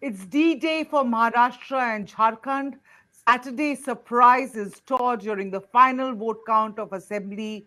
It's D-Day for Maharashtra and Jharkhand. Saturday surprise is stored during the final vote count of Assembly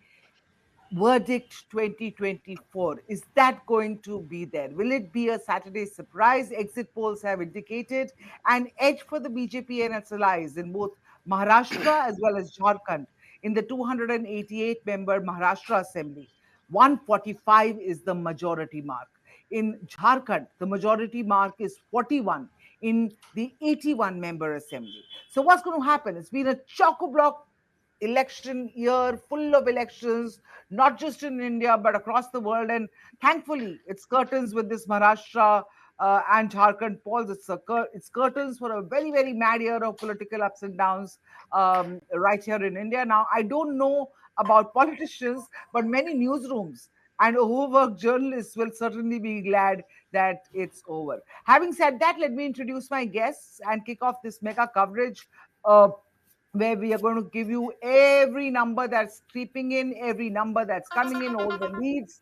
Verdict 2024. Is that going to be there? Will it be a Saturday surprise? Exit polls have indicated an edge for the BJP and its allies in both Maharashtra as well as Jharkhand in the 288 member Maharashtra Assembly. 145 is the majority mark. In Jharkhand, the majority mark is 41 in the 81 member assembly. So, what's going to happen? It's been a chock a block election year full of elections, not just in India, but across the world. And thankfully, it's curtains with this Maharashtra and Jharkhand polls. It's curtains for a very, very mad year of political ups and downs right here in India. Now, I don't know about politicians, but many newsrooms and overworked journalists will certainly be glad that it's over. Having said that, let me introduce my guests and kick off this mega coverage. Where we are going to give you every number that's creeping in, every number that's coming in, all the leads.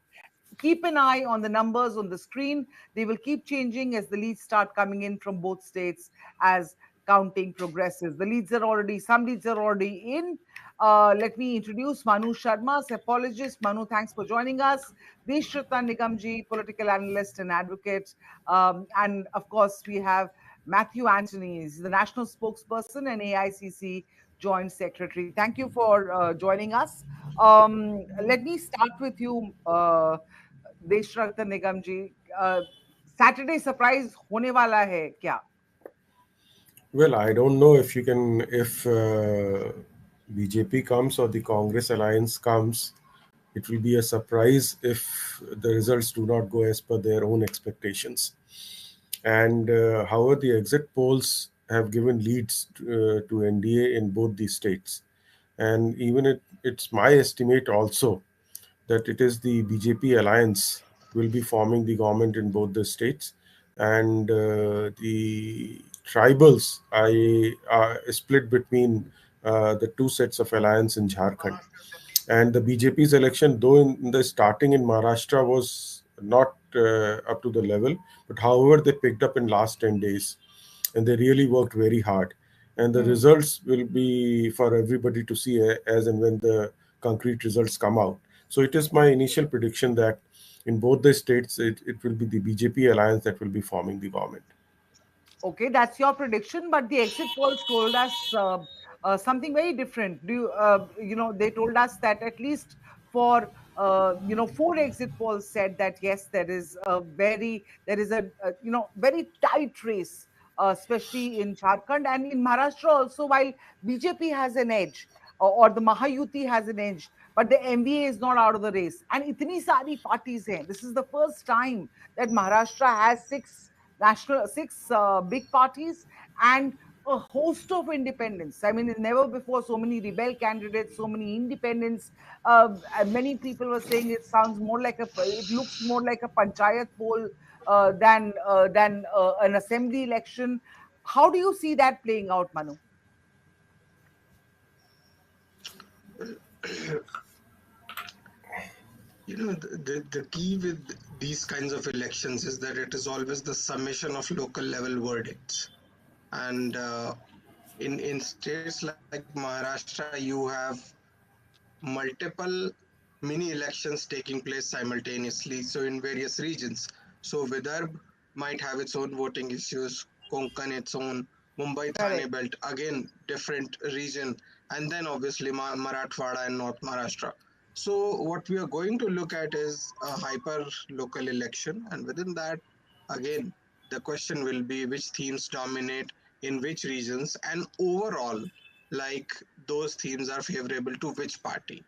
Keep an eye on the numbers on the screen. They will keep changing as the leads start coming in from both states as counting progresses. Some leads are already in. Let me introduce Manu Sharma, apologist. Manu, thanks for joining us. Deshrita Nigamji, political analyst and advocate. And of course, we have Matthew Anthony, he's the national spokesperson and AICC joint secretary. Thank you for joining us. Let me start with you, Deshratna Nigam ji. Saturday surprise होने वाला है क्या? Well, I don't know if BJP comes or the Congress alliance comes, it will be a surprise if the results do not go as per their own expectations. And however, the exit polls have given leads to NDA in both these states. And even it's my estimate also that it is the BJP alliance will be forming the government in both the states, and the tribals are split between the two sets of alliance in Jharkhand. And the BJP's election, though in the starting in Maharashtra was not up to the level, but however they picked up in last 10 days, and they really worked very hard. And the results will be for everybody to see as and when the concrete results come out. So it is my initial prediction that in both the states, it will be the BJP alliance that will be forming the government. Okay, that's your prediction, but the exit polls told us something very different. They told us that at least for four exit polls said that yes, there is a very tight race, especially in Jharkhand and in Maharashtra also. While BJP has an edge, or the Mayahuti has an edge, but the MVA is not out of the race. And itni sari parties hain. This is the first time that Maharashtra has six big parties and a host of independents. I mean, never before so many rebel candidates, so many independents. Many people were saying it looks more like a panchayat poll than an assembly election. How do you see that playing out, Manu? The key with these kinds of elections is that it is always the summation of local level verdicts. And in states like Maharashtra, you have multiple mini elections taking place simultaneously, so in various regions. So Vidarbh might have its own voting issues, Konkan its own, Mumbai Thane belt again different region, and then obviously Marathwada and North Maharashtra. So what we are going to look at is a hyper local election, and within that, again, the question will be which themes dominate in which regions, and overall, like those themes are favorable to which party.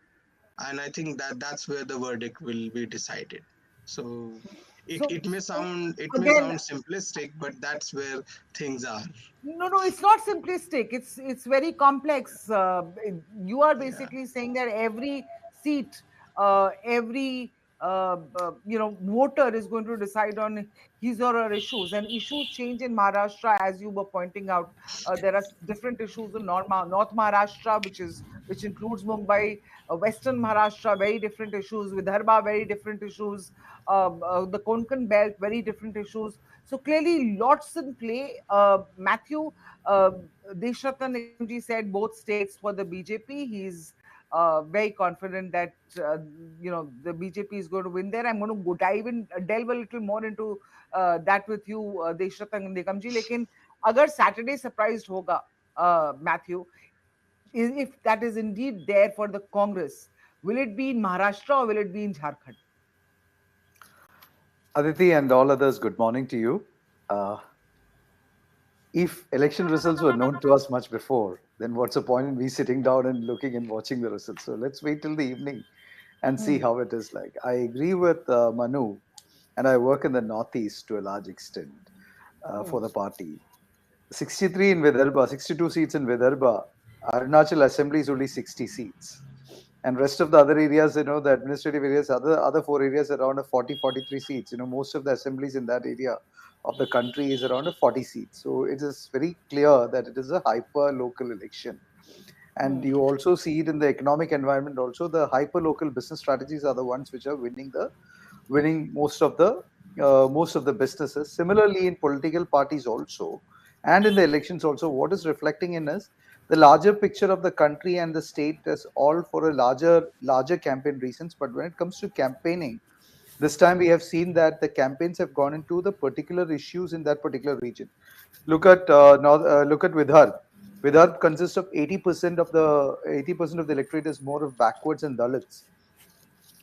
And I think that's where the verdict will be decided. So it may sound Again, simplistic, but that's where things are. no, it's not simplistic. It's very complex. You are Yeah. basically saying that every seat, every voter is going to decide on his or her issues. And issues change in Maharashtra, as you were pointing out. There are different issues in North Maharashtra, which includes Mumbai, Western Maharashtra, very different issues. Vidarbha, very different issues. The Konkan belt, very different issues. So clearly, lots in play. Matthew, uh, Deshratan Nigamji said both states for the BJP. He's very confident that the BJP is going to win there. I'm going to delve a little more into that with you, Deshratan Nigamji. Lekin agar Saturday surprised hoga, Matthew, if that is indeed there for the Congress, will it be in Maharashtra or will it be in Jharkhand? Aditi and all others, good morning to you. Uh, if election results were known to us much before, then what's the point in me sitting down and looking and watching the results? So let's wait till the evening and see Hmm. how it is like. I agree with Manu, and I work in the Northeast to a large extent Hmm. for the party. 63 in Vidarbha, 62 seats in Vidarbha. Arunachal Assembly is only 60 seats. And rest of the other areas, the administrative areas, other four areas around a 40-43 seats. Most of the assemblies in that area of the country is around a 40 seats. So it is very clear that it is a hyper local election. And Hmm. you also see it in the economic environment also. The hyper local business strategies are the ones which are winning most of the businesses. Similarly, in political parties also, and in the elections also, what is reflecting in us the larger picture of the country and the state is all for a larger campaign reasons. But when it comes to campaigning, this time we have seen that the campaigns have gone into the particular issues in that particular region. Look at Vidarbha. Vidarbha consists of 80% of the electorate is more of backwards and Dalits,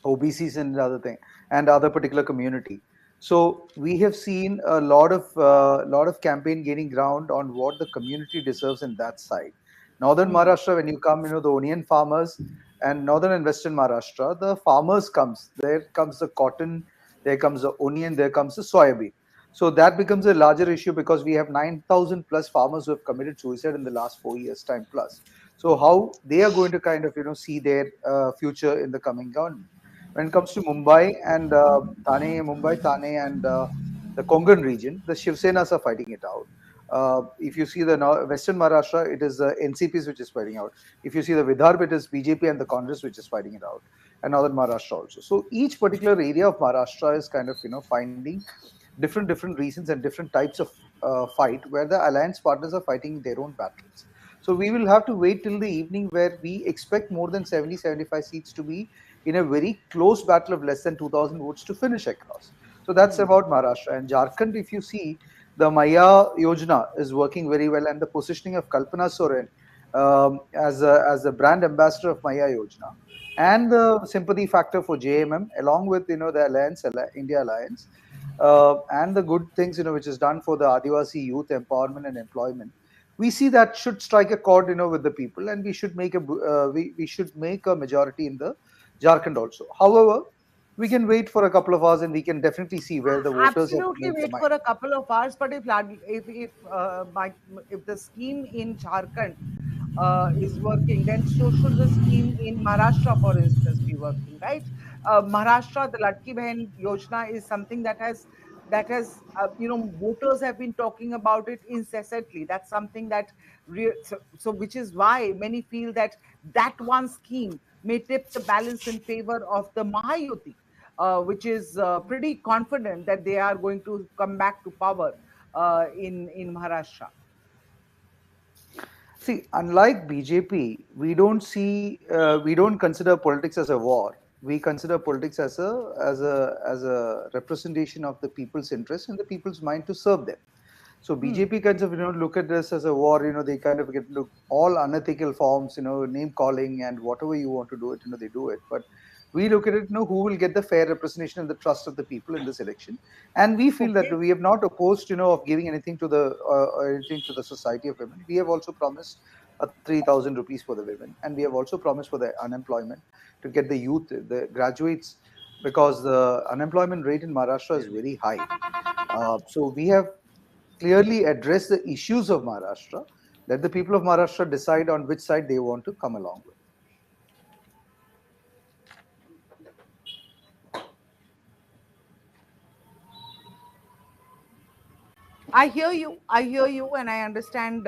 OBCs and other thing, and other particular community. So we have seen a lot of campaign gaining ground on what the community deserves in that side. Northern Hmm. Maharashtra, when you come, the onion farmers, and northern and western Maharashtra, the farmers comes. There comes the cotton, there comes the onion, there comes the soybean. So that becomes a larger issue because we have 9,000 plus farmers who have committed suicide in the last 4 years time plus. So how they are going to kind of see their future in the coming government. When it comes to Mumbai, Thane, and the Kongan region, the Shiv Senas are fighting it out. If you see the Western Maharashtra, it is the NCPs which is fighting out. If you see the Vidarbha, it is BJP and the Congress which is fighting it out, and Northern Maharashtra also. So each particular area of Maharashtra is kind of finding different reasons and different types of fight where the alliance partners are fighting their own battles. So we will have to wait till the evening where we expect more than 70-75 seats to be in a very close battle of less than 2,000 votes to finish across. So that's Hmm. about Maharashtra. And Jharkhand, if you see, the Maya Yojana is working very well, and the positioning of Kalpana Soren as a brand ambassador of Maya Yojana, and the sympathy factor for JMM, along with the India Alliance, and the good things which is done for the Adivasi youth empowerment and employment. We see that should strike a chord with the people, and we should make a majority in the Jharkhand also. However, we can wait for a couple of hours and we can definitely see where the voters have Absolutely made the wait mind. for a couple of hours. But if the scheme in Jharkhand is working, then so should the scheme in Maharashtra, for instance, be working, right? Maharashtra, the Latki Behan Yojana is something that has voters have been talking about it incessantly. That's something so which is why many feel that that one scheme may tip the balance in favor of the Mahajuti, which is pretty confident that they are going to come back to power in Maharashtra. See, unlike BJP, we don't consider politics as a war. We consider politics as a representation of the people's interest and the people's mind to serve them. So Hmm. BJP kinds of look at this as a war. They kind of get look all unethical forms. Name calling and whatever you want to do it. They do it. But we look at it. Who will get the fair representation and the trust of the people in this election? And we feel that Okay. we have not opposed of giving anything to the society of women. We have also promised 3,000 rupees for the women, and we have also promised for the unemployment to get the youth, the graduates, because the unemployment rate in Maharashtra is very high. So we have clearly address the issues of Maharashtra. Let the people of Maharashtra decide on which side they want to come along with. I hear you, and I understand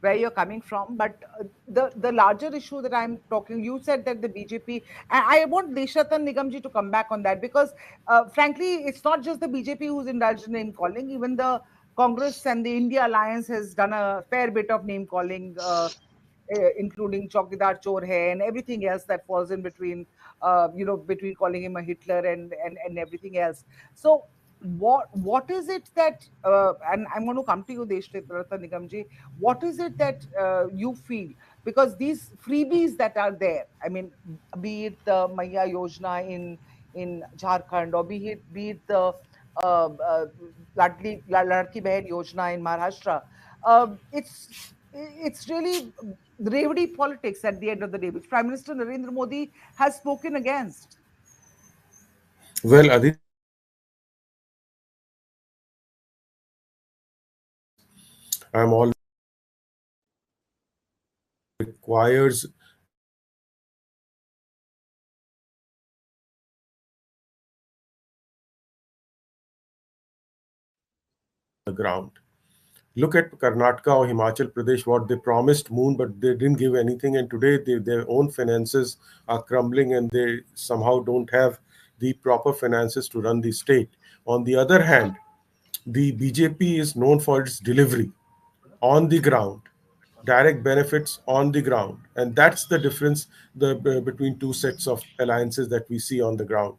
where you're coming from. But the larger issue that I'm talking, you said that the BJP, and I want Deshratan Nigamji to come back on that, because, frankly, it's not just the BJP who's indulged in name calling. Even the Congress and the India Alliance has done a fair bit of name calling. Including Chowkidar Chor Hai and everything else that falls in between, between calling him a Hitler and everything else. So what is it that, and I'm going to come to you, Deshrata Nigamji, what is it that you feel? Because these freebies that are there, I mean, be it the Maya Yojana in Jharkhand, or be it the Ladki Behan Yojana in Maharashtra, it's really Revdi politics at the end of the day, which Prime Minister Narendra Modi has spoken against. Well, Aditi, I think the first thing that we have to understand is I'm always saying that democracy requires the ground. Look at Karnataka or Himachal Pradesh, what they promised moon, but they didn't give anything. And today their own finances are crumbling and they somehow don't have the proper finances to run the state. On the other hand, the BJP is known for its delivery on the ground, direct benefits on the ground, and that's the difference between two sets of alliances that we see on the ground.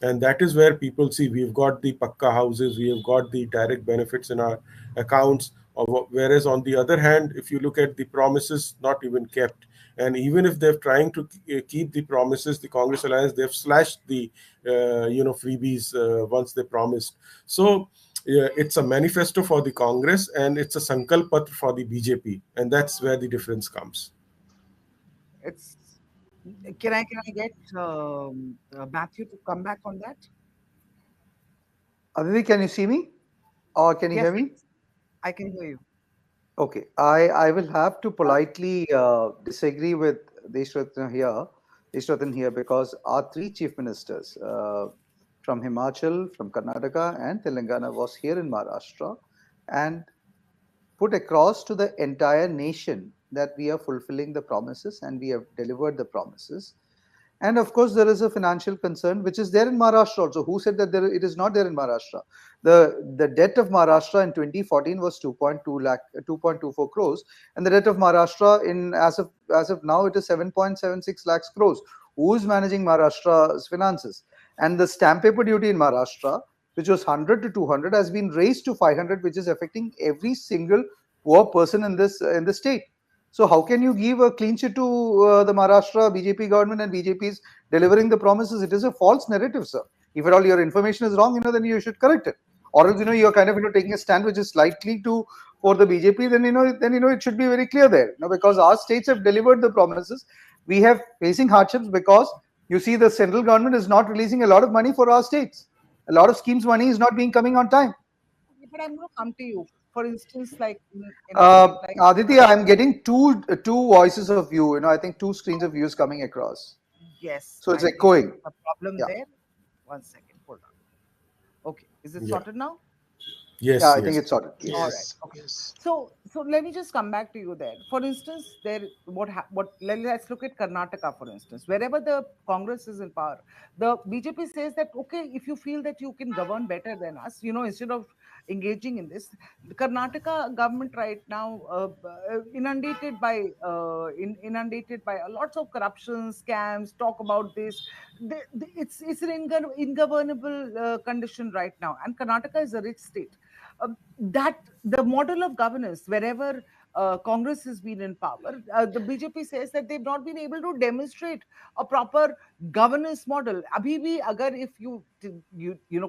And that is where people see we've got the pakka houses, we have got the direct benefits in our accounts, whereas on the other hand, if you look at the promises, not even kept. And even if they're trying to keep the promises, the Congress alliance, they've slashed the freebies once they promised. So it's a manifesto for the Congress and it's a sankalp patra for the BJP, and that's where the difference comes. It's can I get Matthew to come back on that? Aditi, can you see me? Or can you Yes, hear me? I can hear you. Okay, I will have to politely disagree with Deshratan here, because our three chief ministers from Himachal, from Karnataka, and Telangana was here in Maharashtra and put across to the entire nation that we are fulfilling the promises and we have delivered the promises. And of course, there is a financial concern which is there in Maharashtra also. Who said that it is not there in Maharashtra? The debt of Maharashtra in 2014 was 2.24 crores, and the debt of Maharashtra as of now it is 7.76 lakhs crores. Who is managing Maharashtra's finances? And the stamp paper duty in Maharashtra, which was 100 to 200, has been raised to 500, which is affecting every single poor person in the state. So how can you give a clean sheet to the Maharashtra BJP government and BJP is delivering the promises? It is a false narrative, sir. If at all your information is wrong, then you should correct it. Or else, you're kind of taking a stand which is slightly to for the BJP. Then it should be very clear there. Because our states have delivered the promises. We have facing hardships because you see the central government is not releasing a lot of money for our states. A lot of schemes money is not being coming on time. But I'm going to come to you. For instance, like in a state like Aditya, I'm getting two voices of you. I think two screens of views coming across. yes, So it's I think echoing. a problem Yeah. there. 1 second, hold on. Okay, is it Yeah. sorted now? Yeah, Yes, I think yes. it's sorted. All Yes. right. Yes, Okay. yes. So let me just come back to you there. For instance, let's look at Karnataka, for instance. Wherever the Congress is in power, the BJP says that, okay, if you feel that you can govern better than us, instead of engaging in this, the Karnataka government right now, inundated by lots of corruption scams. Talk about this. It's an ingovernable condition right now, and Karnataka is a rich state. That the model of governance, wherever Congress has been in power, the BJP says that they've not been able to demonstrate a proper governance model. Abhi bhi, agar if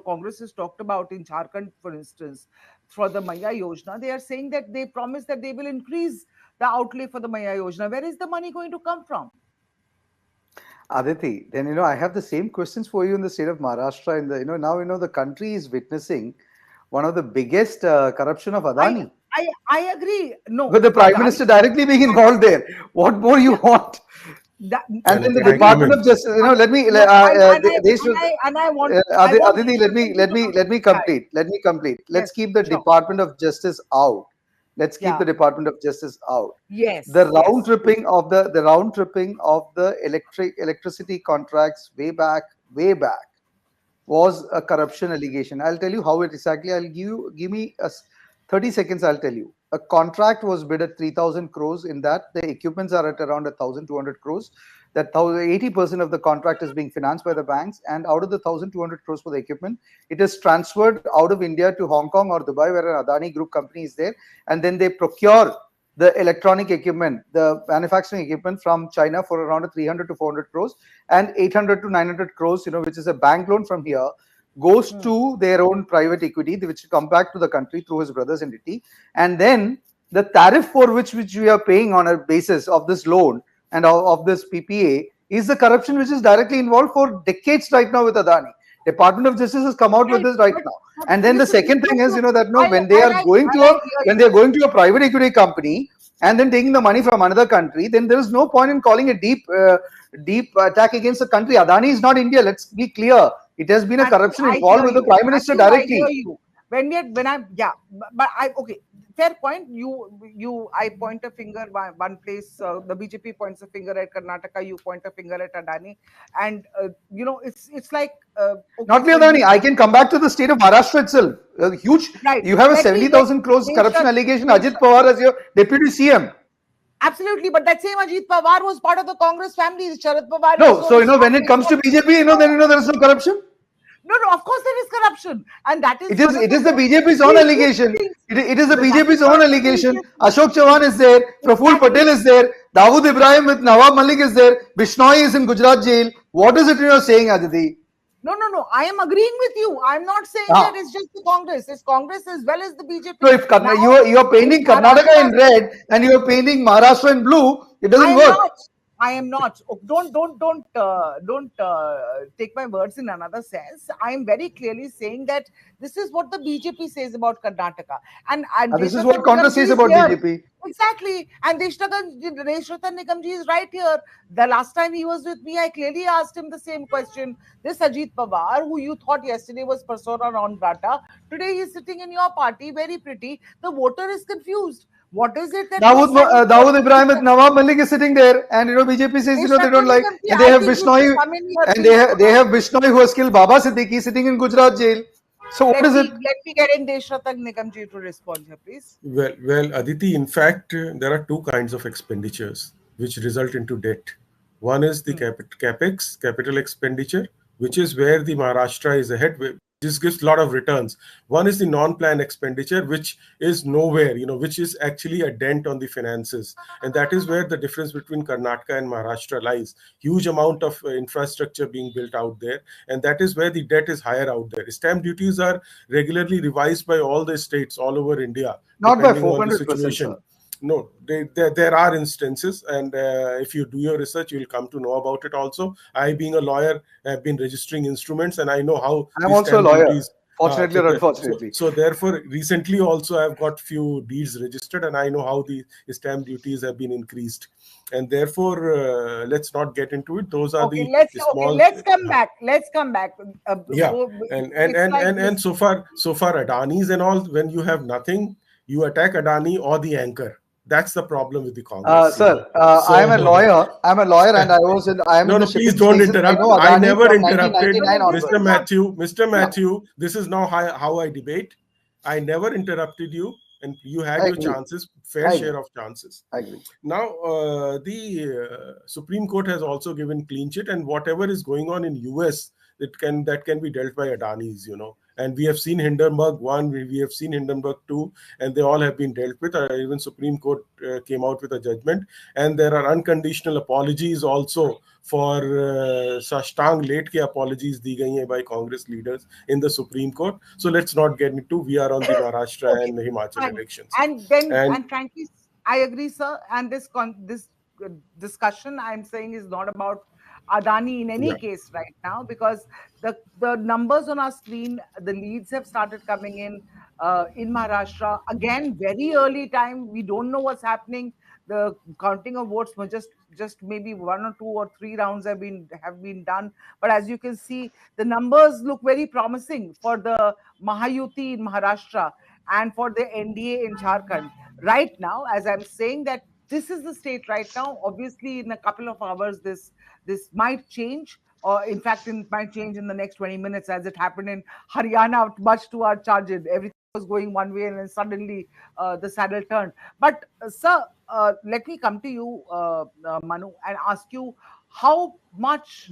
Congress has talked about in Jharkhand, for instance, for the Maya Yojana, they are saying that they promise that they will increase the outlay for the Maya Yojana. Where is the money going to come from? Aditi, then I have the same questions for you in the state of Maharashtra. Now the country is witnessing one of the biggest corruption of I Adani. I agree. With No, the prime Adani. minister directly being involved there. What more you want? And then the Department entitlement. of Justice, let me, no, they should, I want Aditi, let me yeah, complete. Let me complete. Let's yes, keep the sure, Department of Justice out. Let's keep yeah, the Department of Justice out. The yes, round yes. tripping of the electricity contracts way back was a corruption allegation. I'll tell you how it exactly. Give me 30 seconds. I'll tell you. A contract was bid at 3,000 crores. In that, the equipments are at around 1,200 crores. That 80% of the contract is being financed by the banks, and out of the 1,200 crores for the equipment, it is transferred out of India to Hong Kong or Dubai, where an Adani Group company is there, and then they procure the electronic equipment, the manufacturing equipment from China for around 300 to 400 crores, and 800 to 900 crores, which is a bank loan from here, goes to their own private equity, which come back to the country through his brother's entity. And then the tariff for which we are paying on a basis of this loan and of this PPA is the corruption which is directly involved for decades right now with Adani. Department of Justice has come out with Right, this right now. but And then the listen, second thing is, that no, when they while are going to hear you, a private equity company and then taking the money from another country, then there is no point in calling a deep attack against the country. Adani is not India. Let's be clear. It has been a Matthew, corruption I involved hear with the you. Prime Minister Matthew, I hear directly. you. When I'm yeah, but I okay. Fair point. I point a finger one place. The BJP points a finger at Karnataka. You point a finger at Adani, and it's like okay. Not So Adani. you I can come back to the state of Maharashtra itself. Huge. right. You have a Let me 70,000 crores corruption Deshat, allegation. Ajit Deshat. Pawar as your deputy CM. Absolutely, but that same Ajit Pawar was part of the Congress family. Sharad Pawar No, is so so when it comes to BJP, then there is no corruption. no, of course there is corruption, and that is one of It the is the most BJP's own egregious allegation. things. It is the That is BJP's one own of the allegation. egregious things. Ashok Chavan is there. Praful Patel Exactly. is there. Dawood Ibrahim with Nawab Malik is there. Bishnoi is in Gujarat jail. What is it you are saying, Aditi? No, no, no. I am agreeing with you. I'm not saying that Ah. it's just the Congress. It's Congress as well as the So BJP. if Now, you are in painting Karnataka Maharashtra, in red and you are painting Maharashtra in blue, it I doesn't am work. not. I am not. Oh, don't take my words in another sense. I am very clearly saying that this is what the BJP says about Karnataka, and And this is Deshratan what Congress Nigamji says is about here. BJP. Exactly, and Deshratan Nigamji is right here. The last time he was with me, I clearly asked him the same question. This Ajit Pawar, who you thought yesterday was persona non grata, today he's sitting in your party, very pretty. The voter is confused. What is it that you are standing for? Dawood Ibrahim with Nawab Malik is sitting there, and BJP says they don't like, and they I have think you should Bishnoi, come in here, and please. they have Bishnoi who has killed Baba Siddiqui sitting in Gujarat jail. So what is it? Let me get in Deshratan Nigamji to respond here, please. Well, Aditi, in fact, there are two kinds of expenditures which result into debt. One is the capex, capital expenditure, which is where the Maharashtra is ahead. This gives a lot of returns. One is the non-plan expenditure, which is nowhere, which is actually a dent on the finances. And that is where the difference between Karnataka and Maharashtra lies. Huge amount of infrastructure being built out there. And that is where the debt is higher out there. Stamp duties are regularly revised by all the states all over India, Not by depending on the 400%, sir. situation. No, there are instances, and if you do your research, you will come to know about it also. I, being a lawyer, have been registering instruments, and I know how I'm these also a stamp lawyer, duties. fortunately or unfortunately. So therefore, recently also I've got few deeds registered, and I know how the stamp duties have been increased. And therefore, let's not get into it. Those are the small. Let's come back. Let's come back. Yeah, and so far Adani's and all. When you have nothing, you attack Adani or the anchor. That's the problem with the Congress. Sir, So I'm a lawyer. And I am in no, the please shipping don't spaces. I interrupt. know I Adani never from interrupted 1999 Mr. onwards. Matthew. Mr. Yeah, Matthew, this is now how I debate. I never interrupted you, and you had I your agree. chances, fair I share agree. of chances. I agree. Now, the Supreme Court has also given clean chit, and whatever is going on in US, that can be dealt by Adani's, And we have seen Hindenburg 1, we have seen Hindenburg 2, and they all have been dealt with. Even Supreme Court came out with a judgment, and there are unconditional apologies also for Sashtang late ke apologies di gayi hai by Congress leaders in the Supreme Court. So let's not get into. We are on the Maharashtra and Himachal elections, And frankly, I agree, sir. And this discussion I'm saying is not about Adani in any yeah. case right now, because the numbers on our screen, the leads have started coming in Maharashtra again. Very early time. We don't know what's happening. The counting of votes was just maybe 1 or 2 or 3 rounds have been done. But as you can see, the numbers look very promising for the Mayahuti in Maharashtra and for the NDA in Jharkhand. Right now, as I'm saying that this is the state right now. Obviously, in a couple of hours, this might change, or in fact, it might change in the next 20 minutes, as it happened in Haryana, much to our chagrin. Everything was going one way, and then suddenly the saddle turned. But, sir, let me come to you, Manu, and ask you how much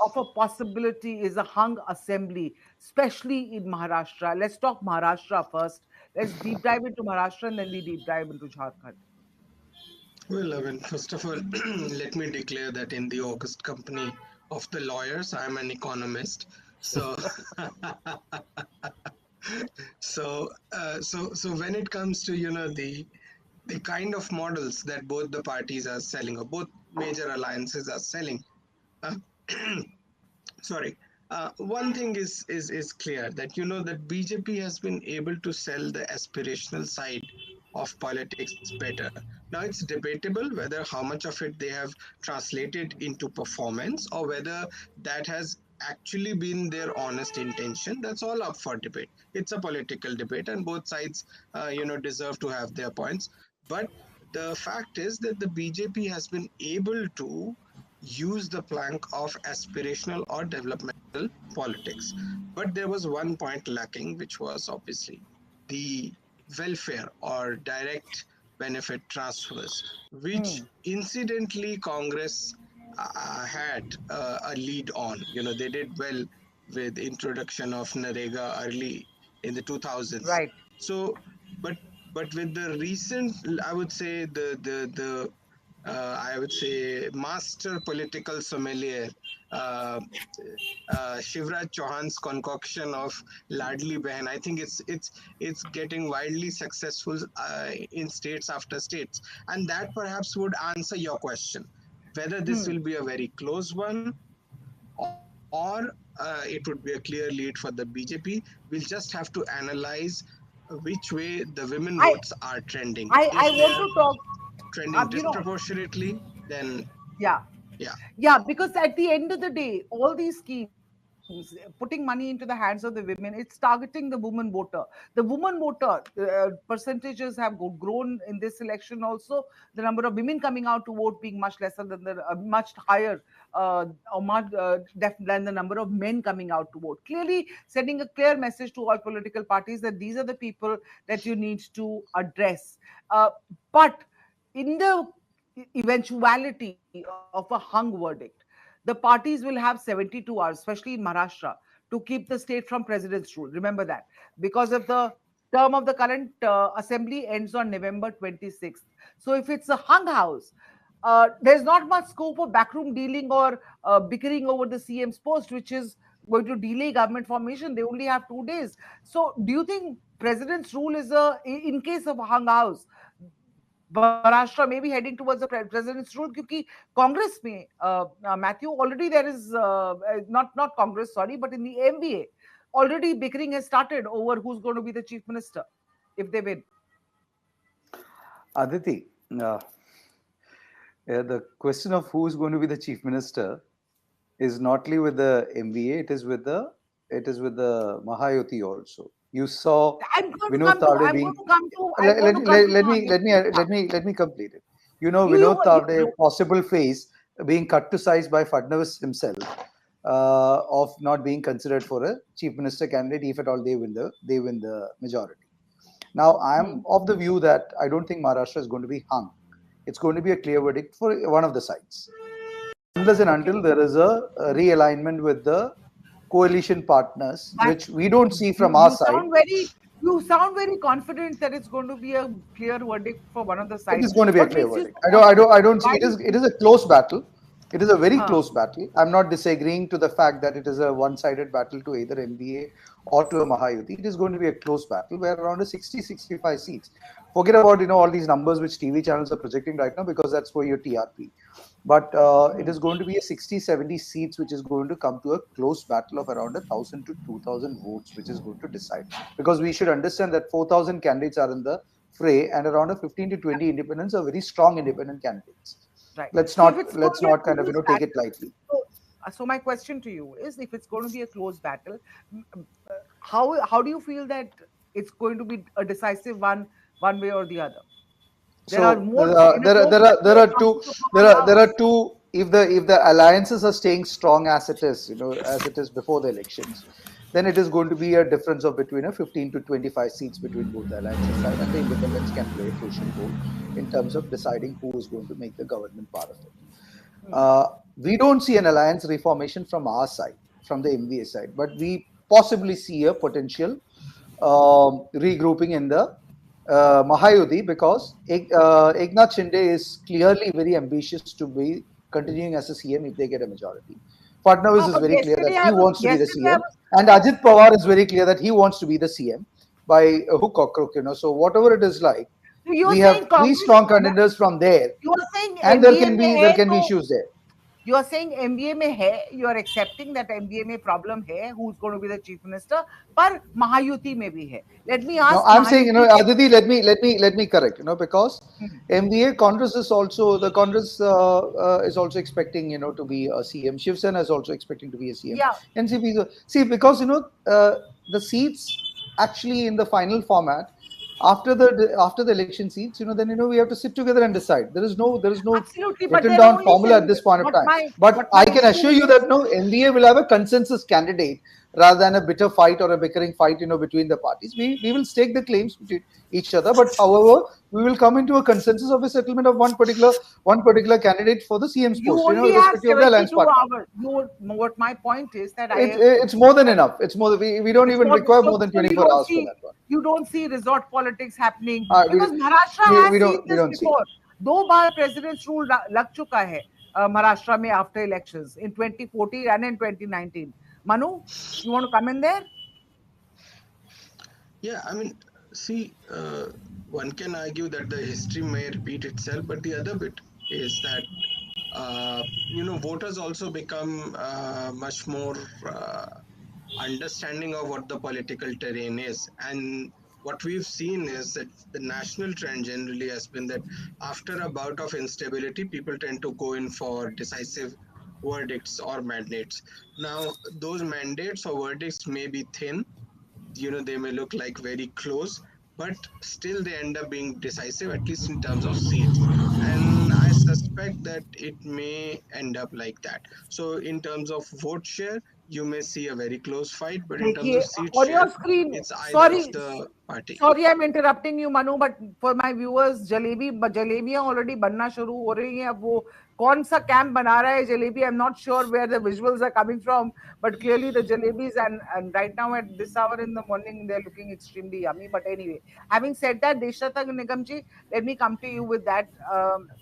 of a possibility is a hung assembly, especially in Maharashtra. Let's talk Maharashtra first. Let's deep dive into Maharashtra and then we deep dive into Jharkhand. Well, I mean, first of all, let me declare that in the August company of the lawyers, I'm an economist. So, so when it comes to the kind of models that both the parties are selling, or both major alliances are selling, uh, sorry. One thing is clear, that that BJP has been able to sell the aspirational side of politics better. Now it's debatable whether how much of it they have translated into performance, or whether that has actually been their honest intention. That's all up for debate. It's a political debate, and both sides, deserve to have their points. But the fact is that the BJP has been able to use the plank of aspirational or developmental politics. But there was one point lacking, which was obviously the welfare or direct benefit transfers, which incidentally Congress had a lead on. They did well with introduction of Narega early in the 2000s. Right. So, but but with the recent, I would say the I would say master political sommelier, uh, Shivraj Chauhan's concoction of Ladli Behan. I think it's getting wildly successful in states after states, and that perhaps would answer your question, whether this will be a very close one, or it would be a clear lead for the BJP. We'll just have to analyze which way the women I votes are trending. If I they want are to talk. trending You know, disproportionately, then yeah. yeah. Yeah, because at the end of the day, all these schemes, putting money into the hands of the women, it's targeting the woman voter. The woman voter percentages have grown in this election also. The number of women coming out to vote being much lesser than the much higher or much than the number of men coming out to vote. Clearly sending a clear message to all political parties that these are the people that you need to address. But in the eventuality of a hung verdict, the parties will have 72 hours, especially in Maharashtra, to keep the state from president's rule. Remember that. Because of the term of the current assembly ends on November 26th. So if it's a hung house, there's not much scope for backroom dealing or bickering over the CM's post, which is going to delay government formation. They only have 2 days. So do you think president's rule is in case of a hung house, Maharashtra may be heading towards the president's rule? Because Congress may, Matthew, already there is not Congress, sorry, but in the MVA, already bickering has started over who's going to be the chief minister if they win. Aditi, the question of who is going to be the chief minister is not only with the MVA, it is with the Mayahuti also. You saw I'm going to Vinod come to. Tavde I'm going being to come to. I let, want let, to come to let the me let me yeah. let me complete it. You know, You Vinod you Tavde possible face being cut to size by Fadnavis himself, of not being considered for a chief minister candidate if at all they win the majority. Now I am of the view that I don't think Maharashtra is going to be hung. It's going to be a clear verdict for one of the sides, unless and okay. until there is a realignment with the coalition partners, But which we don't see you from our you side. sound very you sound very confident that it's going to be a clear verdict for one of the It sides. is going to be a What clear makes you verdict. so I don't confident? see Why it do is. you It think? is a close battle. It is a very Huh. close battle. I'm not disagreeing to the fact that it is a one-sided battle to either MBA or to a Mayahuti. It is going to be a close battle where around a 60-65 seats. Forget about all these numbers which TV channels are projecting right now, because that's for your TRP. But it is going to be a 60-70 seats which is going to come to a close battle of around 1,000 to 2,000 votes, which is going to decide. Because we should understand that 4,000 candidates are in the fray, and around a 15 to 20 independents are very strong independent candidates. Right. Let's So if not it's going let's to be a not kind of close take it battle, lightly. so my question to you is, if it's going to be a close battle, how do you feel that it's going to be a decisive one way or the other? There are So more in a close there battle. are two Something to come down. there are two. If the alliances are staying strong as it is, as it is before the elections, then it is going to be a difference of between a 15 to 25 seats between both the alliances side, and the independents can play a crucial role in terms of deciding who is going to make the government part of it. Hmm. Uh, we don't see an alliance reformation from our side, from the MVA side, but we possibly see a potential regrouping in the Mayahuti, because Eknath Shinde is clearly very ambitious to be continuing as a CM if they get a majority. Fadnavis is But very clear that he wants to be the yesterday I CM, was and Ajit Pawar is very clear that he wants to be the CM by hook or crook. So whatever it is like, so you're we saying have three Congress, strong contenders from there, you are saying and MBA में there है can be तो issues there. you are saying MBA में है, you are accepting that MBA में problem है, who's going to be the chief minister, पर महायुति में भी है. Let me No, ask I'm saying, Mahayuti में. Aditi, let me correct, because MVA Congress is also the Congress is also expecting, to be a CM. Shiv Sena is also expecting to be a CM. Yeah, NCP see, because the seats actually in the final format after the election seats, then we have to sit together and decide. There is no absolutely. But written they're down only formula at saying, this point of but time. my But but I my can assure issue you is, that no, MVA will have a consensus candidate rather than a bitter fight or a bickering fight, between the parties. We will stake the claims between each other, but however, we will come into a consensus of a settlement of one particular candidate for the CM's you post, only have irrespective of the alliance 72 partner. hours. What my point is that It's more than enough. It's more. We don't it's even more, require so, more than so 24 hours for that one. you don't see resort politics happening, Uh, we, because Maharashtra has seen we this don't see. before. 2 bar president's rule लग चुका है महाराष्ट्र में after elections in 2014 and in 2019. Manu, you want to come in there? Yeah, I mean, see, one can argue that the history may repeat itself, but the other bit is that voters also become much more understanding of what the political terrain is. And what we've seen is that the national trend generally has been that after a bout of instability, people tend to go in for decisive verdicts or mandates. Now, those mandates or verdicts may be thin, they may look like very close, but still they end up being decisive, at least in terms of seats. And I suspect that it may end up like that. So in terms of vote share, you may see a very close fight, but in terms देखिए of seat on share, your screen, it's either sorry of the party. sorry I'm interrupting you Manu, but for my viewers, जलेबियां already बनना शुरू हो रही हैं. अब वो कौन सा कैंप बना रहा है jalebi, I'm not sure where the visuals are coming from, but clearly the jalebis, and right now at this hour in the morning they're looking extremely yummy. But anyway, having said that, Deshrata Nigamji, let me come to you with that.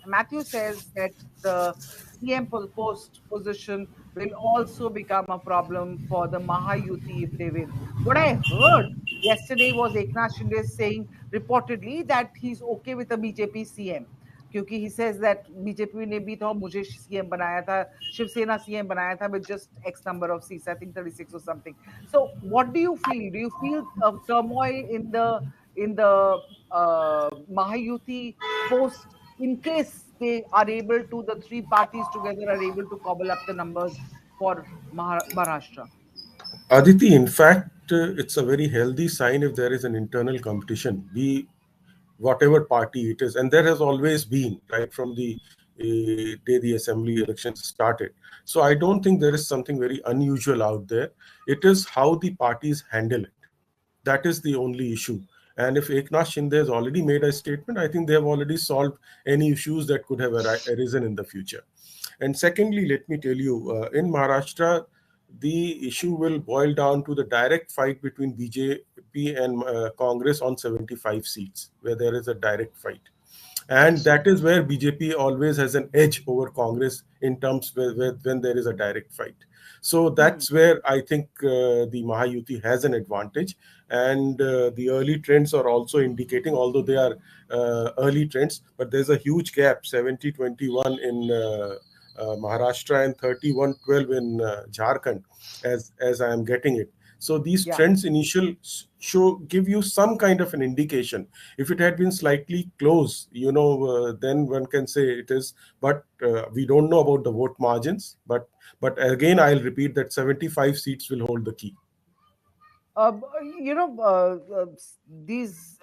Matthew says that the CM post position will also become a problem for the Mahayuti if they win. What I heard yesterday was Eknath Shinde saying reportedly that he's okay with a BJP CM. क्योंकि he says that BJP ने भी तो मुझे CM बनाया था, Shiv Sena CM बनाया था with just X number of seats, I think 36 or something. So what do you feel? Do you feel a turmoil in the Mahayuti post, in case they are able to, the three parties together are able to cobble up the numbers for Maharashtra? Aditi, in fact, it's a very healthy sign if there is an internal competition, be whatever party it is, and there has always been right from the day the assembly elections started. So I don't think there is something very unusual out there. It is how the parties handle it. That is the only issue. And if Eknath Shinde has already made a statement, I think they have already solved any issues that could have arisen in the future. And secondly, let me tell you, in Maharashtra, the issue will boil down to the direct fight between BJP and Congress on 75 seats, where there is a direct fight. And that is where BJP always has an edge over Congress in terms when there is a direct fight. So that's where I think the Mahayuti has an advantage. And the early trends are also indicating, although they are early trends, but there's a huge gap, 70-21 in Maharashtra and 31-12 in Jharkhand, as I am getting it. So these Yeah. trends initial give you some kind of an indication. If it had been slightly close, then one can say it is. But we don't know about the vote margins. But again, I'll repeat that 75 seats will hold the key. You know, these.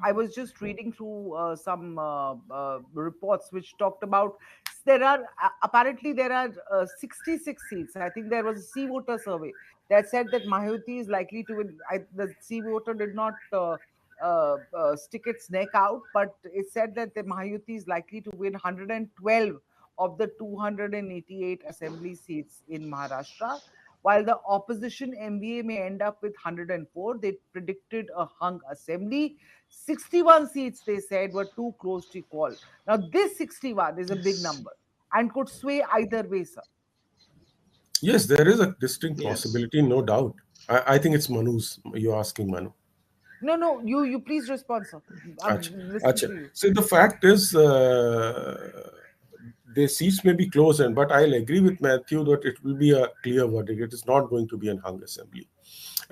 I was just reading through some reports which talked about there are apparently there are 66 seats. I think there was a sea voter survey that said that Mayahuti is likely to win. The sea voter did not stick its neck out, but it said that the Mayahuti is likely to win 112 of the 288 assembly seats in Maharashtra, while the opposition MVA may end up with 104. They predicted a hung assembly. 61 seats, they said, were too close to call. Now, this 61 is a big Yes. number and could sway either way, sir. Yes, there is a distinct Yes. possibility, no doubt. I think it's Manu's. You're asking Manu. No, no, you please respond, sir. Acha. I'm listening Acha. to you. So the fact is, the seats may be close, but I'll agree with Matthew that it will be a clear verdict. It is not going to be an hung assembly.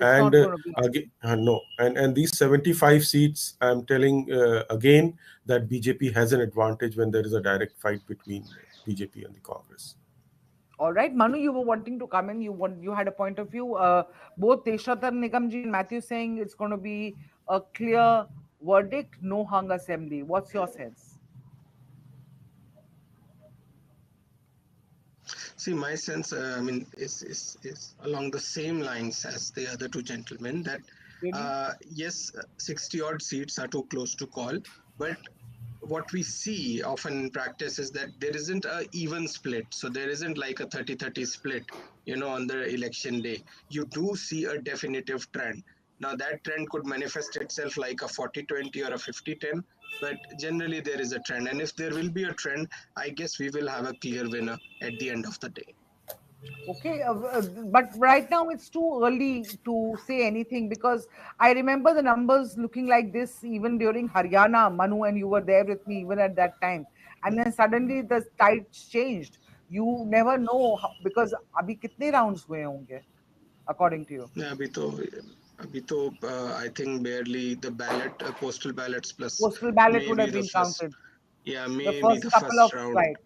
It's And not going to be. again, no, and these 75 seats, I'm telling again that BJP has an advantage when there is a direct fight between BJP and the Congress. All right, Manu, you were wanting to come in. You had a point of view. Both Deshatar Nigamji and Matthew saying it's going to be a clear verdict, no hung assembly. What's your sense? See, my sense, is along the same lines as the other two gentlemen, that Really? yes, 60 odd seats are too close to call, but what we see often in practice is that there isn't a even split. So there isn't like a 30-30 split, on the election day. You do see a definitive trend. Now that trend could manifest itself like a 40-20 or a 50-10, but generally there is a trend. And if there will be a trend, I guess we will have a clear winner at the end of the day. Okay, but right now it's too early to say anything because I remember the numbers looking like this even during Haryana, Manu, and you were there with me even at that time. And then suddenly the tides changed. You never know because abhi kitne rounds हुए होंगे according to you? Yeah, I think barely the postal ballots plus Postal ballot would maybe have the been first, counted. yeah, The maybe first the couple of first round. right.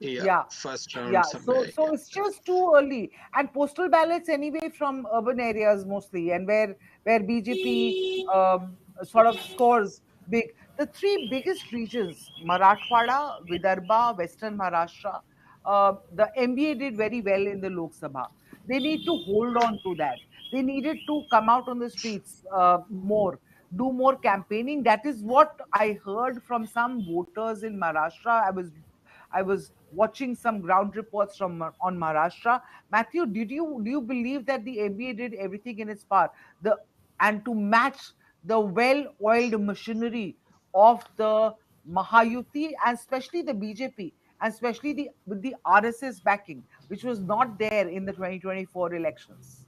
Yeah, Yeah. first round Yeah, so somewhere. so Yeah, it's just too early. And postal ballots anyway from urban areas mostly, and where BJP sort of scores big. The three biggest regions, Marathwada, Vidarbha, Western Maharashtra, the MBA did very well in the Lok Sabha. They need to hold on to that. They needed to come out on the streets more, do more campaigning. That is what I heard from some voters in Maharashtra. I was watching some ground reports from on Maharashtra. Matthew, do you believe that the MBA did everything in its power, the and to match the well-oiled machinery of the Mahajuti and especially the BJP and especially the with the RSS backing, which was not there in the 2024 elections?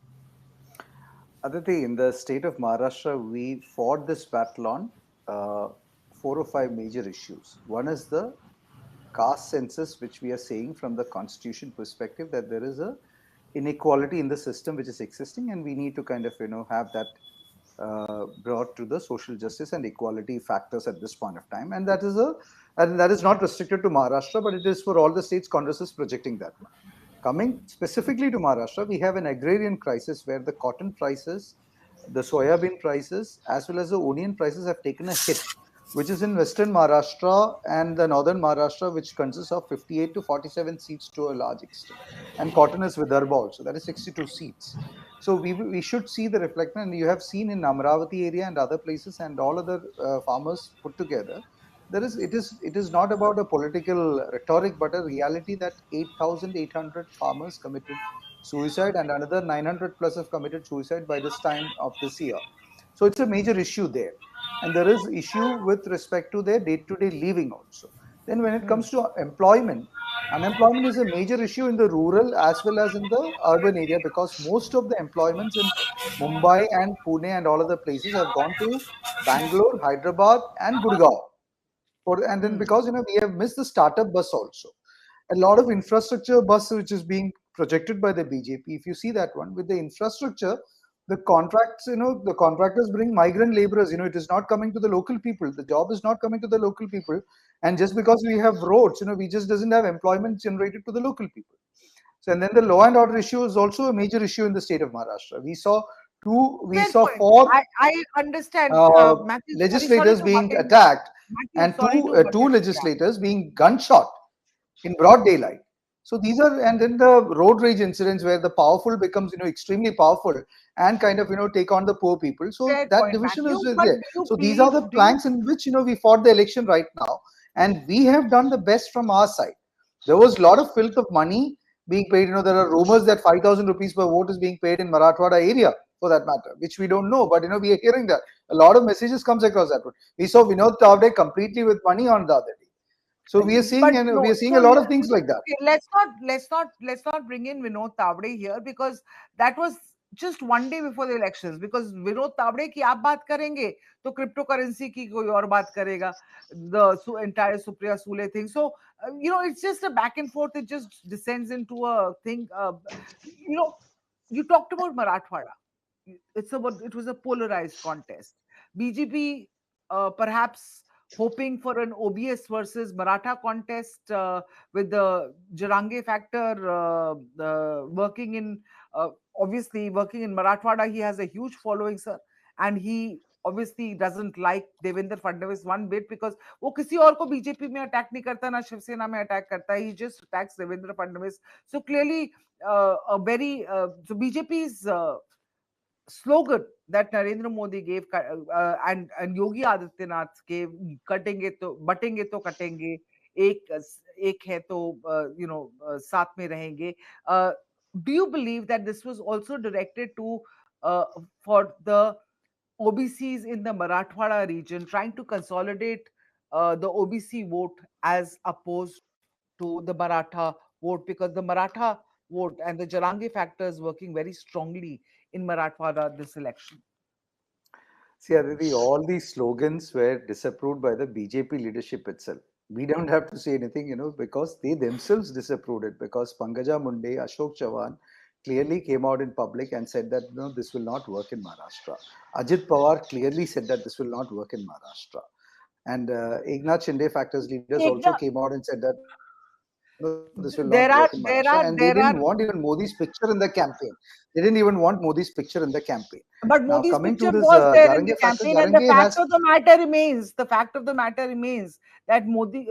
Aditi, in the state of Maharashtra, we fought this battle on uh, four or five major issues. One is the caste census, which we are saying from the constitution perspective that there is a inequality in the system which is existing, and we need to kind of have that brought to the social justice and equality factors at this point of time. And that is not restricted to Maharashtra, but it is for all the states. Congress is projecting that one. Coming specifically to Maharashtra, we have an agrarian crisis where the cotton prices, the soybean prices, as well as the onion prices have taken a hit, which is in Western Maharashtra and the Northern Maharashtra, which consists of 58 to 47 seats to a large extent. And cotton is Vidarbha also, that is 62 seats. So we should see the reflection, and you have seen in Amravati area and other places and all other farmers put together. It is not about a political rhetoric, but a reality that 8,800 farmers committed suicide, and another 900 plus have committed suicide by this time of this year. So it's a major issue there, and there is issue with respect to their day-to-day living also. Then when it Hmm. comes to employment, unemployment is a major issue in the rural as well as in the urban area, because most of the employments in Mumbai and Pune and all other places have gone to Bangalore, Hyderabad, and Gurgaon. And then Hmm. because we have missed the startup bus also, a lot of infrastructure bus which is being projected by the BJP. If you see that one with the infrastructure, the contracts, the contractors bring migrant laborers. It is not coming to the local people. The job is not coming to the local people. And just because we have roads, we just doesn't have employment generated to the local people. So, and then the law and order issue is also a major issue in the state of Maharashtra. We Fair saw point. four I understand, Matthew. Sorry legislators to butt being in. attacked Matthew, and sorry to butt two in. Yeah. legislators being gunshot in broad daylight. So these are, and then the road rage incidents where the powerful becomes, extremely powerful and kind of, take on the poor people. So Fair that point, division Matthew. is But there. do you So these are believe? the Do you? planks in which, we fought the election right now. And we have done the best from our side. There was a lot of filth of money being paid. There are rumors that 5,000 rupees per vote is being paid in Marathwada area, for that matter, which we don't know. But, we are hearing that. A lot of messages comes across that one. We saw Vinod Tavde completely with money on the other day. So we are seeing, But and no, we are seeing so a lot of things like that. okay, let's not bring in Vinod Tavde here, because that was just one day before the elections. Because Vinod Tavde की आप बात करेंगे तो cryptocurrency की कोई और बात करेगा, the entire Supriya Sule thing. So it's just a back and forth. It just descends into a thing. You know, you talked about Marathwada. It was a polarized contest. BJP perhaps hoping for an OBS versus Maratha contest, with the Jarange factor, working in, obviously working in Marathwada. He has a huge following, sir, and he obviously doesn't like Devendra Fadnavis one bit, because वो किसी और को BJP में attack नहीं करता, ना शिवसेना में attack करता है. He just attacks Devendra Fadnavis. So clearly, a very so BJP's slogan that Narendra Modi gave, and Yogi Adityanath gave, कटेंगे तो बटेंगे तो कटेंगे, एक है तो साथ में रहेंगे. Do you believe that this was also directed to, for the OBCs in the Marathwada region, trying to consolidate the OBC vote as opposed to the Maratha vote, because the Maratha vote and the Jarangi factor is working very strongly in Marathwada this election? See, Aditi, all these slogans were disapproved by the BJP leadership itself. We don't have to say anything, because they themselves disapproved it. Because Pankaja Munde, Ashok Chavan clearly came out in public and said that, this will not work in Maharashtra. Ajit Pawar clearly said that this will not work in Maharashtra. And Eknath Shinde factors leaders also Eknath, came out and said that, this will not work in Maharashtra. there And are they didn't there want are even there are Modi's picture in the campaign. They didn't even want Modi's picture in the campaign. but Now, Modi's coming to picture this was there in Jarange the factor, campaign, and the Jarange fact has. of the matter remains, that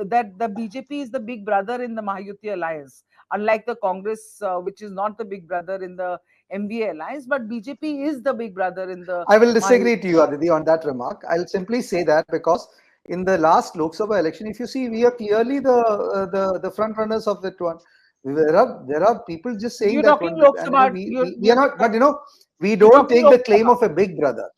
that the BJP is the big brother in the Mayahuti alliance, unlike the Congress, which is not the big brother in the MVA alliance, but BJP is the big brother in the I will Mayahuti disagree to you, alliance. Aditi, on that remark. I'll simply say that because in the last Lok Sabha election, if you see, we are clearly the front runners of that one. There are people just saying You're that talking one, Lok and Sabha. we are not. But we You're don't talking take Lok the claim Sabha. of a big brother.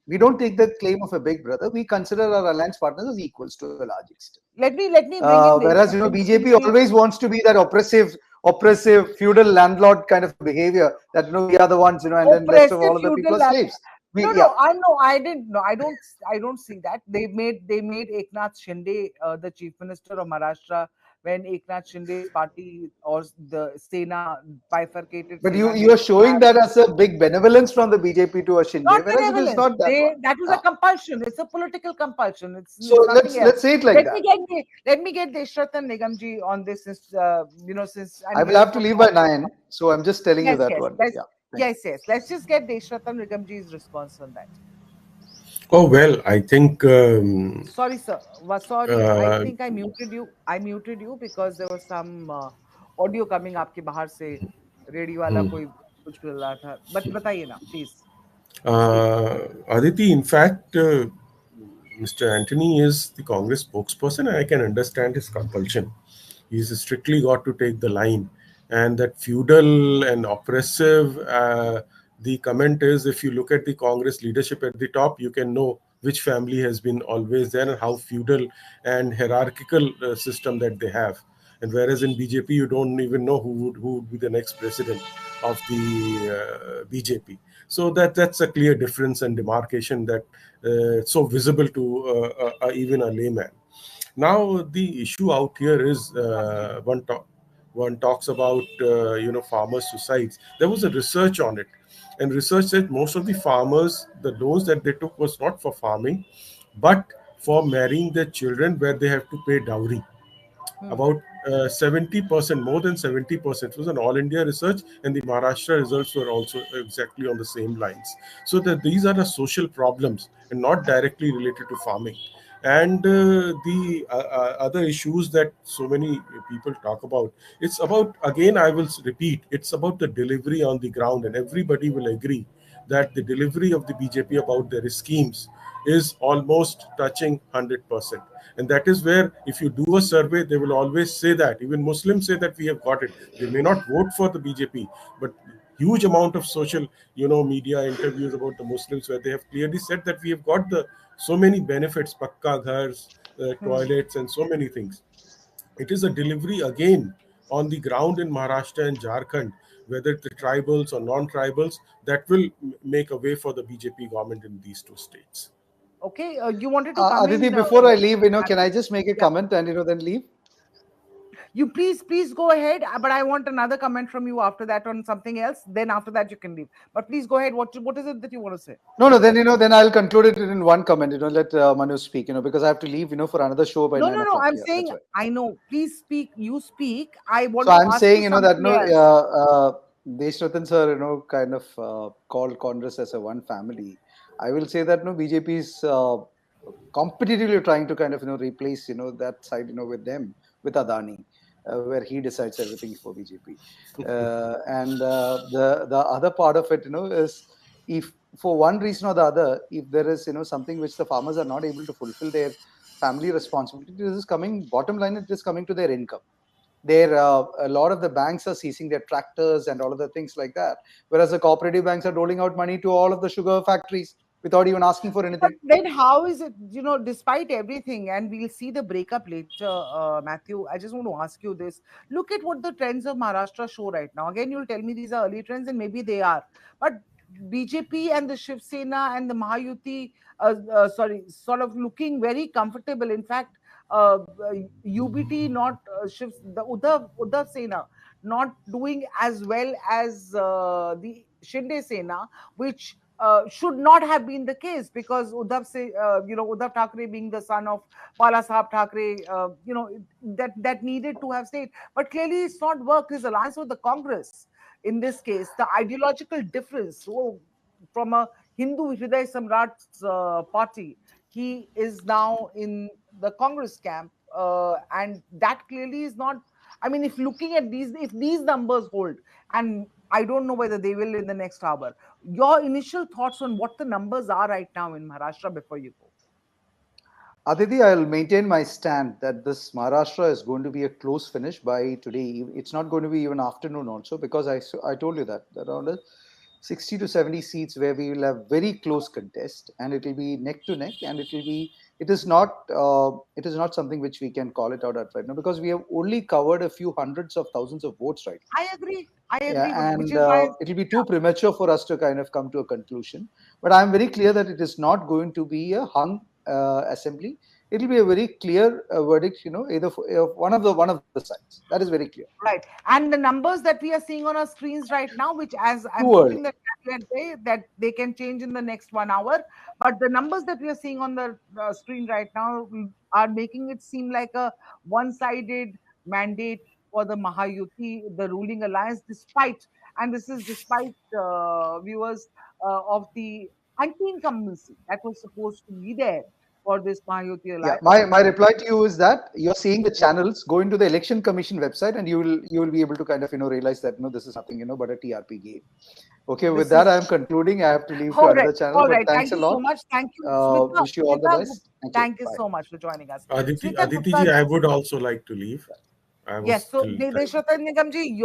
We don't take the claim of a big brother. We consider our alliance partners as equals to a large extent. Let me bring in Whereas Deshathan BJP Nigamji. always wants to be that oppressive feudal landlord kind of a behavior that we are the ones, and then rest of Oppressive all of the people feudal are land. slaves. No, Yeah. no, I know. I didn't. No, I don't see that. They made Eknath Shinde the chief minister of Maharashtra when Eknath Shinde's party, or the Sena, bifurcated. But Sena you ne are showing that as a big benevolence from the BJP to a Shinde, not whereas it is benevolence. not that one. That was a compulsion. It's a political compulsion. So It's nothing else. let's say it like that. Let me get Deshathan Nigamji on this, since and I he will has have to got leave more by to 9, come. so I'm just telling you Yes, that yes. one. Let's Yeah. Thank you. yes. Let's just get Deshathan Nigamji's response on that. Oh, well, I think Sorry, sir. Sorry, I uh, think I muted you. I muted you because there was some audio coming आपके बाहर से, radio वाला कोई कुछ बोल रहा था. But बताइए ना, please speak. Aditi, in fact, Mr. Anthony is the Congress spokesperson, and I can understand his compulsion. He's strictly got to take the line, and that feudal and oppressive. The comment is, if you look at the Congress leadership at the top, you can know which family has been always there and how feudal and hierarchical system that they have. And whereas in BJP, you don't even know who would be the next president of the BJP. So that's a clear difference and demarcation that so visible to even a layman. Now the issue out here is one talks about farmer suicides. There was a research on it, And research said most of the farmers, the loans that they took was not for farming, but for marrying their children, where they have to pay dowry. Hmm. About 70%, more than 70%. It was an all India research, and the Maharashtra results were also exactly on the same lines. So that these are the social problems and not directly related to farming. And the other issues that so many people talk about, it's about, again, I will repeat, it's about the delivery on the ground, and everybody will agree that the delivery of the BJP about their schemes is almost touching 100%. And that is where, if you do a survey, they will always say that. Even Muslims say that we have got it. They may not vote for the BJP, but huge amount of social, media interviews about the Muslims, where they have clearly said that we have got the so many benefits, pakka ghars, Hmm. toilets, and so many things. It is a delivery again on the ground in Maharashtra and Jharkhand, whether the tribals or non-tribals, that will make a way for the BJP government in these two states. Okay, you wanted to come Aditi, in. before I leave, can Matthew? I just make a Yeah, comment and then leave? you please go ahead. But I want another comment from you after that on something else. Then after that you can leave. But please go ahead. What is it that you want to say? No, no. Then I'll conclude it in one comment. Let Manu speak. Because I have to leave. For another show by No, nine no, no. o'clock. I'm Yeah, that's saying why. I know. Please speak. You speak. I So want to I'm ask saying, you that something else. Deshrathan sir, kind of called Congress as a one family. I will say that no, BJP is competitively trying to kind of replace that side with them, with Adani, where he decides everything for BJP. And the other part of it is, if for one reason or the other, if there is something which the farmers are not able to fulfill their family responsibility, this is coming, bottom line, it is coming to their income. A lot of the banks are seizing their tractors and all of the things like that, whereas the cooperative banks are doling out money to all of the sugar factories without even asking for But anything. then how is it, despite everything, and we'll see the breakup later, Matthew, I just want to ask you this. Look at what the trends of Maharashtra show right now. Again, you'll tell me these are early trends, and maybe they are. But BJP and the Shiv Sena and the Mayahuti, sorry, sort of looking very comfortable. In fact, UBT, not the Uddhav Sena, not doing as well as the Shinde Sena, which should not have been the case, because Uddhav Thackeray, being the son of Bala Sahab Thackeray, that needed to have stayed. But clearly, it's not worked. His alliance with the Congress, in this case, the ideological difference. So, from a Hindu Hriday Samrat's party, he is now in the Congress camp, and that clearly is not. I mean, if these numbers hold, and I don't know whether they will in the next hour. Your initial thoughts on what the numbers are right now in Maharashtra before you go. Aditi, I'll maintain my stand that this Maharashtra is going to be a close finish by today. It's not going to be even afternoon also, because I told you that around 60 to 70 seats where we will have very close contest, and it will be neck to neck, and it is not something which we can call it out at right now, because we have only covered a few hundreds of thousands of votes right now. I agree. I Yeah, agree, which and is why, it will be too premature for us to kind of come to a conclusion. But I'm very clear that it is not going to be a hung assembly. It will be a very clear verdict, either for, one of the sides. That is very clear. right. And the numbers that we are seeing on our screens right now, which, as I'm Too early. putting the caveat there, that they can change in the next 1 hour, but the numbers that we are seeing on the screen right now are making it seem like a one-sided mandate for the Mahajuti, the ruling alliance, despite, and this is despite viewers of the anti-incumbency that was supposed to be there for this Mahajuti Yeah, alliance. my reply to you is that you're seeing the channels. Go into the Election Commission website, and you will be able to kind of realize that no, this is nothing but a TRP game. Okay, with This that, is I am concluding. I have to leave to all right. another channel, All but right. thanks Thank a you so lot. much. Thank you, Smita. Wish you all the best. Thank you. Thank you Bye. so much for joining us. Aditi, Smita Aditi Gupta ji, I ji. would also like to leave. I was Yes. So, still trying. Deshwatan Nigam ji,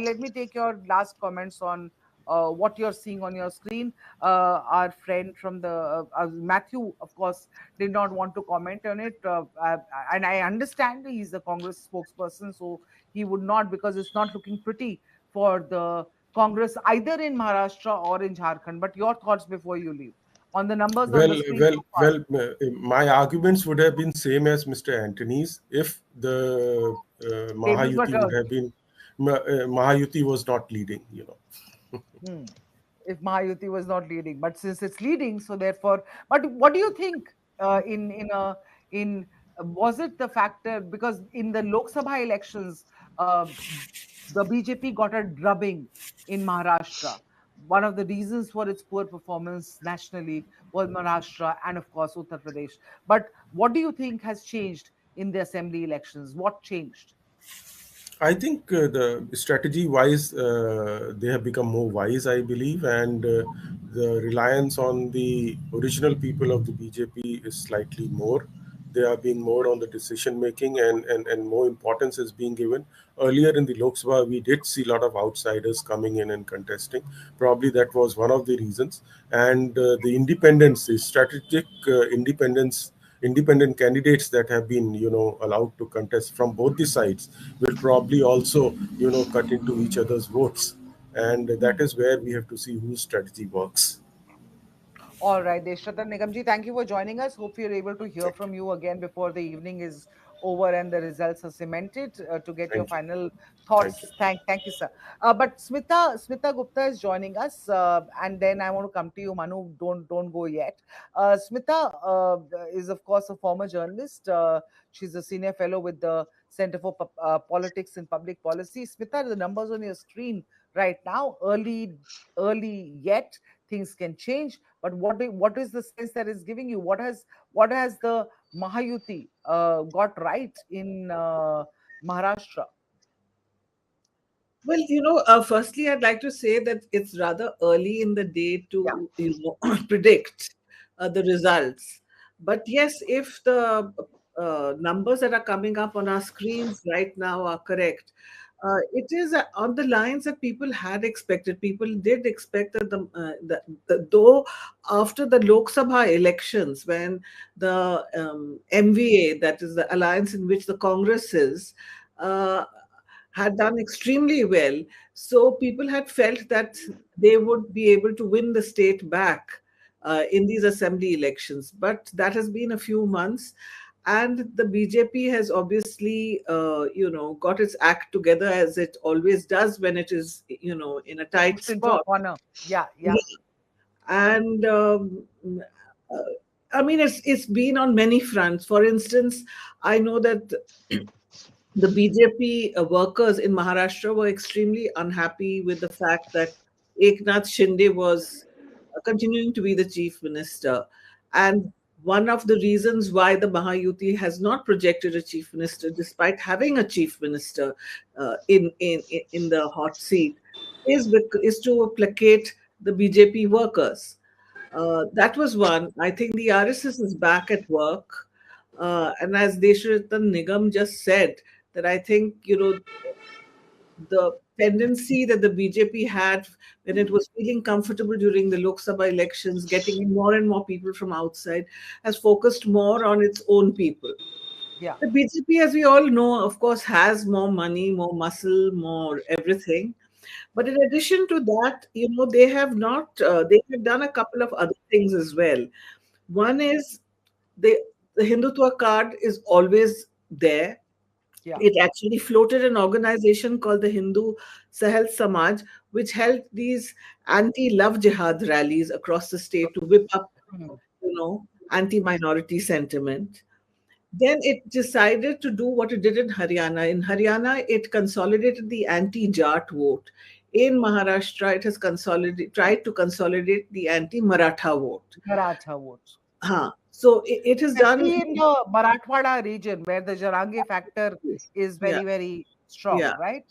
let me take your last comments on what you're seeing on your screen. Our friend from the Matthew, of course, did not want to comment on it, and I understand he's the Congress spokesperson, so he would not, because it's not looking pretty for the Congress either in Maharashtra or in Jharkhand. But your thoughts before you leave on the numbers on Well, the screen well, so far. well. My arguments would have been same as Mr. Antony's if the Tables were Mahayuti would turned. have been Mahayuti was not leading. Hmm. if Mahajuti was not leading. But since it's leading, so therefore, but what do you think? In Was it the factor because in the Lok Sabha elections, uh, the BJP got a drubbing in Maharashtra. One of the reasons for its poor performance nationally was Maharashtra and, of course, Uttar Pradesh. But what do you think has changed in the assembly elections? What changed? I think the strategy wise, they have become more wise, I believe, and the reliance on the original people of the BJP is slightly more. They are being more on the decision making, and more importance is being given. Earlier in the Lok Sabha, we did see a lot of outsiders coming in and contesting. Probably that was one of the reasons. And the independence, the strategic independent candidates that have been allowed to contest from both the sides will probably also cut into each other's votes, and that is where we have to see whose strategy works. All right, Deshratan Nigamji, thank you for joining us. Hope we're able to hear Thank you. from you again before the evening is over and the results are cemented to get your Thank you. final Thank you. thoughts. Thank you, sir. But Smita Gupta is joining us, and then I want to come to you, Manu. Don't go yet. Smita is of course a former journalist. She's a senior fellow with the Center for Politics and Public Policy. Smita, the numbers on your screen right now, early yet things can change, but what is the sense that is giving you? What has the Mahayuti got right in Maharashtra? Well, firstly, I'd like to say that it's rather early in the day Yeah. to, predict the results. But yes, if the numbers that are coming up on our screens right now are correct, it is on the lines that people had expected. People did expect that though after the Lok Sabha elections, when the MVA, that is the alliance in which the Congress is, uh, had done extremely well. So people had felt that they would be able to win the state back in these assembly elections. But that has been a few months. And the BJP has obviously, got its act together as it always does when it is, in a tight Pushed into a spot. corner. Yeah, Yeah. yeah. And uh, I mean, it's been on many fronts. For instance, I know that the BJP workers in Maharashtra were extremely unhappy with the fact that Eknath Shinde was continuing to be the chief minister. And one of the reasons why the Mahayuti has not projected a chief minister, despite having a chief minister in the hot seat, is to placate the BJP workers. That was one. I think the RSS is back at work. And as Deshratan Nigam just said, that I think, the tendency that the BJP had when it was feeling comfortable during the Lok Sabha elections, getting in more and more people from outside, has focused more on its own people. Yeah. The BJP, as we all know, of course, has more money, more muscle, more everything. But in addition to that, they have not, they have done a couple of other things as well. One is the, the Hindutva card is always there. Yeah. It actually floated an organization called the Hindu Sahel Samaj, which held these anti-love jihad rallies across the state to whip up, Hmm. anti-minority sentiment. Then it decided to do what it did in Haryana. In Haryana, it consolidated the anti-Jat vote. In Maharashtra, it has tried to consolidate the anti-Maratha vote. Maratha votes. So it has done. Especially in the Marathwada region where the Jarange factor is Yeah, very, very strong, yeah. right?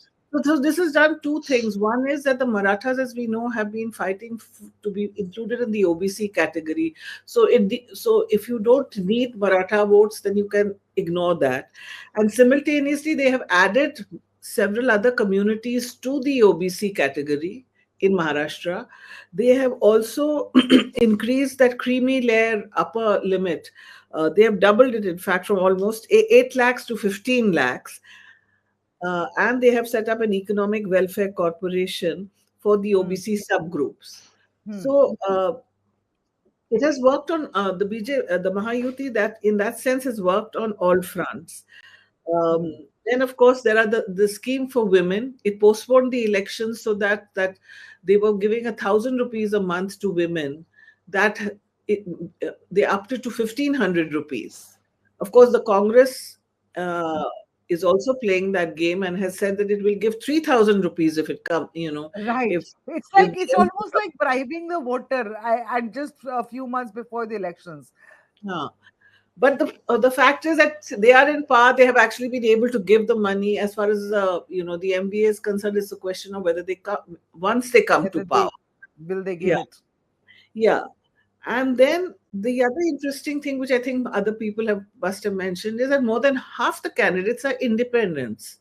So this has done two things. One is that the Marathas, as we know, have been fighting to be included in the OBC category. So if you don't need Maratha votes, then you can ignore that. And simultaneously, they have added several other communities to the OBC category in Maharashtra. They have also increased that creamy layer upper limit. They have doubled it, in fact, from almost 8 lakhs to 15 lakhs. And they have set up an economic welfare corporation for the Hmm. OBC subgroups. Hmm. So it has worked on the Mahayuti, that in that sense has worked on all fronts. Um, Hmm. then of course there are the scheme for women. It postponed the elections so that they were giving 1,000 rupees a month to women. That it, they upped it to 1,500 rupees. Of course, the Congress uh, is also playing that game and has said that it will give 3,000 rupees if it come. Right. If It's it's almost like bribing the voter and just a few months before the elections. uh, but the fact is that they are in power. They have actually been able to give the money. As far as the MVA is concerned, it's a question of whether they come once they come to Whether power. they give Yeah, it. yeah. And then the other interesting thing, which I think other people must have mentioned, is that more than half the candidates are independents,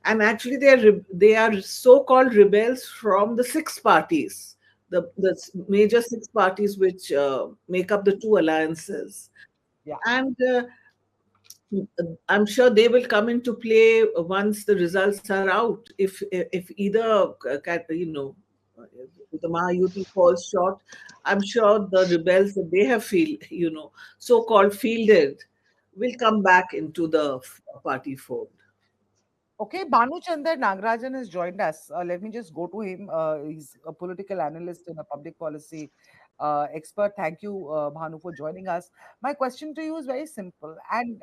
and actually they are so-called rebels from the six parties, the major six parties which make up the two alliances. Yeah. And I'm sure they will come into play once the results are out. If either the Mayahuti falls short, I'm sure the rebels that they have so-called fielded, will come back into the party fold. Okay, Banu Chandar Nagarajan has joined us. Let me just go to him. He's a political analyst and a public policy expert. Thank you, Bhanu, for joining us. My question to you is very simple, and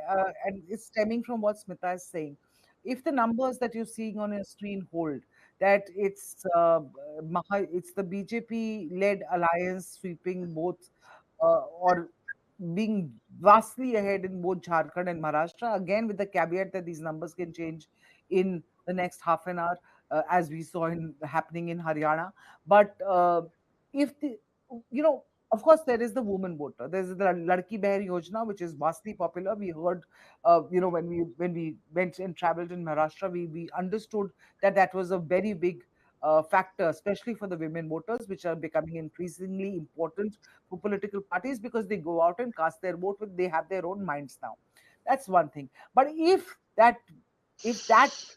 it's stemming from what Smita is saying. If the numbers that you're seeing on your screen hold, that it's the BJP-led alliance sweeping both, or being vastly ahead in both Jharkhand and Maharashtra, again with the caveat that these numbers can change in the next half an hour, as we saw in happening in Haryana. But if the, you know, of course, there is the woman voter. There's the Ladki Beher Yojana, which is vastly popular. We heard, when we went and traveled in Maharashtra, we understood that that was a very big factor, especially for the women voters, which are becoming increasingly important for political parties because they go out and cast their vote with they have their own minds now. That's one thing. But if that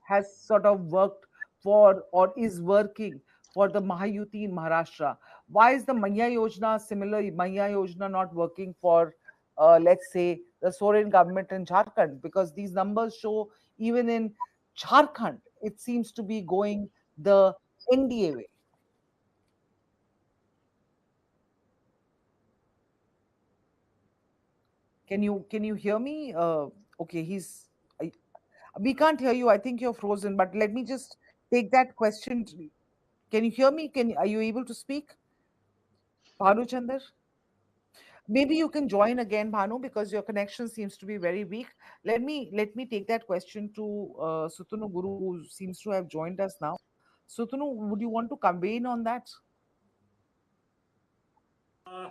has sort of worked for or is working for the Mahajuti in Maharashtra, why is the Maya Yojana, similar Maya Yojana, not working for, let's say, the Soren government in Jharkhand? Because these numbers show even in Jharkhand, it seems to be going the NDA way. Can you hear me? Okay, I- we can't hear you. I think you're frozen. But let me just take that question. Can you hear me? Are you able to speak, Bhanu Chandar? Maybe you can join again, Bhanu, because your connection seems to be very weak. Let me take that question to Sutanu Guru, who seems to have joined us now. Sutanu, would you want to convey in on that? Uh,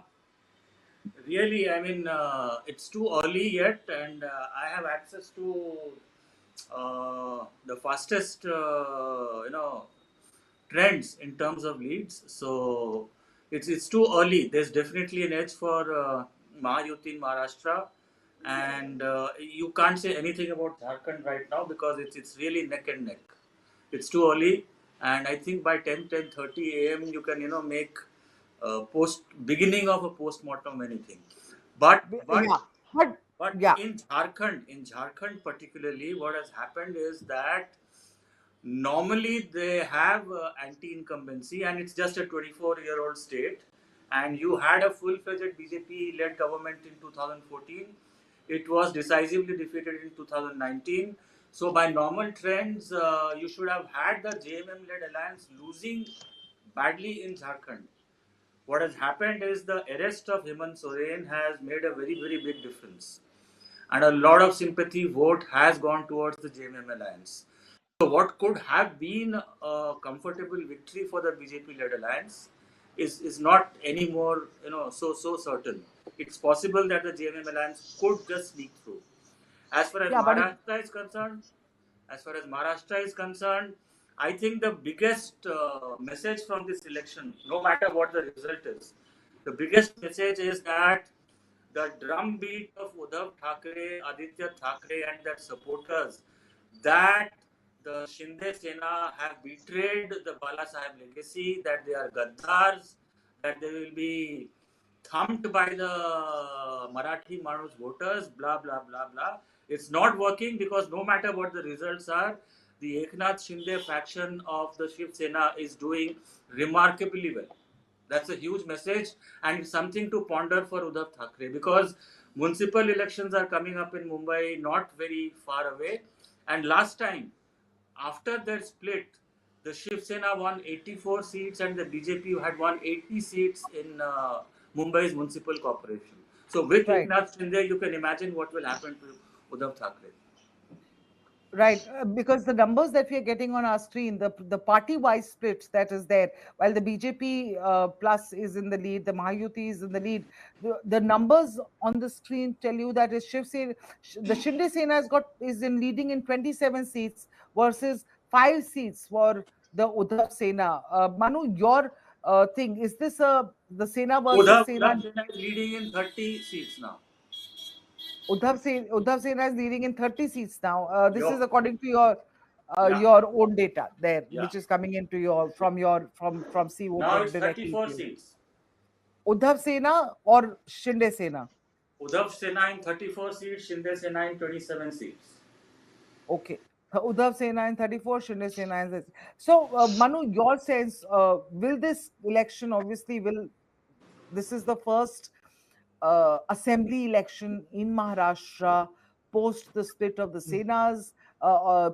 Really, I mean, it's too early yet, and I have access to the fastest, trends in terms of leads. So it's too early. There's definitely an edge for Mahajuti in Maharashtra, and you can't say anything about Jharkhand right now because it's really neck and neck. It's too early, and I think by 10:30 a.m. you can make post beginning of a post-mortem anything. But but Yeah, but but yeah, in Jharkhand particularly, what has happened is that normally they have anti-incumbency, and it's just a 24-year-old state. And you had a full-fledged BJP-led government in 2014. It was decisively defeated in 2019. So by normal trends, you should have had the JMM-led alliance losing badly in Jharkhand. What has happened is the arrest of Hemant Soren has made a very, very big difference. And a lot of sympathy vote has gone towards the JMM alliance. So, what could have been a comfortable victory for the BJP-led alliance is not anymore, so certain. It's possible that the JMM alliance could just sneak through. As far as yeah, but Maharashtra is concerned, as far as Maharashtra is concerned, I think the biggest message from this election, no matter what the result is, the biggest message is that the drumbeat of Uddhav Thackeray, Aditya Thackeray, and their supporters, that the Shinde Sena have betrayed the Bala Sahib legacy, that they are Gaddars, that they will be thumped by the Marathi Manus voters, blah, blah, blah, blah. It's not working because no matter what the results are, the Eknath Shinde faction of the Shiv Sena is doing remarkably well. That's a huge message, and it's something to ponder for Uddhav Thackeray, because municipal elections are coming up in Mumbai not very far away. And last time, after their split, the Shiv Sena won 84 seats and the BJP had won 80 seats in Mumbai's municipal corporation. So with Right. Eknath Shinde, you can imagine what will happen to Uddhav Thackeray. Right, because the numbers that we are getting on our screen, the party-wise split that is there, while the BJP plus is in the lead, the Mayahuti is in the lead. The numbers on the screen tell you that is the Shinde Sena is in leading in 27 seats versus 5 seats for the Uddhav Sena. Manu, your thing is this the Sena versus Sena? Uddhav Sena is leading in 30 seats now. Uddhav Sena is leading in 30 seats now. This is Yo. according to Yeah, your own data there, yeah. which is coming into from C Now voted it's directly 34 to you. seats. Uddhav Sena or Shinde Sena? Uddhav Sena in 34 seats, Shinde Sena in 27 seats. Okay. Uddhav Sena in 34, Shinde Sena in 30. So, Manu, your sense, will this election obviously will this is the first assembly election in Maharashtra post the split of the Senas,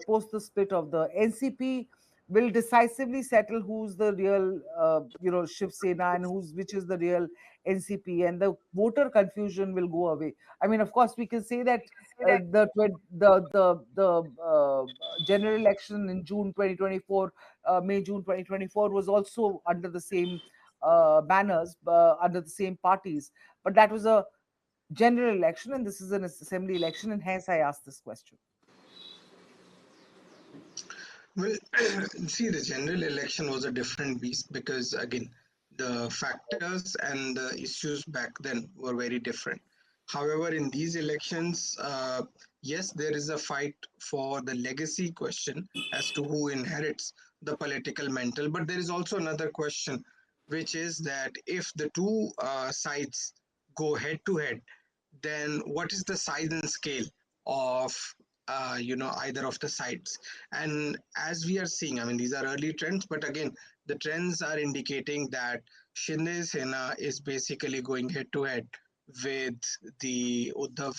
post the split of the NCP, will decisively settle who's the real, Shiv Sena and which is the real NCP, and the voter confusion will go away. I mean, of course, we can say that the general election in June 2024, May June 2024 was also under the same banners, under the same parties, but that was a general election and this is an assembly election, and hence I asked this question. Well, see, the general election was a different beast because, again, the factors and the issues back then were very different. However, in these elections, yes, there is a fight for the legacy question as to who inherits the political mantle, but there is also another question, which is that if the two sides go head to head, then what is the size and scale of either of the sides? And as we are seeing, I mean, these are early trends, but again, the trends are indicating that Shinde Sena is basically going head to head with the Uddhav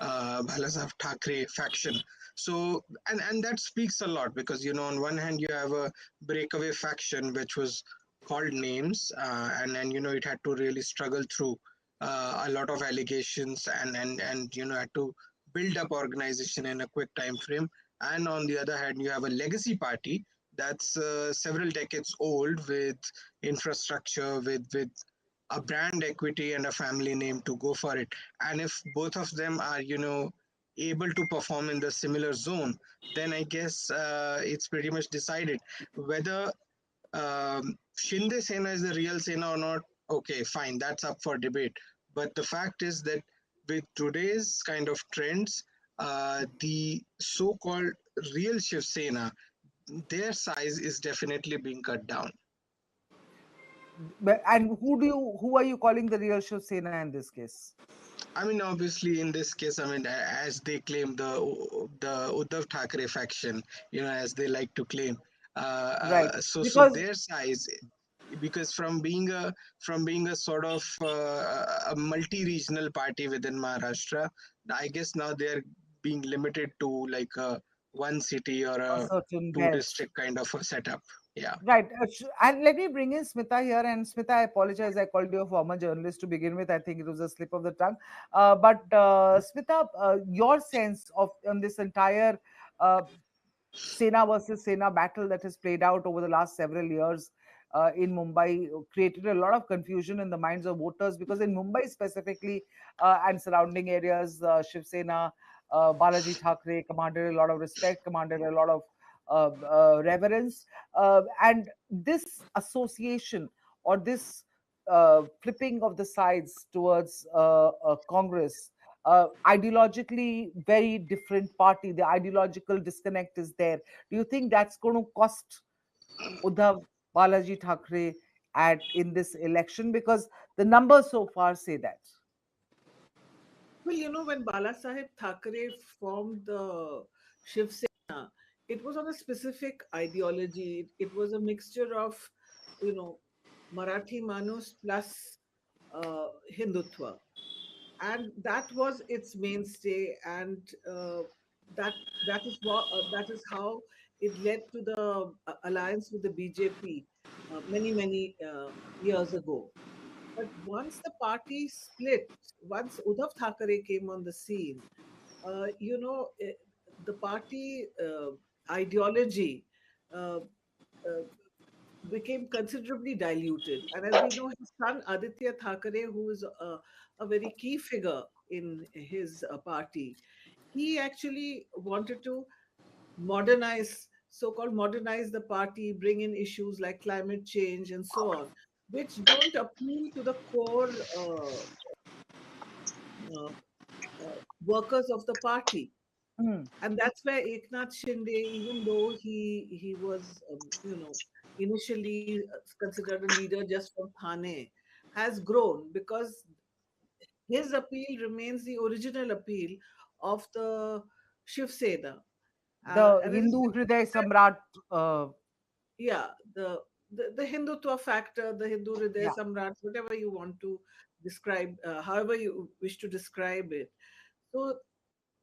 Balasaheb Thackeray faction. So, and that speaks a lot because, on one hand, you have a breakaway faction which was called names, and it had to really struggle through a lot of allegations and had to build up organization in a quick time frame. And on the other hand, you have a legacy party that's several decades old with infrastructure, with a brand equity and a family name to go for it. And if both of them are able to perform in the similar zone, then I guess it's pretty much decided whether Shinde Sena is the real Sena or not. Okay, fine, that's up for debate. But the fact is that with today's kind of trends, the so-called real Shiv Sena, their size is definitely being cut down. And who are you calling the real Shiv Sena in this case? I mean, obviously, in this case, I mean, as they claim the Uddhav Thackeray faction, as they like to claim. Right, So because their size, because from being a sort of a multi-regional party within Maharashtra, I guess now they're being limited to like a one city or a a certain two belt. district kind of a setup. Yeah. Right. And let me bring in Smita here. And Smita, I apologize. I called you a former journalist to begin with. I think it was a slip of the tongue. But Smita, your sense of on this entire uh, Sena versus Sena battle that has played out over the last several years in Mumbai created a lot of confusion in the minds of voters, because in Mumbai specifically and surrounding areas, Shiv Sena, Balaji Thackeray commanded a lot of respect, commanded a lot of reverence. And this association or this flipping of the sides towards Congress, ideologically very different party, the ideological disconnect is there. Do you think that's going to cost Uddhav Balaji Thackeray in this election? Because the numbers so far say that. Well, when Bala Saheb Thackeray formed the Shiv Sena, it was on a specific ideology. It was a mixture of, you know, Marathi Manus plus Hindutva, and that was its mainstay. And that that is how it led to the alliance with the BJP many years ago. But once the party split, once Uddhav Thackeray came on the scene, the party ideology uh, uh, became considerably diluted. And as we know, his son Aditya Thackeray, who is a very key figure in his party, he actually wanted to so-called modernize the party, bring in issues like climate change and so on, which don't appeal to the core uh, workers of the party. Hmm. And that's where Eknath Shinde, even though he was, initially considered a leader just from Thane, has grown because his appeal remains the original appeal of the Shiv Sena. The And it is Hindu because of Hriday that, Samrat. yeah, the Hindutva factor, the Hindu Hriday Yeah, Samrats, whatever you want to describe, however you wish to describe it. So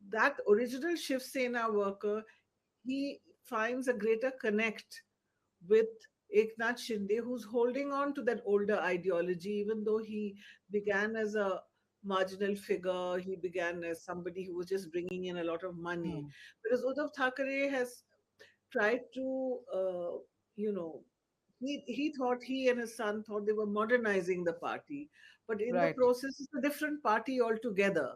that original Shiv Sena worker, he finds a greater connect with Eknath Shinde, who's holding on to that older ideology, even though he began as a marginal figure, he began as somebody who was just bringing in a lot of money. hmm, Whereas Uddhav Thackeray has tried to, you know, he thought, he and his son thought they were modernizing the party, but in the right, process, it's a different party altogether.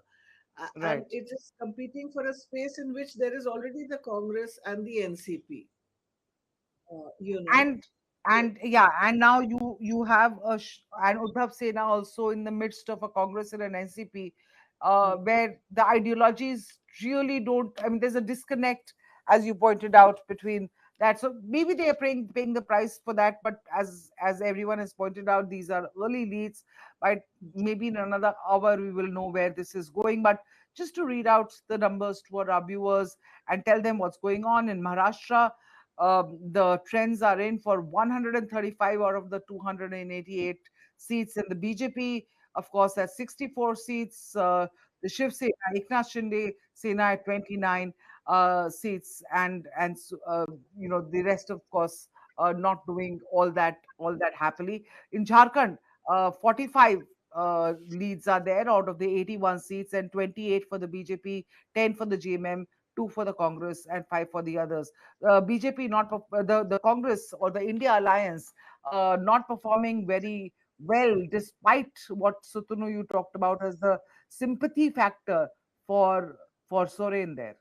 And right. it is competing for a space in which there is already the Congress and the NCP, uh, you know. and So, and yeah, and now you have and Uddhav Sena also in the midst of a Congress and an NCP, hmm, where the ideologies really don't. I mean, there's a disconnect, as you pointed out, between that. So maybe they are paying the price for that. But as everyone has pointed out, these are early leads. But maybe in another hour we will know where this is going. But just to read out the numbers to our viewers and tell them what's going on in Maharashtra. The trends are in for 135 out of the 288 seats in the BJP. Of course, at 64 seats, the Shiv Sena, Eknath Shinde Sena at 29 seats, and the rest, of course, not doing all that happily. In Jharkhand, 45 leads are there out of the 81 seats, and 28 for the BJP, 10 for the GMM, 2 for the Congress, and 5 for the others. BJP not the Congress or the India Alliance not performing very well, despite what Sutunu you talked about as the sympathy factor for Soren there.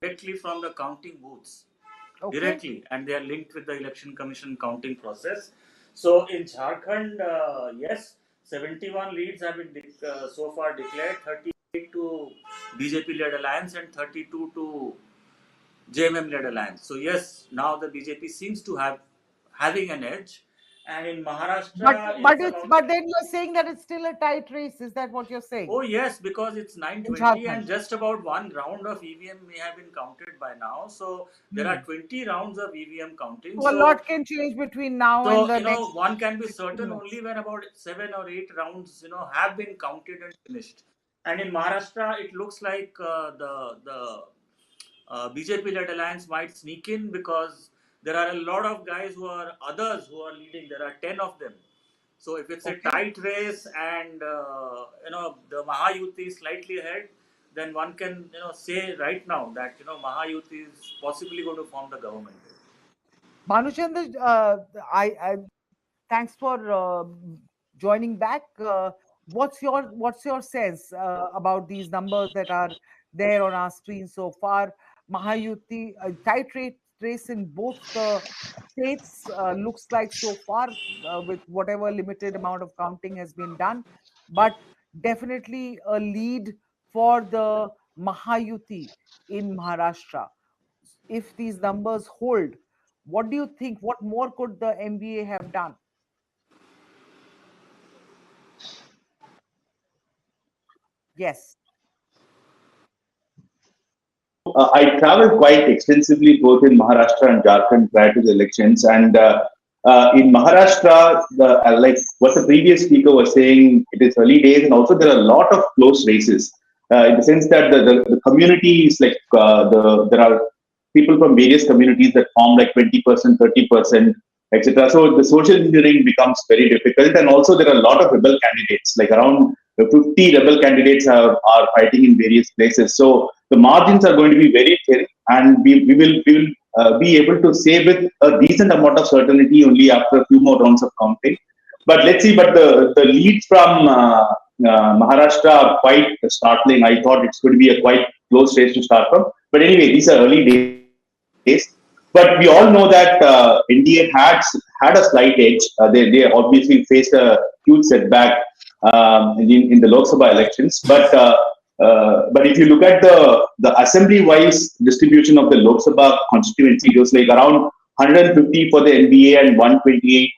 directly from the counting booths, Okay, directly, and they are linked with the election commission counting process. So in Jharkhand, yes, 71 leads have been so far declared, 38 to BJP-led alliance and 32 to JMM-led alliance. So yes, now the BJP seems to have having an edge, and in but Maharashtra, but it's it's about. but then you're saying that it's still a tight race. Is that what you're saying Oh yes, because it's in 9:20 Jharkhand? and just about one round of EVM may have been counted by now. So there are Hmm. 20 rounds of EVM counting. So a So lot can change between now and so the next one can be 15 certain minutes. only when about 7 or 8 rounds have been counted and finished. And in Maharashtra, it looks like the BJP-led alliance might sneak in because there are a lot of guys who are others who are leading. There are 10 of them. So if it's a Okay. tight race and the Mahahuti is slightly ahead, then one can say right now that Mahahuti is possibly going to form the government. Bhanuchandra, I thanks for joining back. What's your sense about these numbers that are there on our screen so far? Mahayuti, tight race in both the states looks like so far, with whatever limited amount of counting has been done, but definitely a lead for the Mahayuti in Maharashtra. If these numbers hold, what do you think? What more could the MVA have done? Yes. I traveled quite extensively both in Maharashtra and Jharkhand prior to the elections. And in Maharashtra, like what the previous speaker was saying, it is early days, and also there are a lot of close races. In the sense that the community is like there are people from various communities that form like 20%, 30%, etc. So the social engineering becomes very difficult, and also there are a lot of rebel candidates, like around 50 rebel candidates are fighting in various places. So the margins are going to be very thin, and we will be able to say with a decent amount of certainty only after a few more rounds of counting. But let's see. But the leads from Maharashtra are quite startling. I thought it's going to be a quite close race to start from. But anyway, these are early days. But we all know that NDA had a slight edge. They obviously faced a huge setback in the Lok Sabha elections. But if you look at the assembly-wise distribution of the Lok Sabha constituency, it was like around 150 for the MVA and 128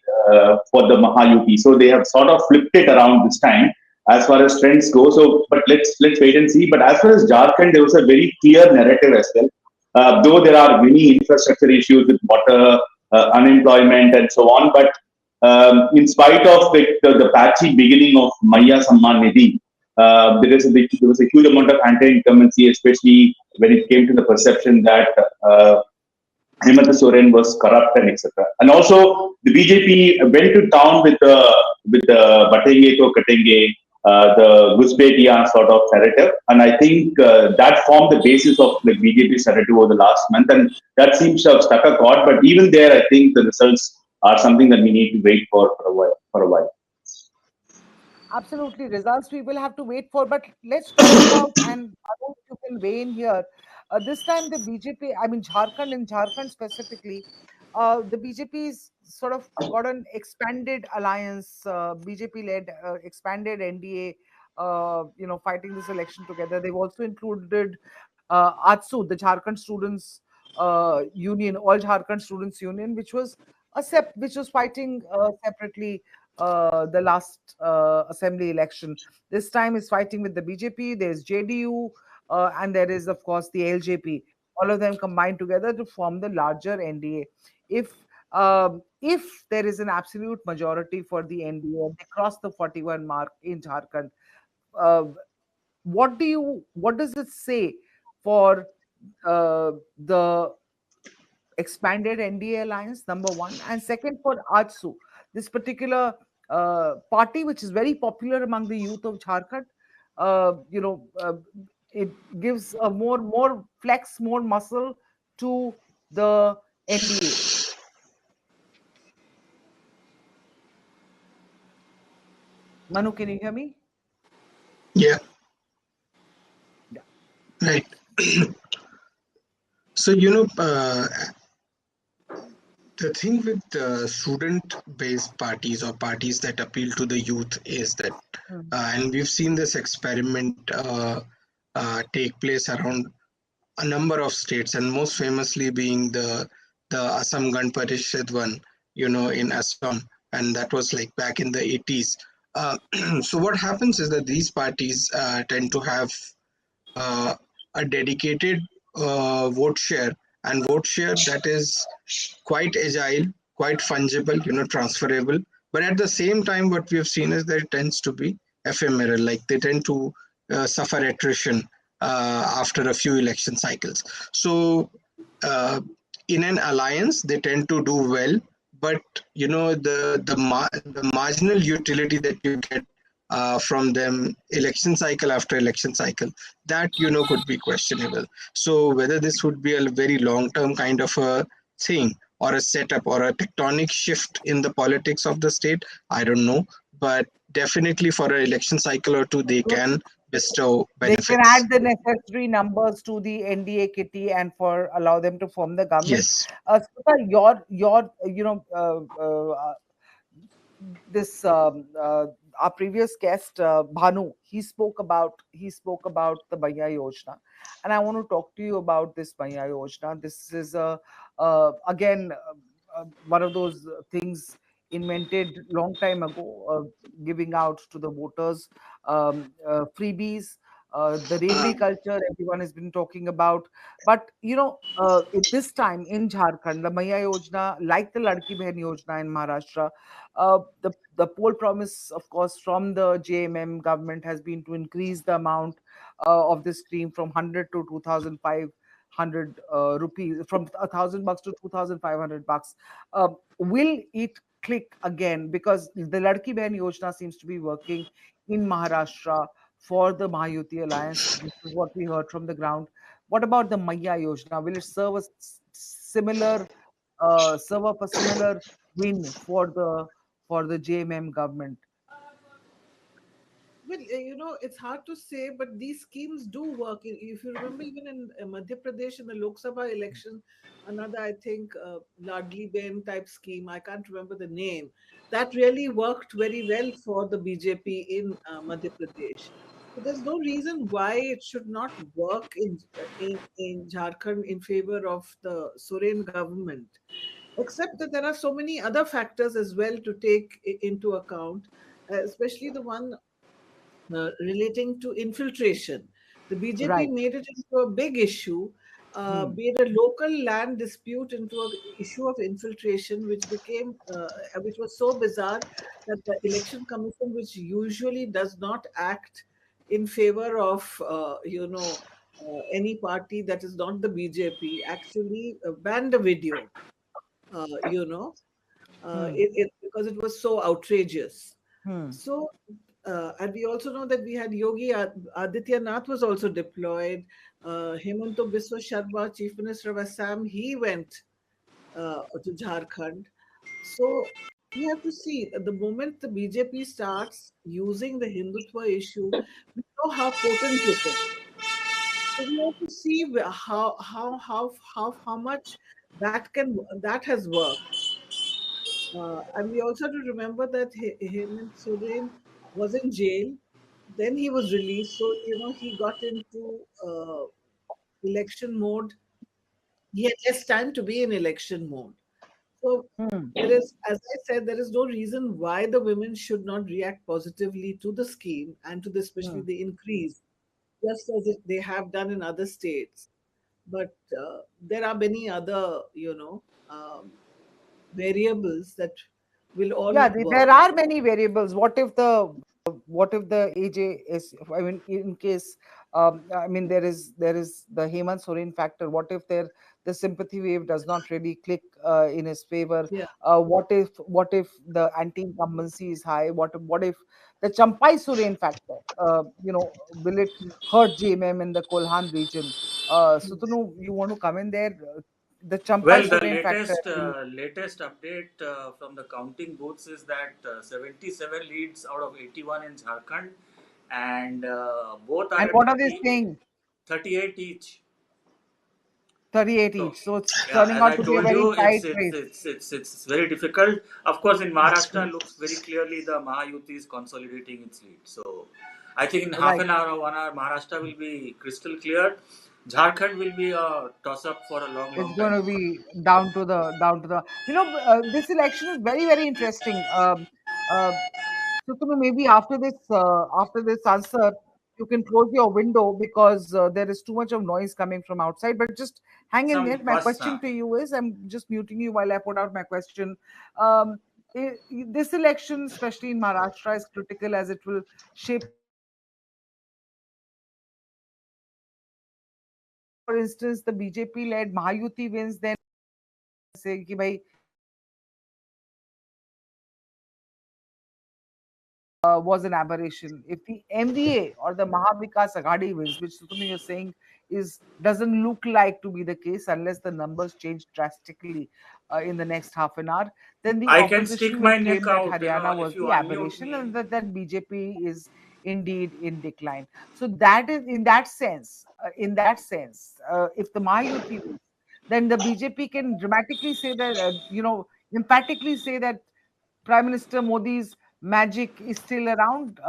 for the Mayahuti. So they have sort of flipped it around this time as far as trends go. So, but let's wait and see. But as far as Jharkhand, there was a very clear narrative as well. Though there are many infrastructure issues with water, unemployment, and so on, but in spite of the patchy beginning of Maya Samman Nidhi, there was a huge amount of anti-incumbency, especially when it came to the perception that Hemant Soren was corrupt and etc. And also the BJP went to town with the Batenge to Katenge, the Guspetia sort of narrative, and I think that formed the basis of the BJP's narrative over the last month, and that seems to have struck a chord. But even there, I think the results are something that we need to wait for a while. Absolutely, results we will have to wait for. But let's talk about, and I hope you can weigh in here. This time, the BJP, I mean Jharkhand, in Jharkhand specifically, the BJP's sort of got an expanded alliance, BJP-led expanded NDA. Fighting this election together. They've also included ATSU, the Jharkhand Students Union, All Jharkhand Students Union, which was fighting separately the last assembly election. This time is fighting with the BJP. There's JDU, and there is, of course, the LJP. All of them combined together to form the larger NDA. If there is an absolute majority for the NDA, they cross the 41 mark in Jharkhand. Uh, what does it say for the expanded NDA alliance, number one, and second for AJSU, this particular party, which is very popular among the youth of Jharkhand. Uh, you know, uh, it gives a more flex, more muscle to the NDA. Manu, can you hear me? Yeah, Yeah. right. So, the thing with student-based parties or parties that appeal to the youth is that, and we've seen this experiment take place around a number of states, and most famously being the Assam Gan Parishad one, in Assam, and that was like back in the 80s. So what happens is that these parties tend to have uh, a dedicated vote share, and vote share that is quite agile, quite fungible, transferable. But at the same time, what we have seen is that it tends to be ephemeral, like they tend to suffer attrition after a few election cycles. So in an alliance, they tend to do well, but the marginal utility that you get from them election cycle after election cycle, that could be questionable. So whether this would be a very long term kind of a thing, or a setup, or a tectonic shift in the politics of the state, I don't know. But definitely for an election cycle or two, they can bestow They can benefits. add the necessary numbers to the NDA kitty and for allow them to form the government. Yes. Smita, your this our previous guest Bhanu, he spoke about the Maya Yojana, and I want to talk to you about this Maya Yojana. This is again one of those things invented long time ago, giving out to the voters freebies The railway culture everyone has been talking about. But at this time in Jharkhand, the Maya Yojana, like the Ladki Behan Yojana in Maharashtra, the poll promise, of course, from the JMM government has been to increase the amount of this scheme from 100 to 2,500 rupees, from 1,000 bucks to 2,500 bucks. Will it click again? Because the Ladki Behan Yojana seems to be working in Maharashtra for the Mayahuti alliance. This is what we heard from the ground. What about the Maya Yojana? Will it serve up a similar win for the JMM government? Well, it's hard to say, but these schemes do work. If you remember, even in Madhya Pradesh in the Lok Sabha election, another, I think, Ladli Ben type scheme, I can't remember the name, that really worked very well for the BJP in Madhya Pradesh. So there's no reason why it should not work in Jharkhand in favor of the Soren government, except that there are so many other factors as well to take into account, especially the one relating to infiltration. The BJP Right. made it into a big issue, Hmm. made a local land dispute into an issue of infiltration, which was so bizarre that the election commission, which usually does not act in favor of, any party that is not the BJP, actually banned the video. Uh, you know, Hmm. because it was so outrageous. Hmm. So, and we also know that we had Yogi Adityanath was also deployed. Hemanto Biswa Sharma, Chief Minister of Assam, he went to Jharkhand. So we have to see the moment the BJP starts using the Hindutva issue, we know how potent it is. So we have to see how much that has worked. And we also have to remember that Hemant Soren was in jail. Then he was released. So, he got into election mode. He had less time to be in election mode. So, Hmm. as I said, there is no reason why the women should not react positively to the scheme and to especially Hmm. the increase, just as they have done in other states. But there are many other, variables that will all Yeah, there work. are many variables. What if the AJ is? I mean, in case, I mean, there is the Hemant Soren factor. What if the sympathy wave does not really click in his favor? Yeah. What if the anti-incumbency is high? What if the Champai Soren factor? Will it hurt JMM in the Kolhan region? Sutanu, you want to come in there? The Champai Well, the Soren factor. latest update from the counting booths is that 77 leads out of 81 in Jharkhand, and both are And at what are they saying? 38 each. 38 So, each. So it's yeah, turning as out I to be a told very you, tight it's race. it's it's it's very difficult. Of course, in Maharashtra, looks very clearly the Mayahuti is consolidating its lead. So, I think in half Right. an hour or 1 hour, Maharashtra will be crystal clear. Jharkhand will be a toss up for a long, It's long going time to to come. be down to the. This election is very, very interesting. Uh, Sutanu, maybe after this answer, you can close your window because there is too much of noise coming from outside. But just hang in there. Some My bus. question to you is, I'm just muting you while I put out my question. Um, this election, especially in Maharashtra, is critical as it will shape the narrative for the next few months. If, for instance, the BJP-led Mahajuti wins, then say कि भाई was an aberration. If the MVA or the Mahavikas Aghadi wins, which Sutanu you're saying is doesn't look like to be the case unless the numbers change drastically in the next half an hour, then the I can stick opposition will my neck claim that out, Haryana if was you the unmute aberration me. and that BJP is indeed in decline. So that is in that sense, if the Mahayuti wins, then the BJP can dramatically say that, emphatically say that Prime Minister Modi's magic is still around,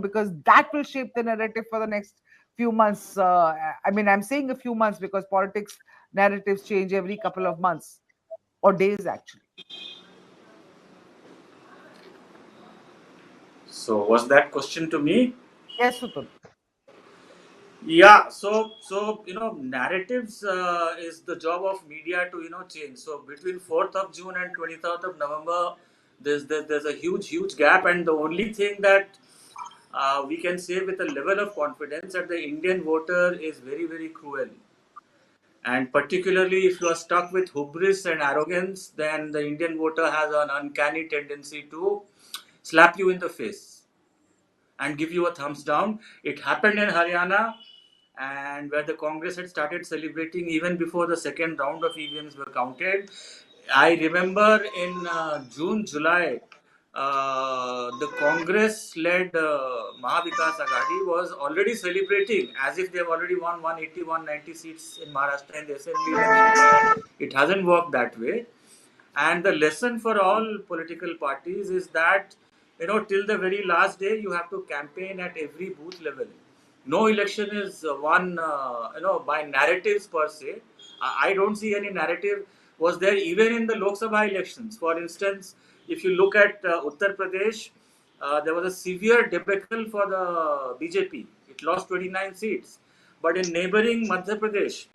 because that will shape the narrative for the next few months. I mean, I'm saying a few months because politics narratives change every couple of months or days, actually. So, was that question to me? Yes, Sutun. Yeah, narratives is the job of media to change. So between 4th of June and 23rd of November, there's a huge gap, and the only thing that we can say with a level of confidence that the Indian voter is very cruel, and particularly if you are stuck with hubris and arrogance, then the Indian voter has an uncanny tendency to slap you in the face and give you a thumbs down. It happened in Haryana, and where the Congress had started celebrating even before the second round of EVMs were counted. I remember in June, July, the Congress-led Mahavikas Aghadi was already celebrating as if they've already won 180, 190 seats in Maharashtra in the assembly elections. It hasn't worked that way. And the lesson for all political parties is that, till the very last day, you have to campaign at every booth level. No election is won, by narratives per se. I don't see any narrative was there even in the Lok Sabha elections. For instance, if you look at Uttar Pradesh, there was a severe debacle for the BJP. It lost 29 seats. But in neighboring Madhya Pradesh,